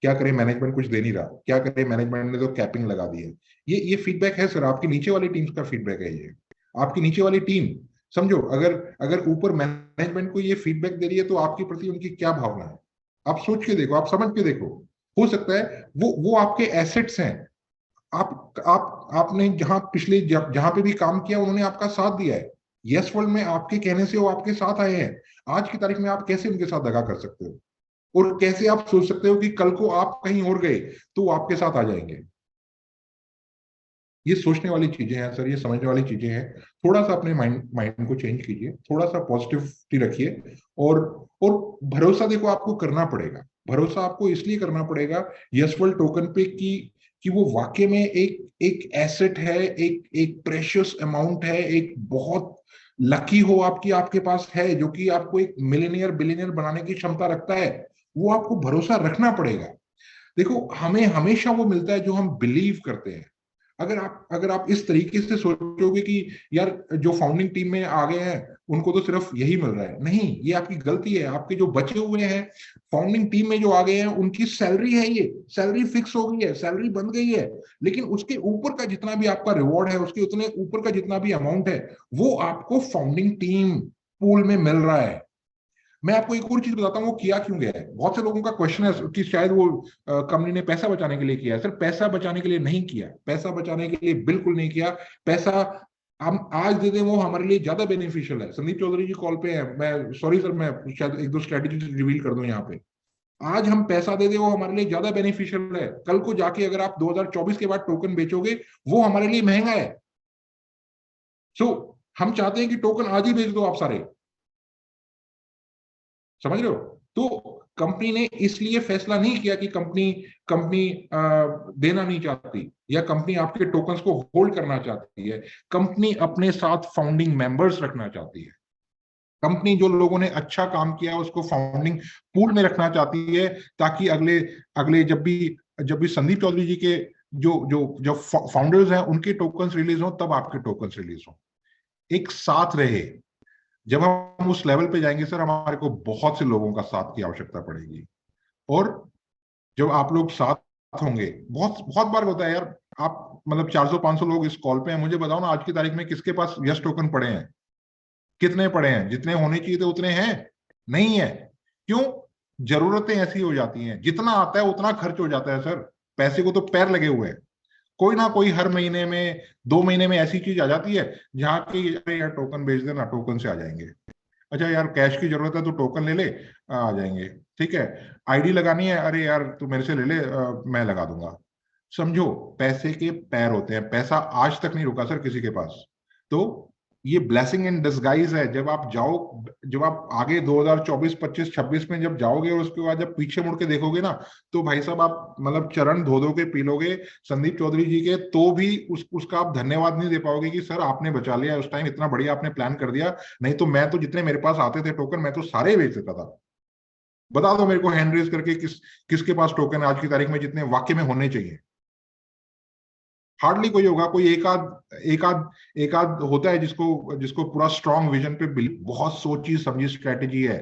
क्या करें मैनेजमेंट कुछ दे नहीं रहा, क्या करें मैनेजमेंट ने तो कैपिंग लगा दी है। ये फीडबैक है सर, आपकी नीचे वाली टीम्स का फीडबैक है ये। आपकी नीचे वाली टीम, समझो, अगर अगर ऊपर मैनेजमेंट को ये फीडबैक दे रही है तो आपके प्रति उनकी क्या भावना है, आप सोच के देखो, आप समझ के देखो। हो सकता है वो आपके एसेट्स हैं। आपने जहां पे भी काम किया उन्होंने आपका साथ दिया है, यस वर्ल्ड में आपके कहने से वो आपके साथ आए हैं। आज की तारीख में आप कैसे उनके साथ दगा कर सकते हो, और कैसे आप सोच सकते हो कि कल को आप कहीं और गए तो वो आपके साथ आ जाएंगे। ये सोचने वाली चीजें हैं सर, ये समझने वाली चीजें हैं। थोड़ा सा अपने माइंड को चेंज कीजिए, थोड़ा सा पॉजिटिविटी रखिए, और और भरोसा देखो आपको करना पड़ेगा। भरोसा आपको इसलिए करना पड़ेगा यस वर्ल्ड टोकन पे कि वो वाकई में एक एसेट है, एक प्रेशियस अमाउंट है, एक बहुत लकी हो आपकी आपके पास है, जो कि आपको एक मिलियनियर बिलियनियर बनाने की क्षमता रखता है। वो आपको भरोसा रखना पड़ेगा। देखो, हमें हमेशा वो मिलता है जो हम बिलीव करते हैं। अगर आप इस तरीके से सोचोगे कि यार जो फाउंडिंग टीम में आ गए हैं उनको तो सिर्फ यही मिल रहा है, नहीं, ये आपकी गलती है। आपके जो बचे हुए हैं फाउंडिंग टीम में जो आ गए हैं उनकी सैलरी है, ये सैलरी फिक्स हो गई है, सैलरी बन गई है, लेकिन उसके ऊपर का जितना भी आपका रिवॉर्ड है, उसके उतने ऊपर का जितना भी अमाउंट है, वो आपको फाउंडिंग टीम पूल में मिल रहा है। मैं आपको एक और चीज बताता हूँ वो किया क्यों गया है। बहुत से लोगों का क्वेश्चन है कि शायद वो कंपनी ने पैसा बचाने के लिए किया है। सर, पैसा बचाने के लिए नहीं किया, पैसा बचाने के लिए बिल्कुल नहीं किया। पैसा हम आज दे दें वो हमारे लिए ज्यादा बेनिफिशियल है। संदीप चौधरी जी कॉल पे है, मैं सॉरी सर, मैं शायद एक दो स्ट्रेटेजी रिवील कर दूं यहाँ पे। आज हम पैसा दे दें वो हमारे लिए ज्यादा बेनिफिशियल है। कल को जाके अगर आप 2024 के बाद टोकन बेचोगे वो हमारे लिए महंगा है। सो हम चाहते हैं कि टोकन आज ही बेच दो आप सारे, समझ रहे हो। तो कंपनी ने इसलिए फैसला नहीं किया कि कंपनी कंपनी देना नहीं चाहती या कंपनी आपके टोकन्स को होल्ड करना चाहती है। कंपनी अपने साथ फाउंडिंग मेंबर्स रखना चाहती है। कंपनी जो लोगों ने अच्छा काम किया उसको फाउंडिंग पूल में रखना चाहती है, ताकि अगले अगले जब भी संदीप चौधरी जी के जो जो जो फाउंडर्स हैं उनके टोकन्स रिलीज हो तब आपके टोकन्स रिलीज हो, एक साथ रहे। जब हम उस लेवल पे जाएंगे सर, हमारे को बहुत से लोगों का साथ की आवश्यकता पड़ेगी। और जब आप लोग साथ होंगे, बहुत बहुत बार होता है यार, आप मतलब 400-500 लोग इस कॉल पे हैं, मुझे बताओ ना आज की तारीख में किसके पास यस टोकन पड़े हैं? कितने पड़े हैं? जितने होने चाहिए थे उतने हैं? नहीं है। क्यों? जरूरतें ऐसी हो जाती हैं, जितना आता है उतना खर्च हो जाता है सर। पैसे को तो पैर लगे हुए हैं। कोई ना कोई हर महीने में 2 महीने में ऐसी चीज आ जाती है जहां की यार टोकन बेच देना, टोकन से आ जाएंगे। अच्छा यार कैश की जरूरत है तो टोकन ले ले, आ जाएंगे। ठीक है, आईडी लगानी है, अरे यार तू मेरे से ले ले, मैं लगा दूंगा। समझो, पैसे के पैर होते हैं। पैसा आज तक नहीं रुका सर किसी के पास। तो ये ब्लेसिंग इन डिस्गाइज है। जब आप आगे 2024, 25, 26 में जब जाओगे और उसके बाद जब पीछे मुड़ के देखोगे ना, तो भाई साहब आप मतलब चरण धो धो के पी लोगे संदीप चौधरी जी के, तो भी उसका आप धन्यवाद नहीं दे पाओगे कि सर आपने बचा लिया उस टाइम, इतना बढ़िया आपने प्लान कर दिया। नहीं तो मैं तो जितने मेरे पास आते थे टोकन, मैं तो सारे बेच देता था। बता दो मेरे को हैंड रेज करके किसके पास टोकन आज की तारीख में जितने वाकई में होने चाहिए। हार्डली कोई होगा, कोई एक आध होता है जिसको जिसको पूरा स्ट्रॉन्ग विजन पे बहुत सोची समझी स्ट्रेटेजी है।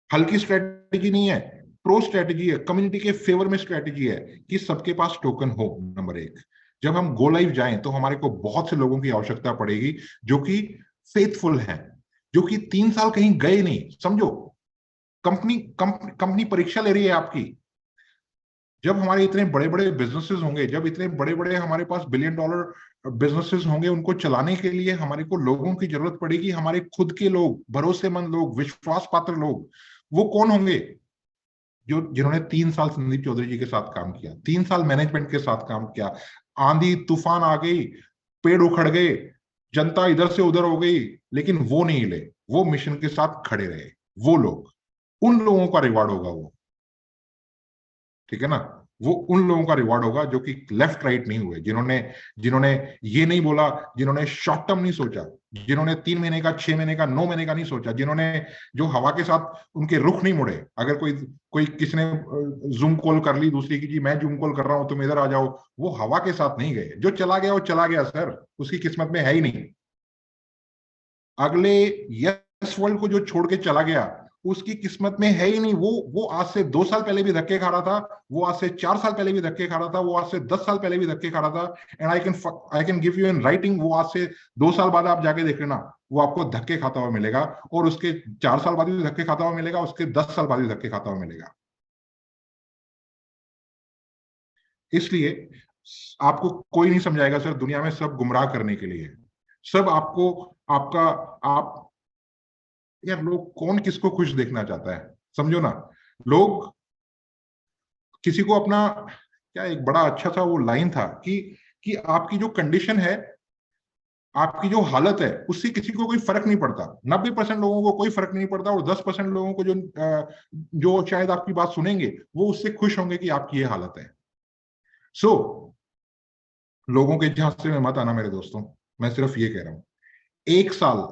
हल्की स्ट्रेटेजी नहीं है, प्रो स्ट्रेटेजी है, कम्युनिटी के फेवर में स्ट्रेटेजी है कि सबके पास टोकन हो। नंबर एक, जब हम गो लाइव जाएं तो हमारे को बहुत से लोगों की आवश्यकता पड़ेगी जो कि फेथफुल हैं, जो कि 3 साल कहीं गए नहीं। समझो, कंपनी परीक्षा ले रही है आपकी। जब हमारे इतने बड़े बड़े बिजनेसेस होंगे, जब इतने बड़े बड़े हमारे पास $1 बिलियन बिजनेसेस होंगे, उनको चलाने के लिए हमारे को लोगों की जरूरत पड़ेगी। हमारे खुद के लोग, भरोसेमंद लोग, विश्वास पात्र लोग। वो कौन होंगे? जिन्होंने 3 साल संदीप चौधरी जी के साथ काम किया, 3 साल मैनेजमेंट के साथ काम किया। आंधी तूफान आ गई, पेड़ उखड़ गए, जनता इधर से उधर हो गई, लेकिन वो नहीं हिले, वो मिशन के साथ खड़े रहे। वो लोग, उन लोगों का रिवार्ड होगा वो। ठीक है ना? वो उन लोगों का रिवॉर्ड होगा जो कि लेफ्ट राइट नहीं हुए, जिन्होंने जिन्होंने ये नहीं बोला, जिन्होंने शॉर्ट टर्म नहीं सोचा, जिन्होंने 3 महीने का, 6 महीने का, 9 महीने का नहीं सोचा, जिन्होंने जो हवा के साथ उनके रुख नहीं मुड़े। अगर कोई किसी ने जूम कॉल कर ली दूसरी की, जी मैं जूम कॉल कर रहा हूं तुम इधर आ जाओ, वो हवा के साथ नहीं गए। जो चला गया वो चला गया सर, उसकी किस्मत में है ही नहीं। अगले यस वर्ल्ड को जो छोड़ के चला गया, उसकी किस्मत में है ही नहीं। वो आज से 2 साल पहले भी धक्के खा रहा था, वो आज से 4 साल पहले भी धक्के खा रहा था, वो आज से 10 साल पहले भी धक्के खा रहा था। And I can give you in writing, वो आज से 2 साल बाद आप जाके देख लेना, वो आपको धक्के खाता हुआ मिलेगा। और उसके 4 साल बाद भी धक्के खाता हुआ मिलेगा, उसके 10 साल बाद भी धक्के खाता हुआ मिलेगा। इसलिए आपको कोई नहीं समझाएगा सर, दुनिया में सब गुमराह करने के लिए। सब आपको आपका आप यार, लोग कौन किसको खुश देखना चाहता है? समझो ना, लोग किसी को अपना, क्या एक बड़ा अच्छा सा वो लाइन था कि आपकी जो कंडीशन है, आपकी जो हालत है, उससे किसी को कोई फर्क नहीं पड़ता। 90% लोगों को कोई फर्क नहीं पड़ता, और 10% लोगों को जो शायद आपकी बात सुनेंगे, वो उससे खुश होंगे कि आपकी ये हालत है। सो लोगों के झांसे में मत आना मेरे दोस्तों, मैं सिर्फ ये कह रहा हूं। 1 साल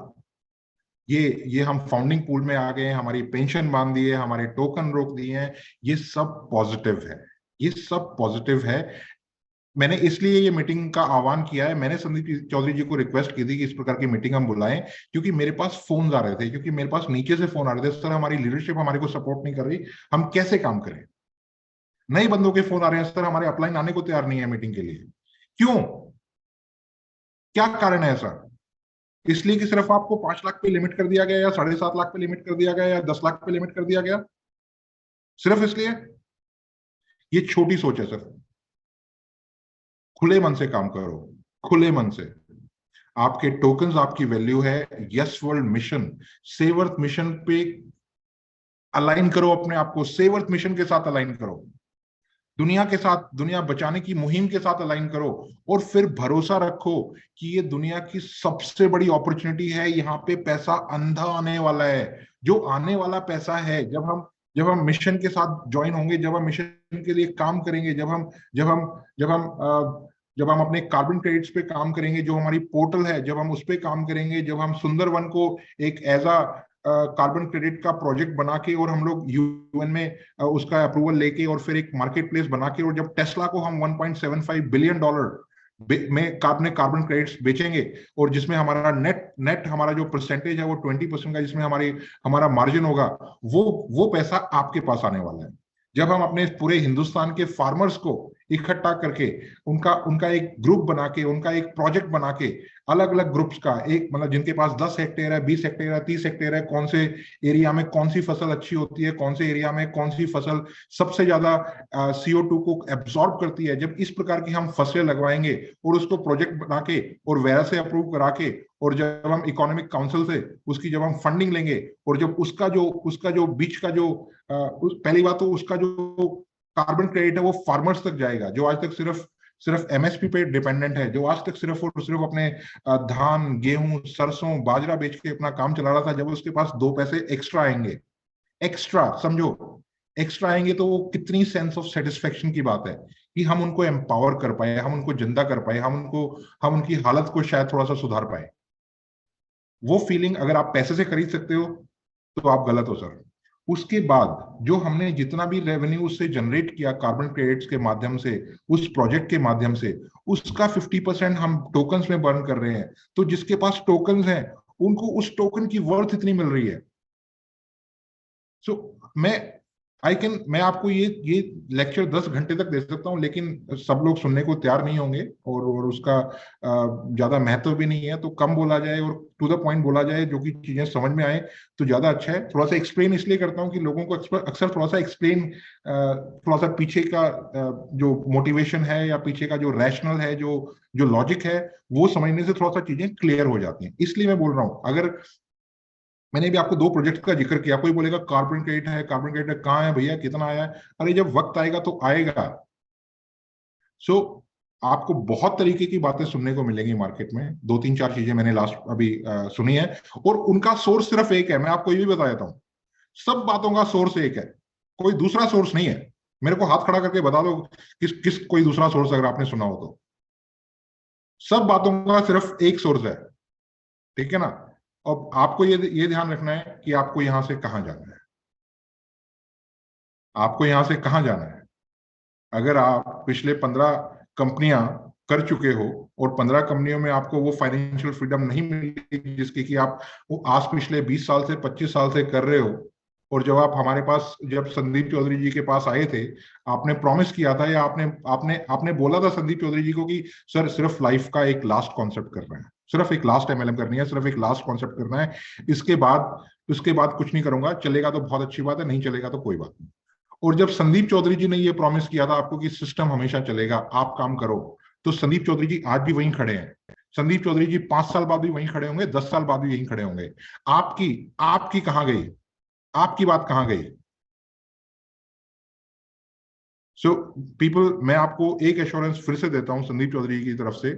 ये हम फाउंडिंग पूल में आ गए, हमारी पेंशन बांध दी है, हमारे टोकन रोक दिए हैं, ये सब पॉजिटिव है, ये सब पॉजिटिव है। मैंने इसलिए ये मीटिंग का आह्वान किया है। मैंने संदीप चौधरी जी को रिक्वेस्ट की थी कि इस प्रकार की मीटिंग हम बुलाएं, क्योंकि मेरे पास फोन आ रहे थे, क्योंकि मेरे पास नीचे से फोन आ रहे थे, सर हमारी लीडरशिप हमारे को सपोर्ट नहीं कर रही, हम कैसे काम करें। नए बंदों के फोन आ रहे हैं, सर हमारे अपलाइन आने को तैयार नहीं है मीटिंग के लिए। क्यों, क्या कारण है ऐसा? इसलिए कि सिर्फ आपको 5 लाख पे लिमिट कर दिया गया, या 7.5 लाख पे लिमिट कर दिया गया, या 10 लाख पे लिमिट कर दिया गया, सिर्फ इसलिए? ये छोटी सोच है सर। खुले मन से काम करो, खुले मन से। आपके टोकन्स आपकी वैल्यू है। यस वर्ल्ड मिशन, सेवर्थ मिशन पे अलाइन करो अपने आप को, सेवर्थ मिशन के साथ अलाइन करो, दुनिया के साथ, दुनिया बचाने की मुहिम के साथ अलाइन करो, और फिर भरोसा रखो कि ये दुनिया की सबसे बड़ी अपॉर्चुनिटी है। यहाँ पे पैसा अंधा आने वाला है। जो आने वाला पैसा है, जब हम मिशन के साथ ज्वाइन होंगे, जब हम मिशन के लिए काम करेंगे, जब हम अपने कार्बन क्रेडिट्स पे काम करेंगे, जो हमारी पोर्टल है, जब हम उस पे काम करेंगे, जब हम सुंदरवन को एक एज अ कार्बन क्रेडिट का प्रोजेक्ट बना के, और हम लोग यूएन में उसका अप्रूवल लेके, और फिर एक मार्केट प्लेस बना के, और जब टेस्ला को हम $1.75 बिलियन में कार्बन क्रेडिट्स बेचेंगे, और जिसमें हमारा नेट हमारा जो परसेंटेज है वो 20% का, जिसमें हमारा मार्जिन होगा, वो पैसा आपके पास आने वाला है। जब हम अपने पूरे हिंदुस्तान के फार्मर्स को इकट्ठा करके, उनका एक ग्रुप बना के, उनका एक प्रोजेक्ट बना के, अलग अलग ग्रुप्स का एक, मतलब जिनके पास 10 हेक्टेयर है, 20 हेक्टेयर है, 30 हेक्टेयर है, कौन से एरिया में कौन सी फसल अच्छी होती है, कौन से एरिया में कौन सी फसल सबसे ज्यादा CO2 को एब्सॉर्ब करती है, जब इस प्रकार की हम फसलें लगवाएंगे, और उसको प्रोजेक्ट बना के, और वेरा से अप्रूव करा के, और जब हम इकोनॉमिक काउंसिल से उसकी जब हम फंडिंग लेंगे, और जब उसका जो बीच का जो पहली बात तो उसका जो कार्बन क्रेडिट है वो फार्मर्स तक जाएगा, जो आज तक सिर्फ MSP पे डिपेंडेंट है, जो आज तक सिर्फ और सिर्फ अपने धान, गेहूं, सरसों, बाजरा बेच के अपना काम चला रहा था। जब उसके पास 2 पैसे एक्स्ट्रा आएंगे, एक्स्ट्रा समझो, एक्स्ट्रा आएंगे, तो वो कितनी सेंस ऑफ सेटिस्फेक्शन की बात है कि हम उनको एम्पावर कर पाए, हम उनको जिंदा कर पाए, हम उनकी हालत को शायद थोड़ा सा सुधार पाए। वो फीलिंग अगर आप पैसे से खरीद सकते हो तो आप गलत हो सर। उसके बाद जो हमने जितना भी रेवेन्यू उससे जनरेट किया कार्बन क्रेडिट्स के माध्यम से, उस प्रोजेक्ट के माध्यम से, उसका 50% हम टोकन्स में बर्न कर रहे हैं। तो जिसके पास टोकन्स हैं उनको उस टोकन की वर्थ इतनी मिल रही है। सो मैं आपको ये लेक्चर 10 घंटे तक दे सकता हूं, लेकिन सब लोग सुनने को तैयार नहीं होंगे, और उसका ज्यादा महत्व भी नहीं है। तो कम बोला जाए और टू द पॉइंट बोला जाए, जो कि चीजें समझ में आए तो ज्यादा अच्छा है। थोड़ा सा एक्सप्लेन इसलिए करता हूं कि लोगों को अक्सर थोड़ा सा एक्सप्लेन, थोड़ा सा पीछे का जो मोटिवेशन है, या पीछे का जो रैशनल है, जो लॉजिक है, वो समझने से थोड़ा सा चीजें क्लियर हो जाती हैं। इसलिए मैं बोल रहा हूँ। अगर मैंने भी आपको 2 प्रोजेक्ट का जिक्र किया, कोई बोलेगा कार्बन क्रेडिट कहाँ है भैया, कितना आया है? अरे जब वक्त आएगा तो आएगा। सो आपको बहुत तरीके की बातें सुनने को मिलेंगी मार्केट में। 2-3-4 चीजें मैंने लास्ट अभी सुनी है, और उनका सोर्स सिर्फ एक है। मैं आपको ये भी बता देता हूँ, सब बातों का सोर्स एक है, कोई दूसरा सोर्स नहीं है। मेरे को हाथ खड़ा करके बता दो किस कोई दूसरा सोर्स अगर आपने सुना हो तो। सब बातों का सिर्फ एक सोर्स है, ठीक है ना? अब आपको ये ध्यान रखना है कि आपको यहां से कहां जाना है, आपको यहां से कहां जाना है। अगर आप पिछले 15 कंपनियां कर चुके हो, और 15 कंपनियों में आपको वो फाइनेंशियल फ्रीडम नहीं मिली जिसकी कि आप वो आज पिछले 20 साल से 25 साल से कर रहे हो, और जब आप हमारे पास, जब संदीप चौधरी जी के पास आए थे, आपने प्रॉमिस किया था, या आपने बोला था संदीप चौधरी जी को कि सर सिर्फ लाइफ का एक लास्ट कॉन्सेप्ट कर रहे हैं, सिर्फ एक लास्ट MLM करनी है, सिर्फ एक लास्ट कॉन्सेप्ट करना है, उसके बाद कुछ नहीं करूंगा, चलेगा तो बहुत अच्छी बात है, नहीं चलेगा तो कोई बात नहीं। और जब संदीप चौधरी जी ने ये प्रॉमिस किया था आपको कि सिस्टम हमेशा चलेगा, आप काम करो, तो संदीप चौधरी जी आज भी वहीं खड़े हैं। संदीप चौधरी जी 5 साल बाद भी वहीं खड़े होंगे, 10 साल बाद भी यहीं खड़े होंगे। आपकी कहां गई? आपकी बात कहां गई? सो पीपल, मैं आपको एक एश्योरेंस फिर से देता हूं संदीप चौधरी की तरफ से,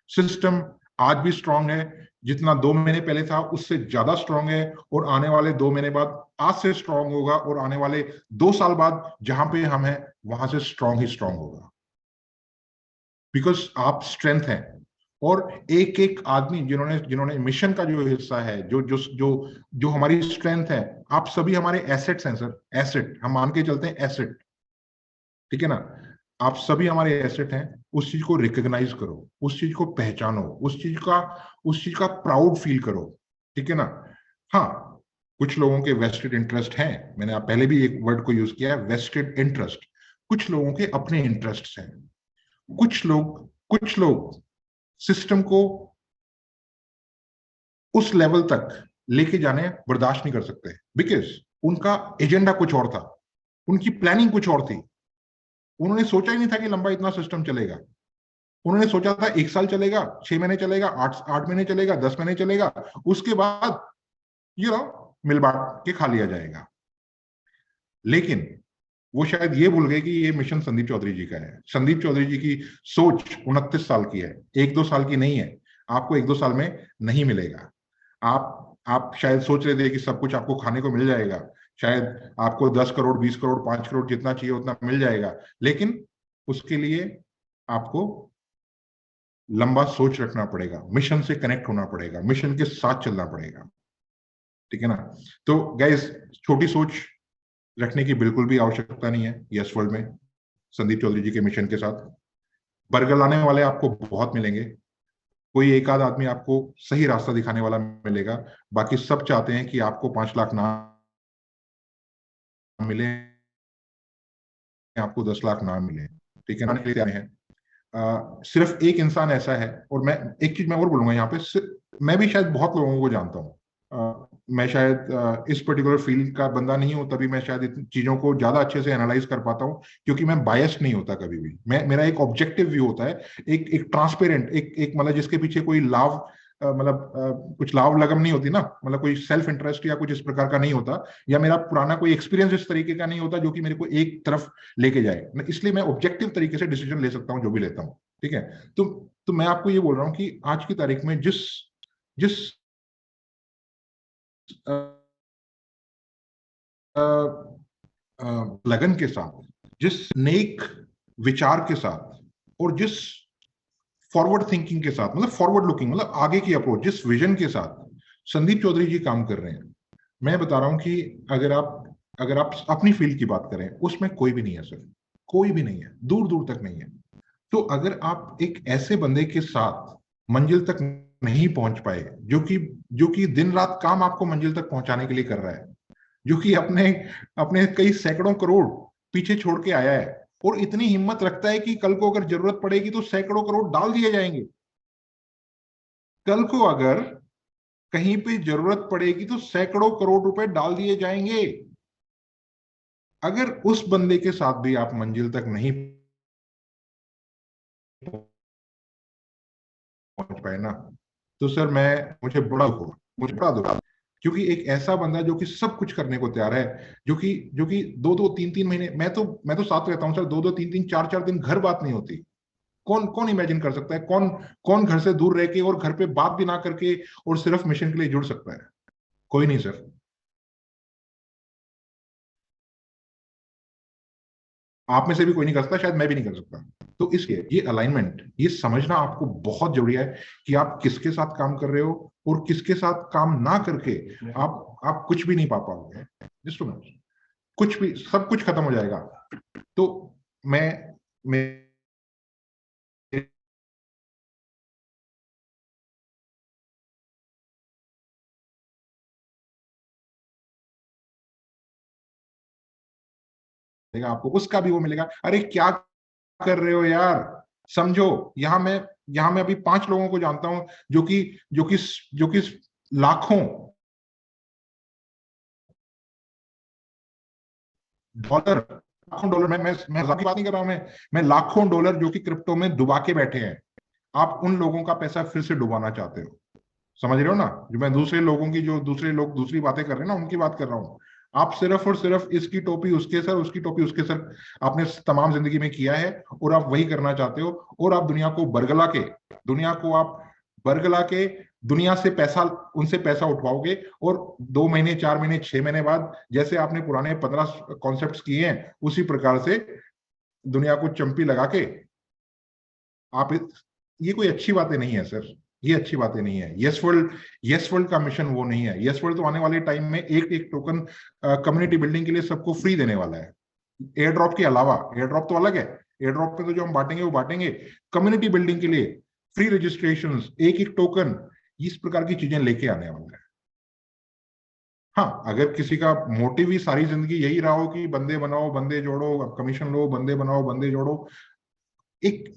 सिस्टम आज भी स्ट्रांग है। जितना 2 महीने पहले था उससे ज्यादा स्ट्रांग है, और आने वाले 2 महीने बाद आज से स्ट्रांग होगा, और आने वाले 2 साल बाद जहां पे हम हैं वहां से स्ट्रांग ही स्ट्रांग होगा, बिकॉज आप स्ट्रेंथ हैं। और एक एक आदमी जिन्होंने मिशन का जो हिस्सा है, जो हमारी स्ट्रेंथ है, आप सभी हमारे एसेट्स हैं सर। एसेट हम मान के चलते हैं, एसेट, ठीक है ना? आप सभी हमारे एसेट हैं, उस चीज को रिकॉग्नाइज करो, उस चीज को पहचानो, उस चीज का प्राउड फील करो, ठीक है ना। हाँ, कुछ लोगों के वेस्टेड इंटरेस्ट हैं, मैंने आप पहले भी एक वर्ड को यूज किया है, वेस्टेड इंटरेस्ट। कुछ लोगों के अपने इंटरेस्ट हैं। कुछ लोग सिस्टम को उस लेवल तक लेके जाने बर्दाश्त नहीं कर सकते, बिकॉज उनका एजेंडा कुछ और था, उनकी प्लानिंग कुछ और थी। उन्होंने सोचा ही नहीं था कि लंबा इतना सिस्टम चलेगा। उन्होंने सोचा था 1 साल चलेगा, 6 महीने चलेगा, 8 महीने चलेगा, 10 महीने चलेगा, उसके बाद मिल बांट के खा लिया जाएगा। लेकिन वो शायद ये भूल गए कि ये मिशन संदीप चौधरी जी का है। संदीप चौधरी जी की सोच 29 साल की है, 1-2 साल की नहीं है। आपको 1-2 साल में नहीं मिलेगा। आप शायद सोच रहे थे कि सब कुछ आपको खाने को मिल जाएगा, शायद आपको 10 करोड़, 20 करोड़, 5 करोड़ जितना चाहिए उतना मिल जाएगा, लेकिन उसके लिए आपको लंबा सोच रखना पड़ेगा, मिशन से कनेक्ट होना पड़ेगा, मिशन के साथ चलना पड़ेगा, ठीक है ना। तो गाइस, छोटी सोच रखने की बिल्कुल भी आवश्यकता नहीं है यस वर्ल्ड में। संदीप चौधरी जी के मिशन के साथ बर्गर लाने वाले आपको बहुत मिलेंगे, कोई एक आध आदमी आपको सही रास्ता दिखाने वाला मिलेगा, बाकी सब चाहते हैं कि आपको 5 लाख ना मिले, आपको 10 लाख ना मिले, ठीक है ना। सिर्फ एक इंसान ऐसा है, और मैं एक चीज मैं और बोलूंगा यहाँ पे, मैं भी शायद बहुत लोगों को जानता हूँ, मैं शायद इस पर्टिकुलर फील्ड का बंदा नहीं हूं, तभी मैं शायद इन चीजों को ज्यादा अच्छे से एनालाइज कर पाता हूं, क्योंकि मैं बायस्ड नहीं होता कभी भी। मेरा एक ऑब्जेक्टिव व्यू होता है, एक ट्रांसपेरेंट, एक मतलब जिसके पीछे कोई लाभ, कुछ लाभ लगम नहीं होती ना, मतलब कोई सेल्फ इंटरेस्ट या कुछ इस प्रकार का नहीं होता, या मेरा पुराना कोई एक्सपीरियंस इस तरीके का नहीं होता जो कि मेरे को एक तरफ लेके जाए। इसलिए मैं ऑब्जेक्टिव तरीके से डिसीजन ले सकता हूँ जो भी लेता हूँ, ठीक है। तो मैं आपको ये बोल रहा हूँ कि आज की तारीख में जिस लगन के साथ, जिस नेक विचार के साथ, और जिस फॉरवर्ड थिंकिंग के साथ, मतलब फॉरवर्ड लुकिंग, मतलब आगे की अप्रोच, जिस विजन के साथ संदीप चौधरी जी काम कर रहे हैं, मैं बता रहा हूं कि अगर आप अपनी फील्ड की बात करें, उसमें कोई भी नहीं है सर, कोई भी नहीं है, दूर दूर तक नहीं है। तो अगर आप एक ऐसे बंदे के साथ मंजिल तक नहीं पहुंच पाए, जो कि दिन रात काम आपको मंजिल तक पहुंचाने के लिए कर रहा है, जो कि अपने कई सैकड़ों करोड़ पीछे छोड़ के आया है, और इतनी हिम्मत रखता है कि कल को अगर जरूरत पड़ेगी तो सैकड़ों करोड़ डाल दिए जाएंगे। कल को अगर कहीं पे जरूरत पड़ेगी तो सैकड़ों करोड़ रुपए डाल दिए जाएंगे। अगर उस बंदे के साथ भी आप मंजिल तक नहीं पहुंच पाए ना, तो सर मुझे बड़ा दुख होगा, क्योंकि एक ऐसा बंदा जो कि सब कुछ करने को तैयार है, जो कि 2-2, 3-3 महीने, मैं तो साथ रहता हूं सर, 2-2, 3-3, 4-4 दिन घर बात नहीं होती। कौन इमेजिन कर सकता है, कौन घर से दूर रह के और घर पे बात भी ना करके और सिर्फ मिशन के लिए जुड़ सकता है? कोई नहीं सर। आप में से भी कोई नहीं कर सकता, शायद मैं भी नहीं कर सकता। तो इसलिए ये अलाइनमेंट, ये समझना आपको बहुत जरूरी है कि आप किसके साथ काम कर रहे हो, और किसके साथ काम ना करके आप कुछ भी नहीं पा पाओगे। जस्ट कुछ भी, सब कुछ खत्म हो जाएगा। तो मैं आपको उसका भी वो मिलेगा, अरे क्या कर रहे हो यार, समझो। यहां मैं अभी 5 लोगों को जानता हूं जो कि लाखों डॉलर, मैं मजाक की बात नहीं कर रहा हूं, मैं लाखों डॉलर जो कि क्रिप्टो में डुबा के बैठे हैं। आप उन लोगों का पैसा फिर से डुबाना चाहते हो, समझ रहे हो ना। जो मैं दूसरे लोगों की, जो दूसरे लोग दूसरी बातें कर रहे हैं ना, उनकी बात कर रहा हूं। आप सिर्फ और सिर्फ इसकी टोपी उसके सर, उसकी टोपी उसके सर आपने तमाम जिंदगी में किया है, और आप वही करना चाहते हो, और आप दुनिया के दुनिया से पैसा, उनसे पैसा उठवाओगे, और 2 महीने, 4 महीने, 6 महीने बाद जैसे आपने पुराने 15 कॉन्सेप्ट्स किए हैं, उसी प्रकार से दुनिया को चंपी लगा के आप ये कोई अच्छी बातें नहीं है सर, ये अच्छी बातें नहीं है। यस वर्ल्ड का मिशन वो नहीं है। यस वर्ल्ड तो आने वाले टाइम में एक टोकन कम्युनिटी बिल्डिंग के लिए सबको फ्री देने वाला है, एयर ड्रॉप के अलावा। एयर ड्रॉप तो अलग है, एयर ड्रॉप पे तो जो हम बांटेंगे वो बांटेंगे कम्युनिटी बिल्डिंग के लिए, फ्री रजिस्ट्रेशन, एक एक टोकन, इस प्रकार की चीजें लेके आने वाले हैं। हाँ, अगर किसी का मोटिव ही सारी जिंदगी यही रहा हो कि बंदे बनाओ बंदे जोड़ो, कमीशन लो, बंदे बनाओ बंदे जोड़ो, एक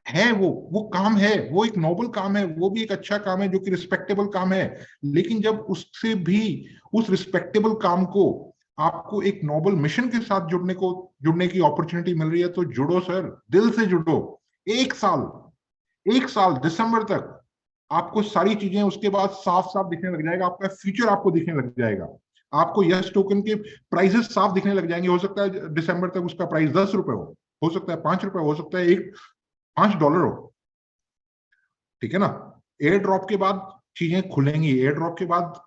है वो काम है, वो एक नोबल काम है, वो भी एक अच्छा काम है जो कि रिस्पेक्टेबल काम है। लेकिन जब उससे भी उस रिस्पेक्टेबल काम को आपको एक नोबल मिशन के साथ जुड़ने की अपॉर्चुनिटी मिल रही है तो जुड़ो सर, दिल से जुड़ो। एक साल दिसंबर तक आपको सारी चीजें उसके बाद साफ साफ दिखने लग जाएगा, आपका फ्यूचर आपको दिखने लग जाएगा, आपको यस टोकन के प्राइसेस साफ दिखने लग जाएंगे। हो सकता है दिसंबर तक उसका प्राइस ₹10 हो सकता है ₹5, हो सकता है $5 हो, ठीक है ना। एयर ड्रॉप के बाद चीजें खुलेंगी, एयर ड्रॉप के बाद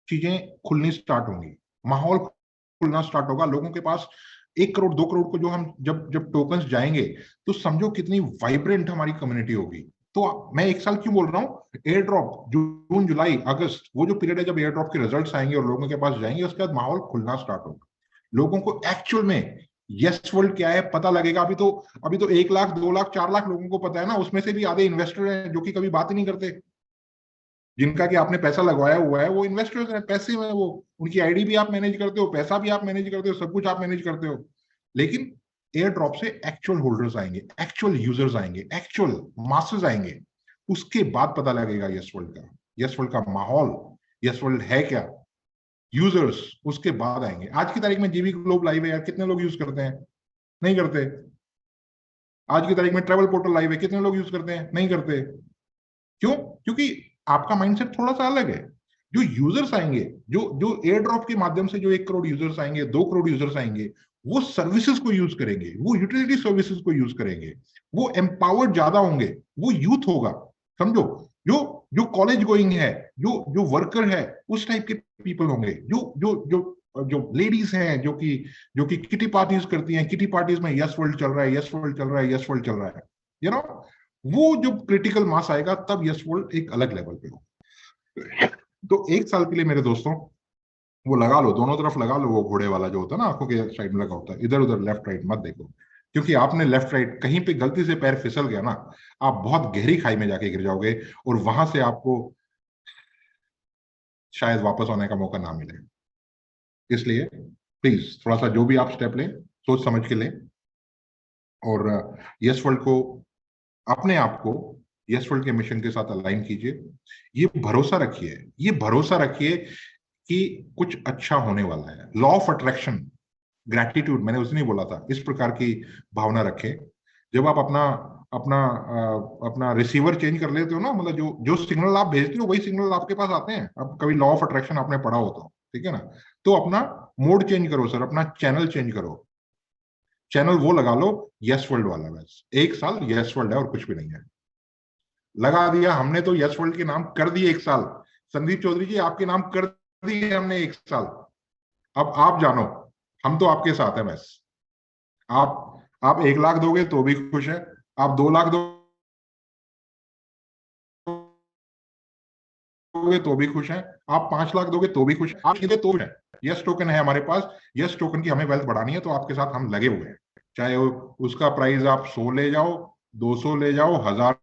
चीजें खुलनी स्टार्ट होंगी, माहौल खुलना स्टार्ट होगा, लोगों के पास 1 करोड़ 2 करोड़ को जो हम जब जब टोकन्स जाएंगे तो समझो कितनी वाइब्रेंट हमारी कम्युनिटी होगी। तो मैं 1 साल क्यों बोल रहा हूँ, एयर ड्रॉप जून जुलाई अगस्त वो जो पीरियड है जब एयर ड्रॉप के रिजल्ट्स आएंगे और लोगों के पास जाएंगे, उसके बाद माहौल खुलना स्टार्ट होगा, लोगों को एक्चुअल में यस वर्ल्ड क्या है पता लगेगा। अभी तो 1 लाख 2 लाख 4 लाख लोगों को पता है ना, उसमें से भी आधे इन्वेस्टर हैं जो कि कभी बात ही नहीं करते, जिनका कि आपने पैसा लगवाया हुआ है वो इन्वेस्टर्स हैं, पैसे में वो, उनकी आईडी भी आप मैनेज करते हो, पैसा भी आप मैनेज करते हो, सब कुछ आप मैनेज करते हो। लेकिन एयर ड्रॉप से एक्चुअल होल्डर्स आएंगे, एक्चुअल यूजर्स आएंगे, एक्चुअल मासेस आएंगे, उसके बाद पता लगेगा यस वर्ल्ड का माहौल, यस वर्ल्ड है क्या, यूजर्स उसके बाद आएंगे। आज की तारीख में जीवी ग्लोब लाइव है यार, कितने लोग यूज करते हैं? नहीं करते। आज की तारीख में ट्रैवल पोर्टल लाइव है, कितने लोग यूज करते हैं? नहीं करते। क्यों? क्योंकि आपका माइंडसेट थोड़ा सा अलग है। जो यूजर्स आएंगे, जो जो एयर ड्रॉप के माध्यम से जो 1 करोड़ यूजर्स आएंगे, 2 करोड़ यूजर्स आएंगे, वो सर्विसेज को यूज करेंगे, वो यूटिलिटी सर्विसेज को यूज करेंगे, वो एम्पावर्ड ज्यादा होंगे, वो यूथ होगा, समझो, जो जो कॉलेज गोइंग है, जो जो वर्कर है, उस टाइप के पीपल होंगे, जो जो जो जो लेडीज हैं जो कि किटी पार्टीज करती हैं, किटी पार्टीज में यस वर्ल्ड चल रहा है, यस वर्ल्ड चल रहा है, यस वर्ल्ड चल रहा है, यू नो, वो जो क्रिटिकल मास आएगा तब यस वर्ल्ड एक अलग लेवल पे हो। तो 1 साल के लिए मेरे दोस्तों वो लगा लो, दोनों तरफ लगा लो, वो घोड़े वाला जो होता है ना, आंखों के साइड में लगा होता है, इधर उधर लेफ्ट राइट मत देखो, क्योंकि आपने लेफ्ट राइट कहीं पे गलती से पैर फिसल गया ना, आप बहुत गहरी खाई में जाके गिर जाओगे और वहां से आपको शायद वापस आने का मौका ना मिले। इसलिए प्लीज थोड़ा सा जो भी आप स्टेप लें सोच समझ के लें, और यस वर्ल्ड को, अपने आप को यस वर्ल्ड के मिशन के साथ अलाइन कीजिए, ये भरोसा रखिए कि कुछ अच्छा होने वाला है। लॉ ऑफ अट्रैक्शन, ग्रैटिट्यूड, मैंने उस दिन ही बोला था, इस प्रकार की भावना रखें। जब आप अपना अपना अपना रिसीवर चेंज कर लेते हो ना, मतलब जो जो सिग्नल आप भेजते हो वही सिग्नल आपके पास आते हैं। अब कभी लॉ ऑफ अट्रैक्शन आपने पढ़ा हो तो, ठीक है ना, तो अपना मोड चेंज करो सर, अपना चैनल चेंज करो, चैनल वो लगा लो यस वर्ल्ड वाला, बस 1 साल यस वर्ल्ड है और कुछ भी नहीं है। लगा दिया हमने तो, यस वर्ल्ड के नाम कर दिए 1 साल, संदीप चौधरी जी आपके नाम कर दिए हमने 1 साल। अब आप जानो, हम तो आपके साथ हैं बस। आप 1 लाख दोगे तो भी खुश है, आप 2 लाख दोगे तो भी खुश है, आप 5 लाख दोगे तो भी खुश है, आप सीधे तो है। यस टोकन है हमारे पास, यस टोकन की हमें वेल्थ बढ़ानी है, तो आपके साथ हम लगे हुए हैं। चाहे उसका प्राइस आप 100 ले जाओ, 200 ले जाओ, 1000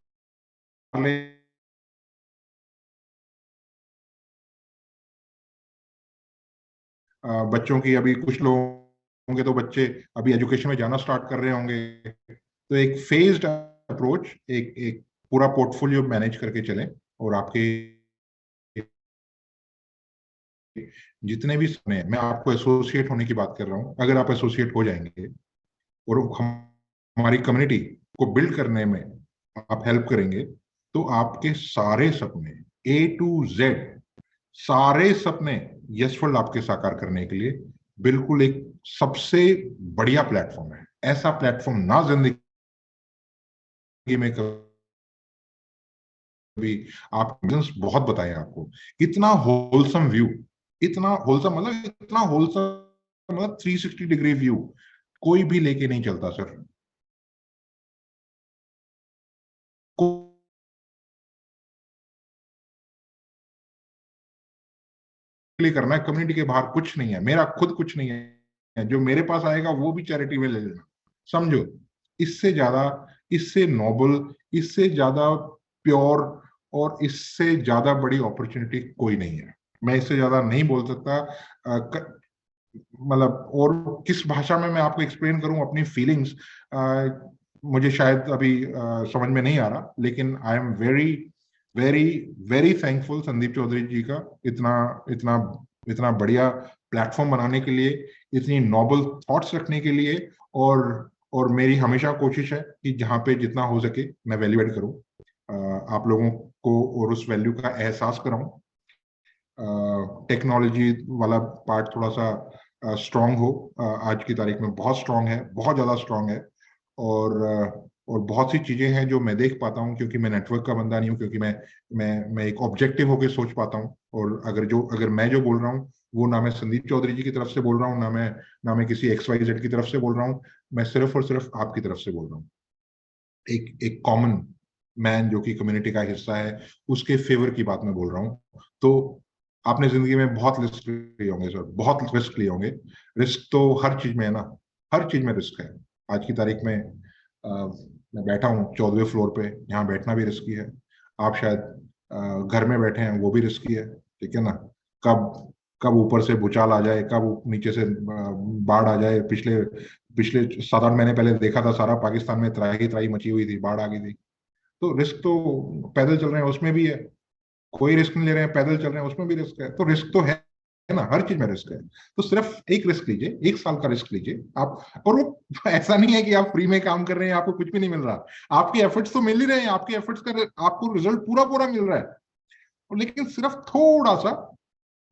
ले बच्चों की, अभी कुछ लोग होंगे तो बच्चे अभी एजुकेशन में जाना स्टार्ट कर रहे होंगे, तो एक फेज्ड अप्रोच, एक एक पूरा पोर्टफोलियो मैनेज करके चलें। और आपके जितने भी समय, मैं आपको एसोसिएट होने की बात कर रहा हूं, अगर आप एसोसिएट हो जाएंगे और हमारी कम्युनिटी को बिल्ड करने में आप हेल्प करेंगे, तो आपके सारे सपने A to Z, सारे सपने यशवंत आपके साकार करने के लिए बिल्कुल एक सबसे बढ़िया प्लेटफॉर्म है। ऐसा प्लेटफॉर्म ना जिंदगी में कभी आप बहुत बताएं आपको, इतना होलसम व्यू, इतना होलसम मतलब 360 डिग्री व्यू कोई भी लेके नहीं चलता सर। लिए करना है, कम्युनिटी के बाहर कुछ नहीं है, मेरा खुद कुछ नहीं है, जो मेरे पास आएगा वो भी चैरिटी में ले लेना, समझो। इससे ज्यादा, इससे नोबल, इससे ज्यादा प्योर और इससे ज्यादा बड़ी अपॉर्चुनिटी कोई नहीं है। मैं इससे ज्यादा नहीं बोल सकता। मतलब और किस भाषा में मैं आपको एक्सप्लेन करूं अपनी फीलिंग्स, मुझे शायद अभी समझ में नहीं आ रहा, लेकिन I am very very very thankful Sandeep Chaudhary ji का इतना इतना इतना बढ़िया प्लेटफॉर्म बनाने के लिए, इतनी नोबल थॉट्स रखने के लिए। और मेरी हमेशा कोशिश है कि जहां पे जितना हो सके मैं वैल्यू एड करूं, आप लोगों को और उस वैल्यू का एहसास कराऊं। टेक्नोलॉजी वाला पार्ट थोड़ा सा स्ट्रांग हो, आज की तारीख में बहुत स्ट्रांग है, बहुत ज्यादा स्ट्रांग है। और बहुत सी चीजें हैं जो मैं देख पाता हूँ, क्योंकि मैं नेटवर्क का बंदा नहीं हूँ, क्योंकि मैं एक ऑब्जेक्टिव होकर सोच पाता हूँ। और अगर मैं जो बोल रहा हूँ वो ना मैं संदीप चौधरी जी की तरफ से बोल रहा हूँ, ना मैं किसी XYZ की तरफ से बोल रहा हूँ, मैं सिर्फ और सिर्फ आपकी तरफ से बोल रहा हूँ। एक कॉमन मैन जो कि कम्युनिटी का हिस्सा है, उसके फेवर की बात मैं बोल रहा हूँ। तो आपने जिंदगी में बहुत रिस्क लिए होंगे सर, बहुत रिस्क लिए होंगे। रिस्क तो हर चीज में है ना, हर चीज में रिस्क है। आज की तारीख में मैं बैठा हूँ 14वें फ्लोर पे, यहाँ बैठना भी रिस्की है। आप शायद घर में बैठे हैं, वो भी रिस्की है, ठीक है ना। कब कब ऊपर से भूचाल आ जाए, कब नीचे से बाढ़ आ जाए। पिछले पिछले 7-8 महीने पहले देखा था, सारा पाकिस्तान में त्राही त्राही मची हुई थी, बाढ़ आ गई थी। तो रिस्क तो पैदल चल रहे हैं उसमें भी है, कोई रिस्क नहीं ले रहे हैं, पैदल चल रहे हैं उसमें भी रिस्क है। तो रिस्क तो है ना, हर चीज में रिस्क है। तो सिर्फ एक रिस्क लीजिए, 1 साल का रिस्क लीजिए आप। और वो ऐसा नहीं है कि आप फ्री में काम कर रहे हैं, आपको कुछ भी नहीं मिल रहा। आपके एफर्ट्स तो मिल ही रहे हैं, आपके एफर्ट्स का आपको रिजल्ट पूरा पूरा मिल रहा है। लेकिन सिर्फ थोड़ा सा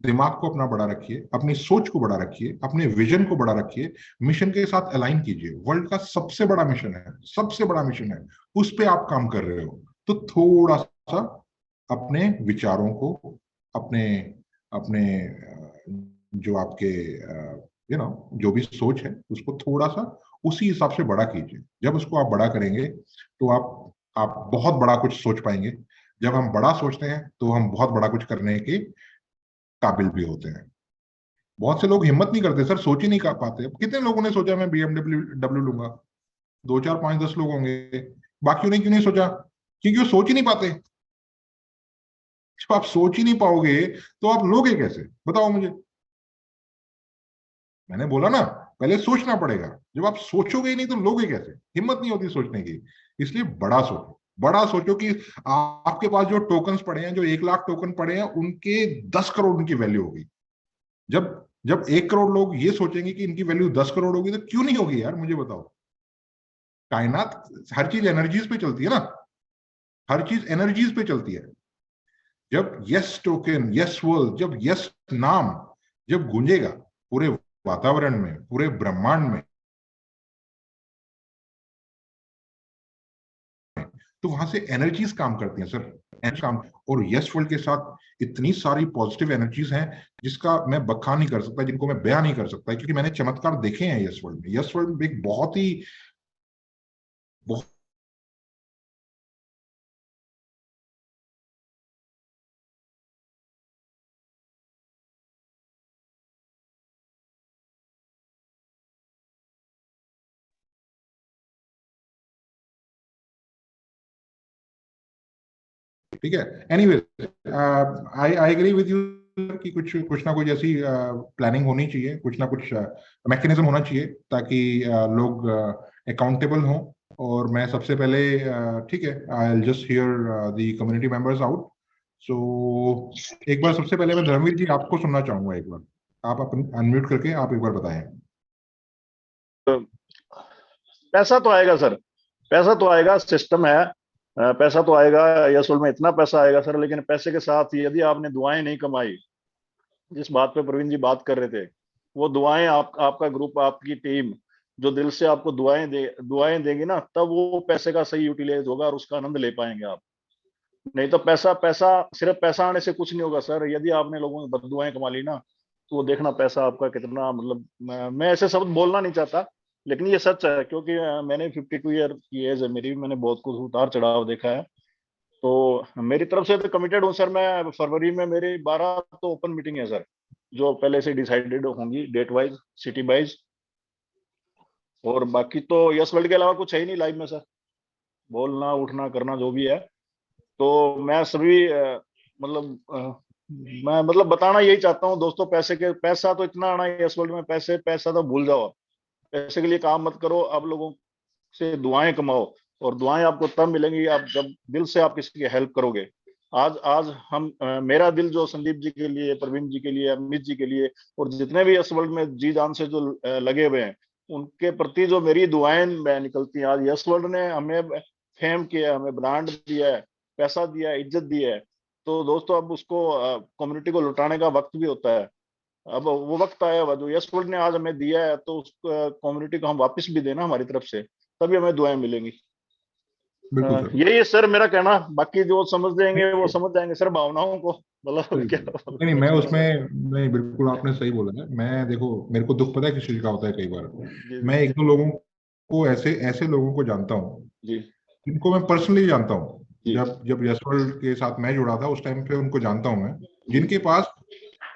दिमाग को अपना बड़ा रखिए, अपनी सोच को बड़ा रखिए, अपने विजन को बड़ा रखिए, मिशन के साथ अलाइन कीजिए। वर्ल्ड का सबसे बड़ा मिशन है, सबसे बड़ा मिशन है, उस पर आप काम कर रहे हो। तो थोड़ा सा अपने विचारों को, अपने अपने जो आपके जो भी सोच है उसको थोड़ा सा उसी हिसाब से बड़ा कीजिए। जब उसको आप बड़ा करेंगे तो आप बहुत बड़ा कुछ सोच पाएंगे। जब हम बड़ा सोचते हैं तो हम बहुत बड़ा कुछ करने के काबिल भी होते हैं। बहुत से लोग हिम्मत नहीं करते सर, सोच ही नहीं कर पाते। कितने लोगों ने सोचा मैं BMW लूंगा? 2 4 5 10 लोग होंगे। बाकियों ने क्यों नहीं सोचा? क्योंकि वो सोच ही नहीं पाते। जब आप सोच ही नहीं पाओगे तो आप लोगे कैसे, बताओ मुझे। मैंने बोला ना, पहले सोचना पड़ेगा। जब आप सोचोगे ही नहीं तो लोगे कैसे? हिम्मत नहीं होती सोचने की। इसलिए बड़ा सोचो, बड़ा सोचो कि आपके पास जो टोकन्स पड़े हैं, जो 1 लाख टोकन पड़े हैं, उनके 10 करोड़ उनकी वैल्यू होगी। जब जब 1 करोड़ लोग ये सोचेंगे कि इनकी वैल्यू 10 करोड़ होगी, तो क्यों नहीं होगी यार, मुझे बताओ। कायनात, हर चीज एनर्जीज पे चलती है ना, हर चीज एनर्जीज पे चलती है। जब यस टोकन, यस वर्ल्ड, जब यस नाम जब गूंजेगा पूरे वातावरण में, पूरे ब्रह्मांड में, तो वहां से एनर्जीज काम करती हैं सर, एनर्जी काम। और यस वर्ल्ड के साथ इतनी सारी पॉजिटिव एनर्जीज हैं जिसका मैं बखान नहीं कर सकता, जिनको मैं बयान नहीं कर सकता, क्योंकि मैंने चमत्कार देखे हैं यस वर्ल्ड में। यस वर्ल्ड एक बहुत ही बहुत ठीक है। Anyway, I agree with you कि कुछ कुछ ना कुछ ऐसी प्लानिंग होनी चाहिए, कुछ ना कुछ मैकेनिज्म होना चाहिए, ताकि लोग अकाउंटेबल हों। और मैं सबसे पहले ठीक है, I will just hear the community members out. So एक बार सबसे पहले मैं धर्मवीर जी आपको सुनना चाहूंगा। एक बार आप अपन अनम्यूट करके आप एक बार बताएं। पैसा तो आएगा सर, पैसा तो आएगा, सिस्टम है। पैसा तो आएगा, यसुल में इतना पैसा आएगा सर। लेकिन पैसे के साथ यदि आपने दुआएं नहीं कमाई, जिस बात पे प्रवीण जी बात कर रहे थे, वो दुआएं आपका ग्रुप, आपकी टीम जो दिल से आपको दुआएं देगी ना, तब वो पैसे का सही यूटिलाइज होगा और उसका आनंद ले पाएंगे आप। नहीं तो पैसा पैसा सिर्फ पैसा आने से कुछ नहीं होगा सर। यदि आपने लोगों में बददुआएं कमा ली ना, तो वो देखना पैसा आपका कितना, मतलब मैं ऐसे शब्द बोलना नहीं चाहता, लेकिन ये सच है। क्योंकि मैंने 52 ईयर की एज है मेरी, मैंने बहुत कुछ उतार चढ़ाव देखा है। तो मेरी तरफ से तो कमिटेड हूँ सर। मैं फरवरी में मेरी 12 तो ओपन मीटिंग है सर, जो पहले से डिसाइडेड होंगी डेट वाइज, सिटी वाइज। और बाकी तो यस वर्ल्ड के अलावा कुछ है ही नहीं लाइफ में सर, बोलना उठना करना जो भी है। तो मैं सभी मतलब मैं मतलब बताना यही चाहता हूँ दोस्तों, पैसा तो इतना आना है यस वर्ल्ड में, पैसा तो भूल जाओ, पैसे के लिए काम मत करो, आप लोगों से दुआएं कमाओ। और दुआएं आपको तब मिलेंगी आप जब दिल से आप किसी की हेल्प करोगे। आज आज हम मेरा दिल जो संदीप जी के लिए, प्रवीण जी के लिए, अमित जी के लिए और जितने भी यस वर्ल्ड में जी जान से जो लगे हुए हैं, उनके प्रति जो मेरी दुआएं निकलती हैं। आज यस वर्ल्ड ने हमें फेम किया, हमें ब्रांड दिया है, पैसा दिया है, इज्जत दी है। तो दोस्तों अब उसको कम्युनिटी को लुटाने का वक्त भी होता है। अब वो वक्त आया हुआ जो यस वर्ल्ड ने आज हमें दिया है, तो उस कम्युनिटी को हम वापस भी देना हमारी तरफ से, तभी हमें दुआएं मिलेंगी। बिल्कुल सर। यही है सर मेरा कहना, बाकी जो समझ जाएंगे वो समझ जाएंगे सर भावनाओं को, मतलब सही क्या बोला। नहीं नहीं, मैं उसमें नहीं, बिल्कुल आपने सही बोला है। मैं देखो, मेरे को दुख पता है किस चीज का होता है कई बार। जी मैं एक दो लोगों को, ऐसे ऐसे लोगों को जानता हूँ जी जिनको मैं पर्सनली जानता हूँ। जी जब जब यशवल के साथ मैं जुड़ा था उस टाइम पे उनको जानता हूँ मैं, जी, जिनके पास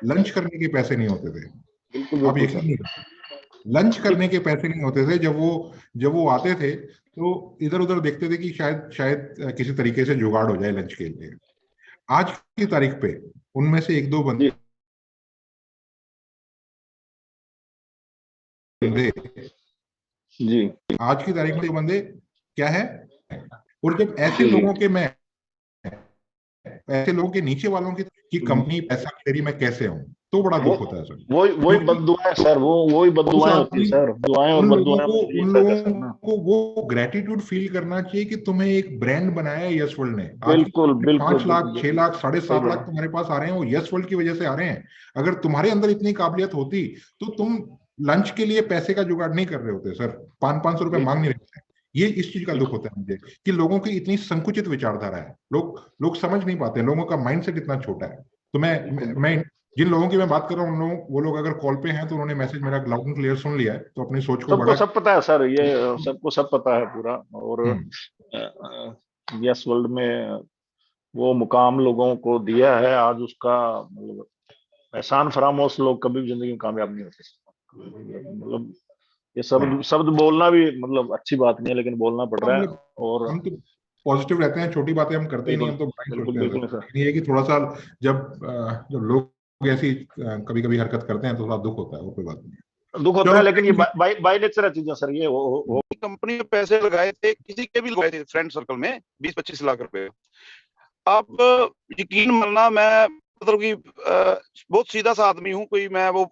लंच करने के पैसे नहीं होते थे। बिल्कुल आप बिल्कुल यकीन सर। नहीं करते, लंच करने के पैसे नहीं होते थे। जब वो आते थे तो इधर उधर देखते थे कि शायद शायद किसी तरीके से जुगाड़ हो जाए लंच के लिए। आज की तारीख पे उनमें से एक दो जी बंदे, जी आज की तारीख में ये बंदे क्या है। और जब ऐसे जी जी, लोगों के मैं, ऐसे लोगों के नीचे वालों की कंपनी पैसा दे रही, मैं कैसे हूं, तो बड़ा वो दुख होता है सर। वही क्योंकि बददुआएं सर, वो वही उस बददुआएं होती है आदमी, सर, दुआएं और बददुआएं में यही उन फर्क है लोगों सर ना। को वो ग्रेटिट्यूड फील करना चाहिए कि तुम्हें एक ब्रांड बनाया है यस वर्ल्ड ने। आज की बिल्कुल बिल्कुल 5 लाख, बिल्कुल 6 लाख, साढ़े सही सात लाख बोला। तुम्हारे पास आ रहे हैं, वो यस वर्ल्ड की वजह से आ रहे हैं। अगर तुम्हारे अंदर इतनी काबिलियत होती तो तुम लंच के लिए पैसे का जुगाड़ नहीं कर रहे होते सर, 500-500 रुपए मांग नहीं बिल्कुल रहे होते। ये इस चीज का दुख बिल्कुल होता है मुझे, कि लोगों की इतनी संकुचित विचारधारा है। लोग लोग समझ नहीं पाते, लोगों का माइंडसेट इतना छोटा है। तो बिल्कुल मैं जिन लोगों की मैं बात कर रहा हूँ, उन लोगों, वो लोग अगर कॉल पे हैं तो उन्होंने मैसेज मेरा लाउड एंड क्लियर सुन लिया है, तो अपनी सोच को सबको बड़ा। सब पता है सर, ये सबको सब पता है पूरा। और हम्म। यस वर्ल्ड में वो मुकाम लोगों को दिया है, आज उसका मतलब एहसान फरामोश लोग कभी भी जिंदगी में कामयाब नहीं होते। मतलब ये नहीं, शब्द शब्द बोलना भी मतलब अच्छी बात नहीं है, लेकिन बोलना पड़ रहा है। मतलब और हम तो पॉजिटिव रहते हैं, छोटी बातें हम करते ही नहीं, बिल्कुल हम तो बड़ा ही बिल्कुल सोचते हैं सर। बिल्कुल सर। लेकिन ये है कि थोड़ा सा जब लोग ऐसी कभी कभी हरकत करते हैं तो थोड़ा दुख होता है, वो कोई बात नहीं है। दुख होता चलो है, लेकिन ये thank you. By by nature है चीजें सर, ये हो कंपनी में पैसे लगाए थे, किसी के भी लगाए थे फ्रेंड सर्कल में 20-25 लाख रुपए। अब यकीन मानना, मैं मतलब कि बहुत सीधा सा आदमी हूँ, कोई मैं वो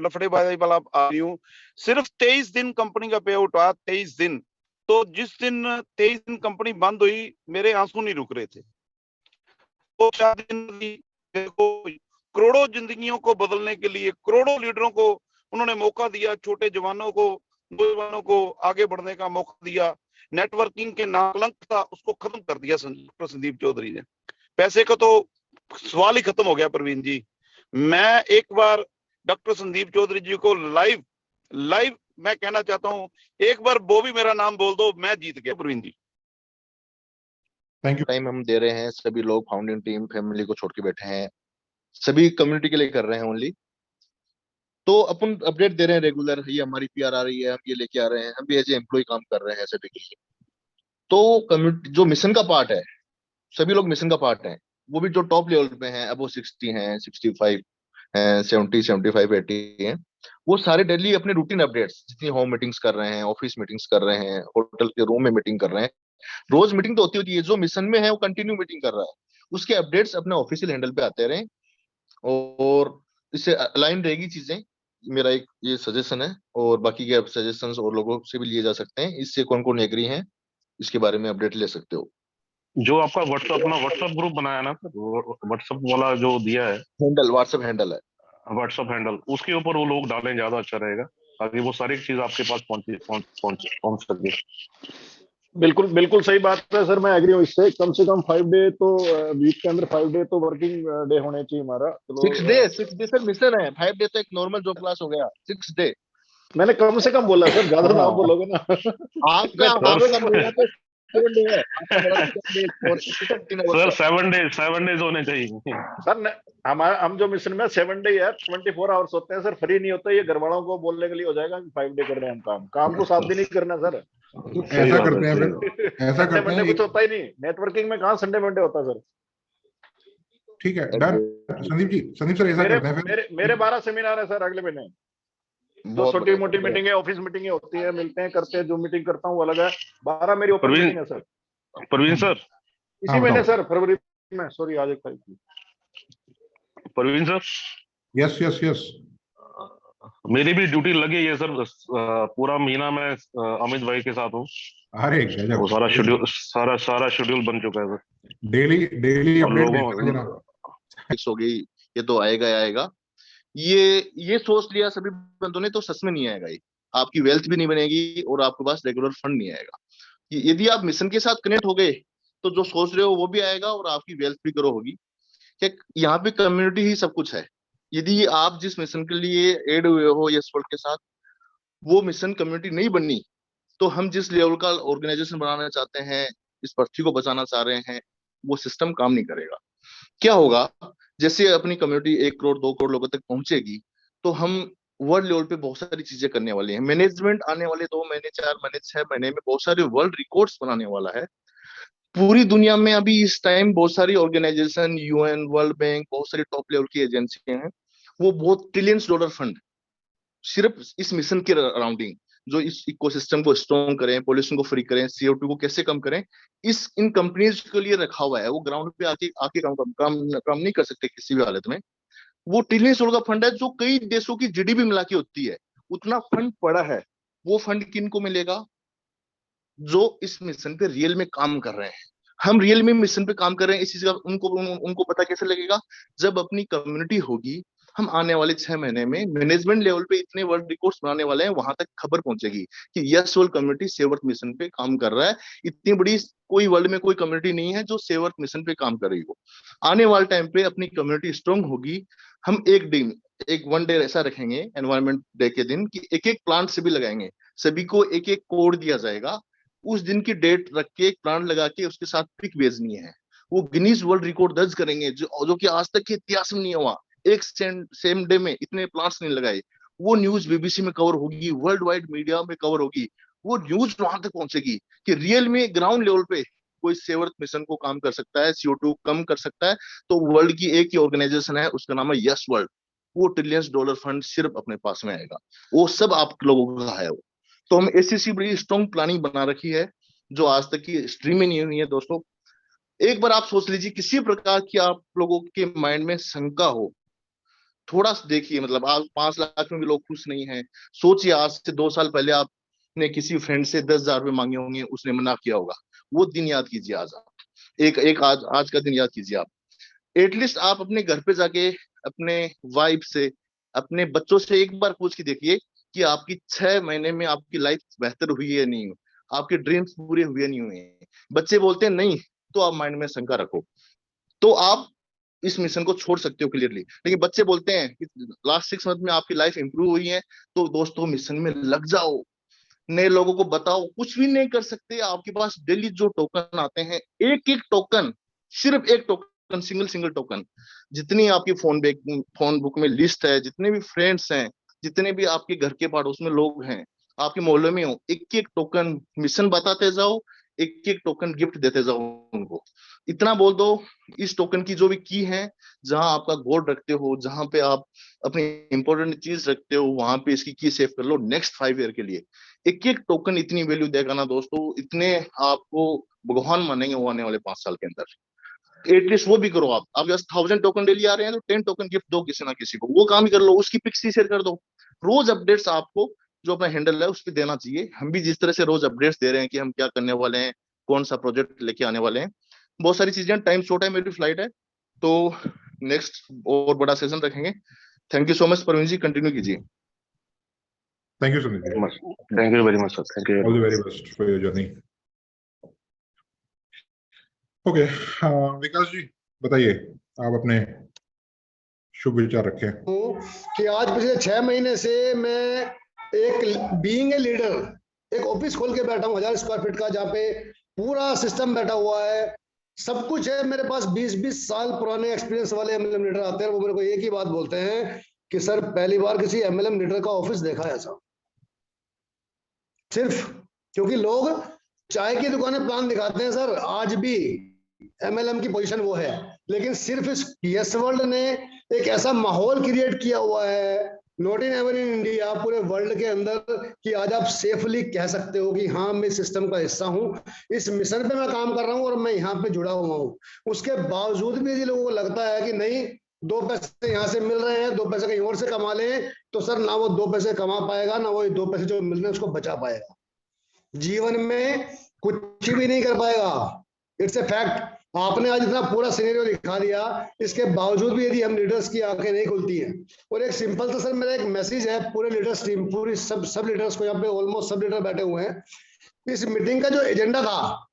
लफड़ेबाजी वाला आदमी हूँ। सिर्फ 23 दिन कंपनी का पे आउट आया, 23 दिन। तो जिस दिन 23 दिन कंपनी बंद हुई, मेरे आंसू नहीं रुक रहे थे। वो 4 दिन देखो, करोड़ों जिंदगियों को बदलने के लिए, करोड़ों लीडरों को उन्होंने मौका दिया, छोटे जवानों को, नौजवानों को आगे बढ़ने का मौका दिया। नेटवर्किंग के नाकलंक था, उसको खत्म कर दिया डॉक्टर संदीप चौधरी ने। पैसे का तो सवाल ही खत्म हो गया प्रवीण जी। मैं एक बार डॉक्टर संदीप चौधरी जी को लाइव लाइव मैं कहना चाहता हूं, एक बार वो भी मेरा नाम बोल दो, मैं जीत गया Praveen ji. Thank you. Time हम दे रहे हैं, सभी लोग फाउंडिंग टीम फैमिली को छोड़ के बैठे हैं, सभी कम्युनिटी के लिए कर रहे हैं ओनली। तो अपन अपडेट दे रहे हैं रेगुलर, ये हमारी पीआर आ रही है, हम ये लेके आ रहे हैं, हम भी एज ए एम्प्लॉय काम कर रहे हैं सभी के लिए। तो कम्युनिटी जो मिशन का पार्ट है, सभी लोग मिशन का पार्ट है। वो भी जो टॉप लेवल पे हैं, अब वो 60 हैं, 65 हैं, 70, 75, 80 हैं, वो सारे डेली अपने रूटीन अपडेट्स, जितनी होम मीटिंग्स कर रहे हैं, ऑफिस मीटिंग्स कर रहे हैं, होटल के रूम में मीटिंग कर रहे हैं। रोज मीटिंग तो होती होती है, जो मिशन में है वो कंटिन्यू मीटिंग कर रहा है, उसके अपडेट्स अपने ऑफिशियल हैंडल पे आते रहे। और इससे अलाइन रहेगी चीजें, मेरा एक ये सजेशन है। और बाकी के सजेशंस और लोगों से भी लिए जा सकते हैं, इससे कौन कौन एग्री हैं इसके बारे में अपडेट ले सकते हो। जो आपका व्हाट्सएप, अपना व्हाट्सएप ग्रुप बनाया ना सर, व्हाट्सएप वाला जो दिया है, हैंडल व्हाट्सएप हैंडल है। व्हाट्सएप हैंडल, उसके ऊपर वो लोग डालें, ज्यादा अच्छा रहेगा, ताकि वो सारी चीज आपके पास पहुंच सके। बिल्कुल बिल्कुल सही बात है सर, मैं एग्री हूँ इससे। कम से कम 5 डे तो वीक के अंदर 5 डे तो वर्किंग डे होने चाहिए हमारा। चलो 6 डे सर मिशन है, 5 डे तो एक नॉर्मल जॉब क्लास हो गया, 6 डे। मैंने कम से कम बोला सर, ज्यादा ना आप हाँ, बोलोगे ना। आपका मैं हमारे का मिलना तो 7 डे है, आपका बोला 7 डेज और 15 सर आवर्स 7 डेज होने चाहिए। सर हमारा हम जो मिशन में 7 डे है 24 आवर्स होते हैं सर, फ्री नहीं होता। ये घर वालों को बोलने के लिए हो जाएगा कि 5 डे कर रहे हैं हम काम तो 7 दिन ही करना सर। तो सही ऐसा बात है, करते हैं सही फिर, बात। ऐसा संडे करते मंडे हैं कुछ होता ही नहीं, नेटवर्किंग में कहाँ संडे मंडे होता सर। ठीक है, डन। संदीप जी, संदीप सर, ऐसा मेरे करते हैं फिर। मेरे 12 सेमिनार है सर अगले महीने। जो बहुत छोटी बढ़िया, मोटी बहुत बढ़िया। मीटिंग है, ऑफिस मीटिंगें होती है, मिलते हैं करते हैं, जो मीटिंग करता हूँ वो अलग है। 12 मेरी ओपन प्रवीण मीटिंग है सर प्रवीण सर इसी हाँ महीने बताओ। सर, फरवरी में, सॉरी आज 1 तारीख की। Praveen sir, yes yes yes. मेरी भी ड्यूटी लगी है सर। पूरा महीना मैं अमित भाई के साथ हूँ। अरे वो गजब। सारा शेड्यूल बन चुका है सर। डेली डेली और अपडेट लोगों देते रहना। फिक्स हो गई, ये तो आएगा ही आएगा। ये सोच लिया सभी बंदों ने, तो सच में नहीं आएगा ये। आपकी वेल्थ भी नहीं बनेगी और आपके पास रेगुलर फंड नहीं आएगा। यदि आप मिशन के साथ कनेक्ट हो गए तो जो सोच रहे हो वो भी आएगा और आपकी वेल्थ भी ग्रो होगी। क्या यहाँ पे कम्युनिटी ही सब कुछ है। यदि आप जिस मिशन के लिए एड हुए हो यस वर्ल्ड के साथ, वो मिशन कम्युनिटी नहीं बननी, तो हम जिस लेवल का ऑर्गेनाइजेशन बनाना चाहते हैं, इस पृथ्वी को बचाना चाह रहे हैं, वो सिस्टम काम नहीं करेगा। क्या होगा, जैसे अपनी कम्युनिटी 1 करोड़ 2 करोड़ लोगों तक पहुंचेगी, तो हम वर्ल्ड लेवल पे बहुत सारी चीजें करने वाले हैं। मैनेजमेंट आने वाले 2 महीने 4 महीने 6 महीने में बहुत सारे वर्ल्ड रिकॉर्ड्स बनाने वाला है। पूरी दुनिया में अभी इस टाइम बहुत सारी ऑर्गेनाइजेशन, यूएन, वर्ल्ड बैंक, बहुत सारी टॉप लेवल की एजेंसियां हैं। वो बहुत ट्रिलियंस डॉलर फंड सिर्फ इस मिशन के अराउंडिंग, जो इस इकोसिस्टम को स्ट्रॉन्ग करें, पोल्यूशन को फ्री करें, CO2 को कैसे कम करें, इस इन कंपनीज के लिए रखा हुआ है। वो ग्राउंड पे आके आके काम नहीं कर सकते किसी भी हालत में। वो ट्रिलियन डॉलर का फंड है जो कई देशों की GDP मिला के होती है। उतना फंड पड़ा है। वो फंड किन को मिलेगा? जो इस मिशन पे रियल में काम कर रहे हैं। हम रियल में मिशन पे काम कर रहे हैं, इस चीज का उनको पता कैसे लगेगा? जब अपनी कम्युनिटी होगी, हम आने वाले 6 महीने में मैनेजमेंट लेवल पे इतने वर्ल्ड रिकॉर्ड्स बनाने वाले हैं, वहां तक खबर पहुंचेगी कि यस वर्ल्ड कम्युनिटी सेवर्थ मिशन पे काम कर रहा है। इतनी बड़ी कोई वर्ल्ड में कोई कम्युनिटी नहीं है जो सेवर्थ मिशन पे काम कर रही हो। आने वाले टाइम पे अपनी कम्युनिटी स्ट्रांग होगी। हम एक दिन, एक 1 डे ऐसा रखेंगे एनवायरमेंट डे के दिन, कि एक एक प्लांट से भी लगाएंगे। सभी को एक एक कोड दिया जाएगा। उस दिन की डेट रख के एक प्लांट लगा के उसके साथ पिक भेजनी है। वो गिनीज वर्ल्ड रिकॉर्ड दर्ज करेंगे, जो कि आज तक के इतिहास में नहीं हुआ। एक सेम डे में इतने प्लांट्स नहीं लगाए। वो न्यूज BBC में कवर होगी, वर्ल्ड वाइड मीडिया में कवर होगी। वो न्यूज वहां तक पहुंचेगी कि रियल में ग्राउंड लेवल पे कोई सेवर्थ मिशन को काम कर सकता है, CO2 कम कर सकता है। तो वर्ल्ड की एक ही ऑर्गेनाइजेशन है, उसका नाम है यस वर्ल्ड। वो ट्रिलियंस डॉलर फंड सिर्फ अपने पास में आएगा। वो सब आप लोगों का है। वो तो हम ऐसी बड़ी स्ट्रॉन्ग प्लानिंग बना रखी है जो आज तक की हिस्ट्री में नहीं हुई है दोस्तों। एक बार आप सोच लीजिए, किसी प्रकार की आप लोगों के माइंड में शंका हो, थोड़ा सा देखिए। मतलब आज 5 लाख में भी लोग खुश नहीं है। सोचिए, आज से 2 साल पहले आपने किसी फ्रेंड से 10,000 रुपए मांगे होंगे, उसने मना किया होगा। वो दिन याद कीजिए। आज आप एक आज का दिन याद कीजिए। आप एटलीस्ट आप अपने घर पे जाके अपने वाइफ से, अपने बच्चों से एक बार पूछ के देखिए कि आपकी 6 महीने में आपकी लाइफ बेहतर हुई है नहीं, आपके ड्रीम्स पूरे हुए नहीं हुए। बच्चे बोलते हैं नहीं, तो आप माइंड में शंका रखो, तो आप इस मिशन को छोड़ सकते हो क्लियरली। लेकिन बच्चे बोलते हैं कि लास्ट 6 मंथ में आपकी लाइफ इंप्रूव हुई है, तो दोस्तों मिशन में लग जाओ। नए लोगों को बताओ, कुछ भी नहीं कर सकते। आपके पास डेली जो टोकन आते हैं, एक एक टोकन, सिर्फ एक टोकन, सिंगल टोकन, जितनी आपकी फोन बुक में लिस्ट है, जितने भी फ्रेंड्स हैं, जितने भी आपके घर के पड़ोस में लोग हैं, आपके मोहल्ले में हो, एक एक टोकन मिशन बताते जाओ, एक एक टोकन गिफ्ट देते जाओ उनको। इतना बोल दो, इस टोकन की जो भी की है, जहां आपका गोल्ड रखते हो, जहां पे आप अपनी इंपॉर्टेंट चीज रखते हो, वहां पे इसकी की सेव कर लो नेक्स्ट 5 ईयर के लिए। एक एक टोकन इतनी वैल्यू देगा ना दोस्तों, इतने आपको भगवान मानेंगे वो आने वाले 5 साल के अंदर। एटलीस्ट वो भी करो। आप आपके पास 1000 टोकन डेली आ रहे हैं, तो 10 टोकन गिफ्ट दो किसी ना किसी को। वो काम ही कर लो, उसकी पिक्स ही शेयर कर दो। रोज अपडेट्स आपको जो अपना हैंडल है उस पर देना चाहिए। हम भी जिस तरह से रोज अपडेट्स दे रहे हैं कि हम क्या करने वाले हैं, कौन सा प्रोजेक्ट लेके आने वाले हैं। बहुत सारी चीजें, टाइम शॉर्ट है, मेरी फ्लाइट है, तो नेक्स्ट और बड़ा सेशन रखेंगे। Thank you so much. Parveen ji continue कीजिए। Thank you Sunil ji. Thank you very much sir. Thank you. All the very best for your journey. Okay, Vikas ji बताइए, आप अपने शुभ विचार रखें। कि आज पिछले 6 महीने से मैं एक बीइंग ए लीडर एक ऑफिस खोल के बैठा हूँ 1000 स्क्वायर फीट का, जहाँ पे पूरा सिस्टम बैठा हुआ है, सब कुछ है मेरे पास। 20-20 साल पुराने एक्सपीरियंस वाले एमएलएम लीडर आते हैं, वो मेरे को एक ही बात बोलते हैं कि सर पहली बार किसी एमएलएम लीडर का ऑफिस देखा है ऐसा। सिर्फ क्योंकि लोग चाय की दुकानें प्लान दिखाते हैं सर, आज भी एमएलएम की पोजीशन वो है, लेकिन सिर्फ इस यस वर्ल्ड ने एक ऐसा माहौल क्रिएट किया हुआ है, not in ever in India, पूरे वर्ल्ड के अंदर, कि आज आप सेफली कह सकते हो कि हाँ मैं सिस्टम का हिस्सा हूँ, इस मिशन पे मैं काम कर रहा हूँ और मैं यहाँ पे जुड़ा हुआ हूँ। उसके बावजूद भी यदि लोगों को लगता है कि नहीं 2 पैसे यहाँ से मिल रहे हैं, 2 पैसे कहीं और से कमा लें, तो सर ना वो 2 पैसे कमा पाएगा, ना वो 2 पैसे जो मिल रहे हैं उसको बचा पाएगा, जीवन में कुछ भी नहीं कर पाएगा। It's a fact. आपने आज इतना पूरा सिनेरियो दिखा दिया, इसके बावजूद भी यदि हम लीडर्स की आंखें नहीं खुलती हैं। और एक सिंपल सा सर मेरा एक मैसेज है पूरे लीडर्स टीम, पूरी सब लीडर्स को, यहाँ पे ऑलमोस्ट सब लीडर बैठे हुए हैं। इस मीटिंग का जो एजेंडा था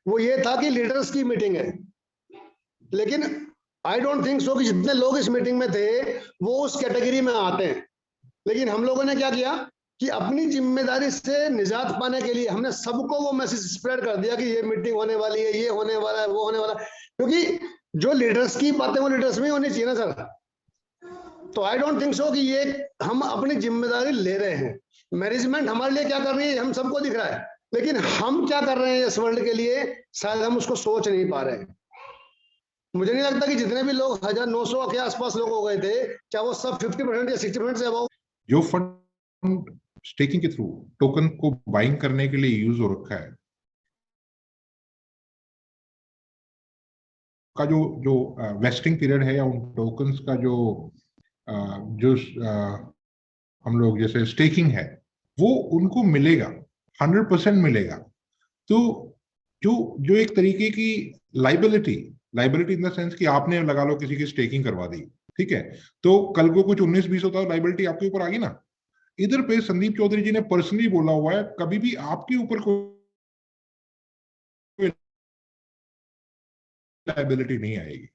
वो ये था कि लीडर्स की मीटिंग है, लेकिन आई डोंट थिंक सो कि जितने लोग इस मीटिंग में थे वो उस कैटेगरी में आते हैं। लेकिन हम लोगों ने क्या किया कि अपनी जिम्मेदारी से निजात पाने के लिए हमने सबको वो मैसेज स्प्रेड कर दिया कि ये मीटिंग होने वाली है, ये होने वाला है, वो होने वाला है, क्योंकि जो लीडर्स की बातें वो लीडर्स में होनी चाहिए ना सर। तो आई डोंट थिंक सो कि ये हम अपनी जिम्मेदारी ले रहे हैं। मैनेजमेंट हमारे लिए क्या कर रही है हम सबको दिख रहा है, लेकिन हम क्या कर रहे हैं इस वर्ल्ड के लिए शायद हम उसको सोच नहीं पा रहे हैं। मुझे नहीं लगता कि जितने भी लोग 1900 के आसपास लोग हो गए थे, क्या वो सब 50% या 60% से अबाउ जो फंड स्टेकिंग के थ्रू टोकन को बाइंग करने के लिए यूज हो रखा है, का जो वेस्टिंग पीरियड है या उन टोकन्स का जो हम लोग जैसे स्टेकिंग है वो उनको मिलेगा, 100% मिलेगा। तो जो एक तरीके की लाइबिलिटी इन द सेंस कि आपने लगा लो किसी की स्टेकिंग करवा दी, ठीक है, तो कल को कुछ 19-20 होता है, लाइबिलिटी आपके ऊपर आ गई ना। इधर पे संदीप चौधरी जी ने पर्सनली बोला हुआ है कभी भी आपके ऊपर कोई लाइबिलिटी नहीं आएगी।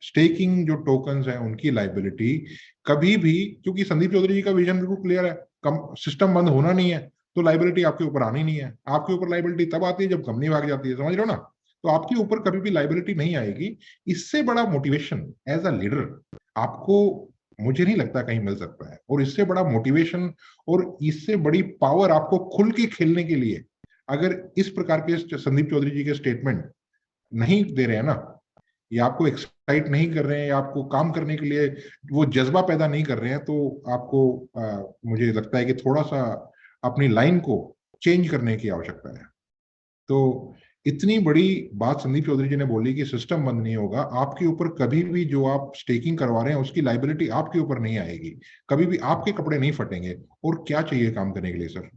स्टेकिंग जो टोकन्स हैं उनकी लाइबिलिटी कभी भी, क्योंकि संदीप चौधरी जी का विजन बिल्कुल क्लियर है, सिस्टम बंद होना नहीं है, तो लाइबिलिटी आपके ऊपर आनी नहीं है। आपके ऊपर लाइबिलिटी तब आती है जब कंपनी भाग जाती है, समझ रहे हो ना। तो आपके ऊपर कभी भी लाइबिलिटी नहीं आएगी। इससे बड़ा मोटिवेशन एज अ लीडर आपको मुझे नहीं लगता कहीं मिल सकता है, और इससे बड़ा मोटिवेशन और इससे बड़ी पावर आपको खुल के खेलने के लिए अगर इस प्रकार के संदीप चौधरी जी के स्टेटमेंट नहीं दे रहे हैं ना, या आपको एक्साइट नहीं कर रहे हैं, या आपको काम करने के लिए वो जज्बा पैदा नहीं कर रहे हैं, तो आपको मुझे लगता है कि थोड़ा सा अपनी लाइन को चेंज करने की आवश्यकता है। तो इतनी बड़ी बात संदीप चौधरी जी ने बोली कि सिस्टम बंद नहीं होगा, आपके ऊपर कभी भी जो आप स्टेकिंग करवा रहे हैं उसकी लाइबिलिटी आपके ऊपर नहीं आएगी, कभी भी आपके कपड़े नहीं फटेंगे। और क्या चाहिए काम करने के लिए सर,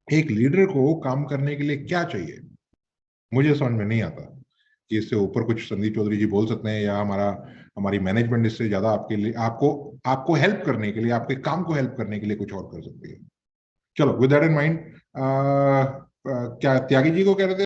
एक लीडर को काम करने के लिए क्या चाहिए, मुझे समझ में नहीं आता कि इससे ऊपर कुछ संदीप चौधरी जी बोल सकते हैं या हमारी मैनेजमेंट इससे ज्यादा आपके लिए आपको हेल्प करने के लिए, आपके काम को हेल्प करने के लिए कुछ और कर सकती है। चलो विद दैट इन माइंड, क्या त्यागी जी को कह रहे थे?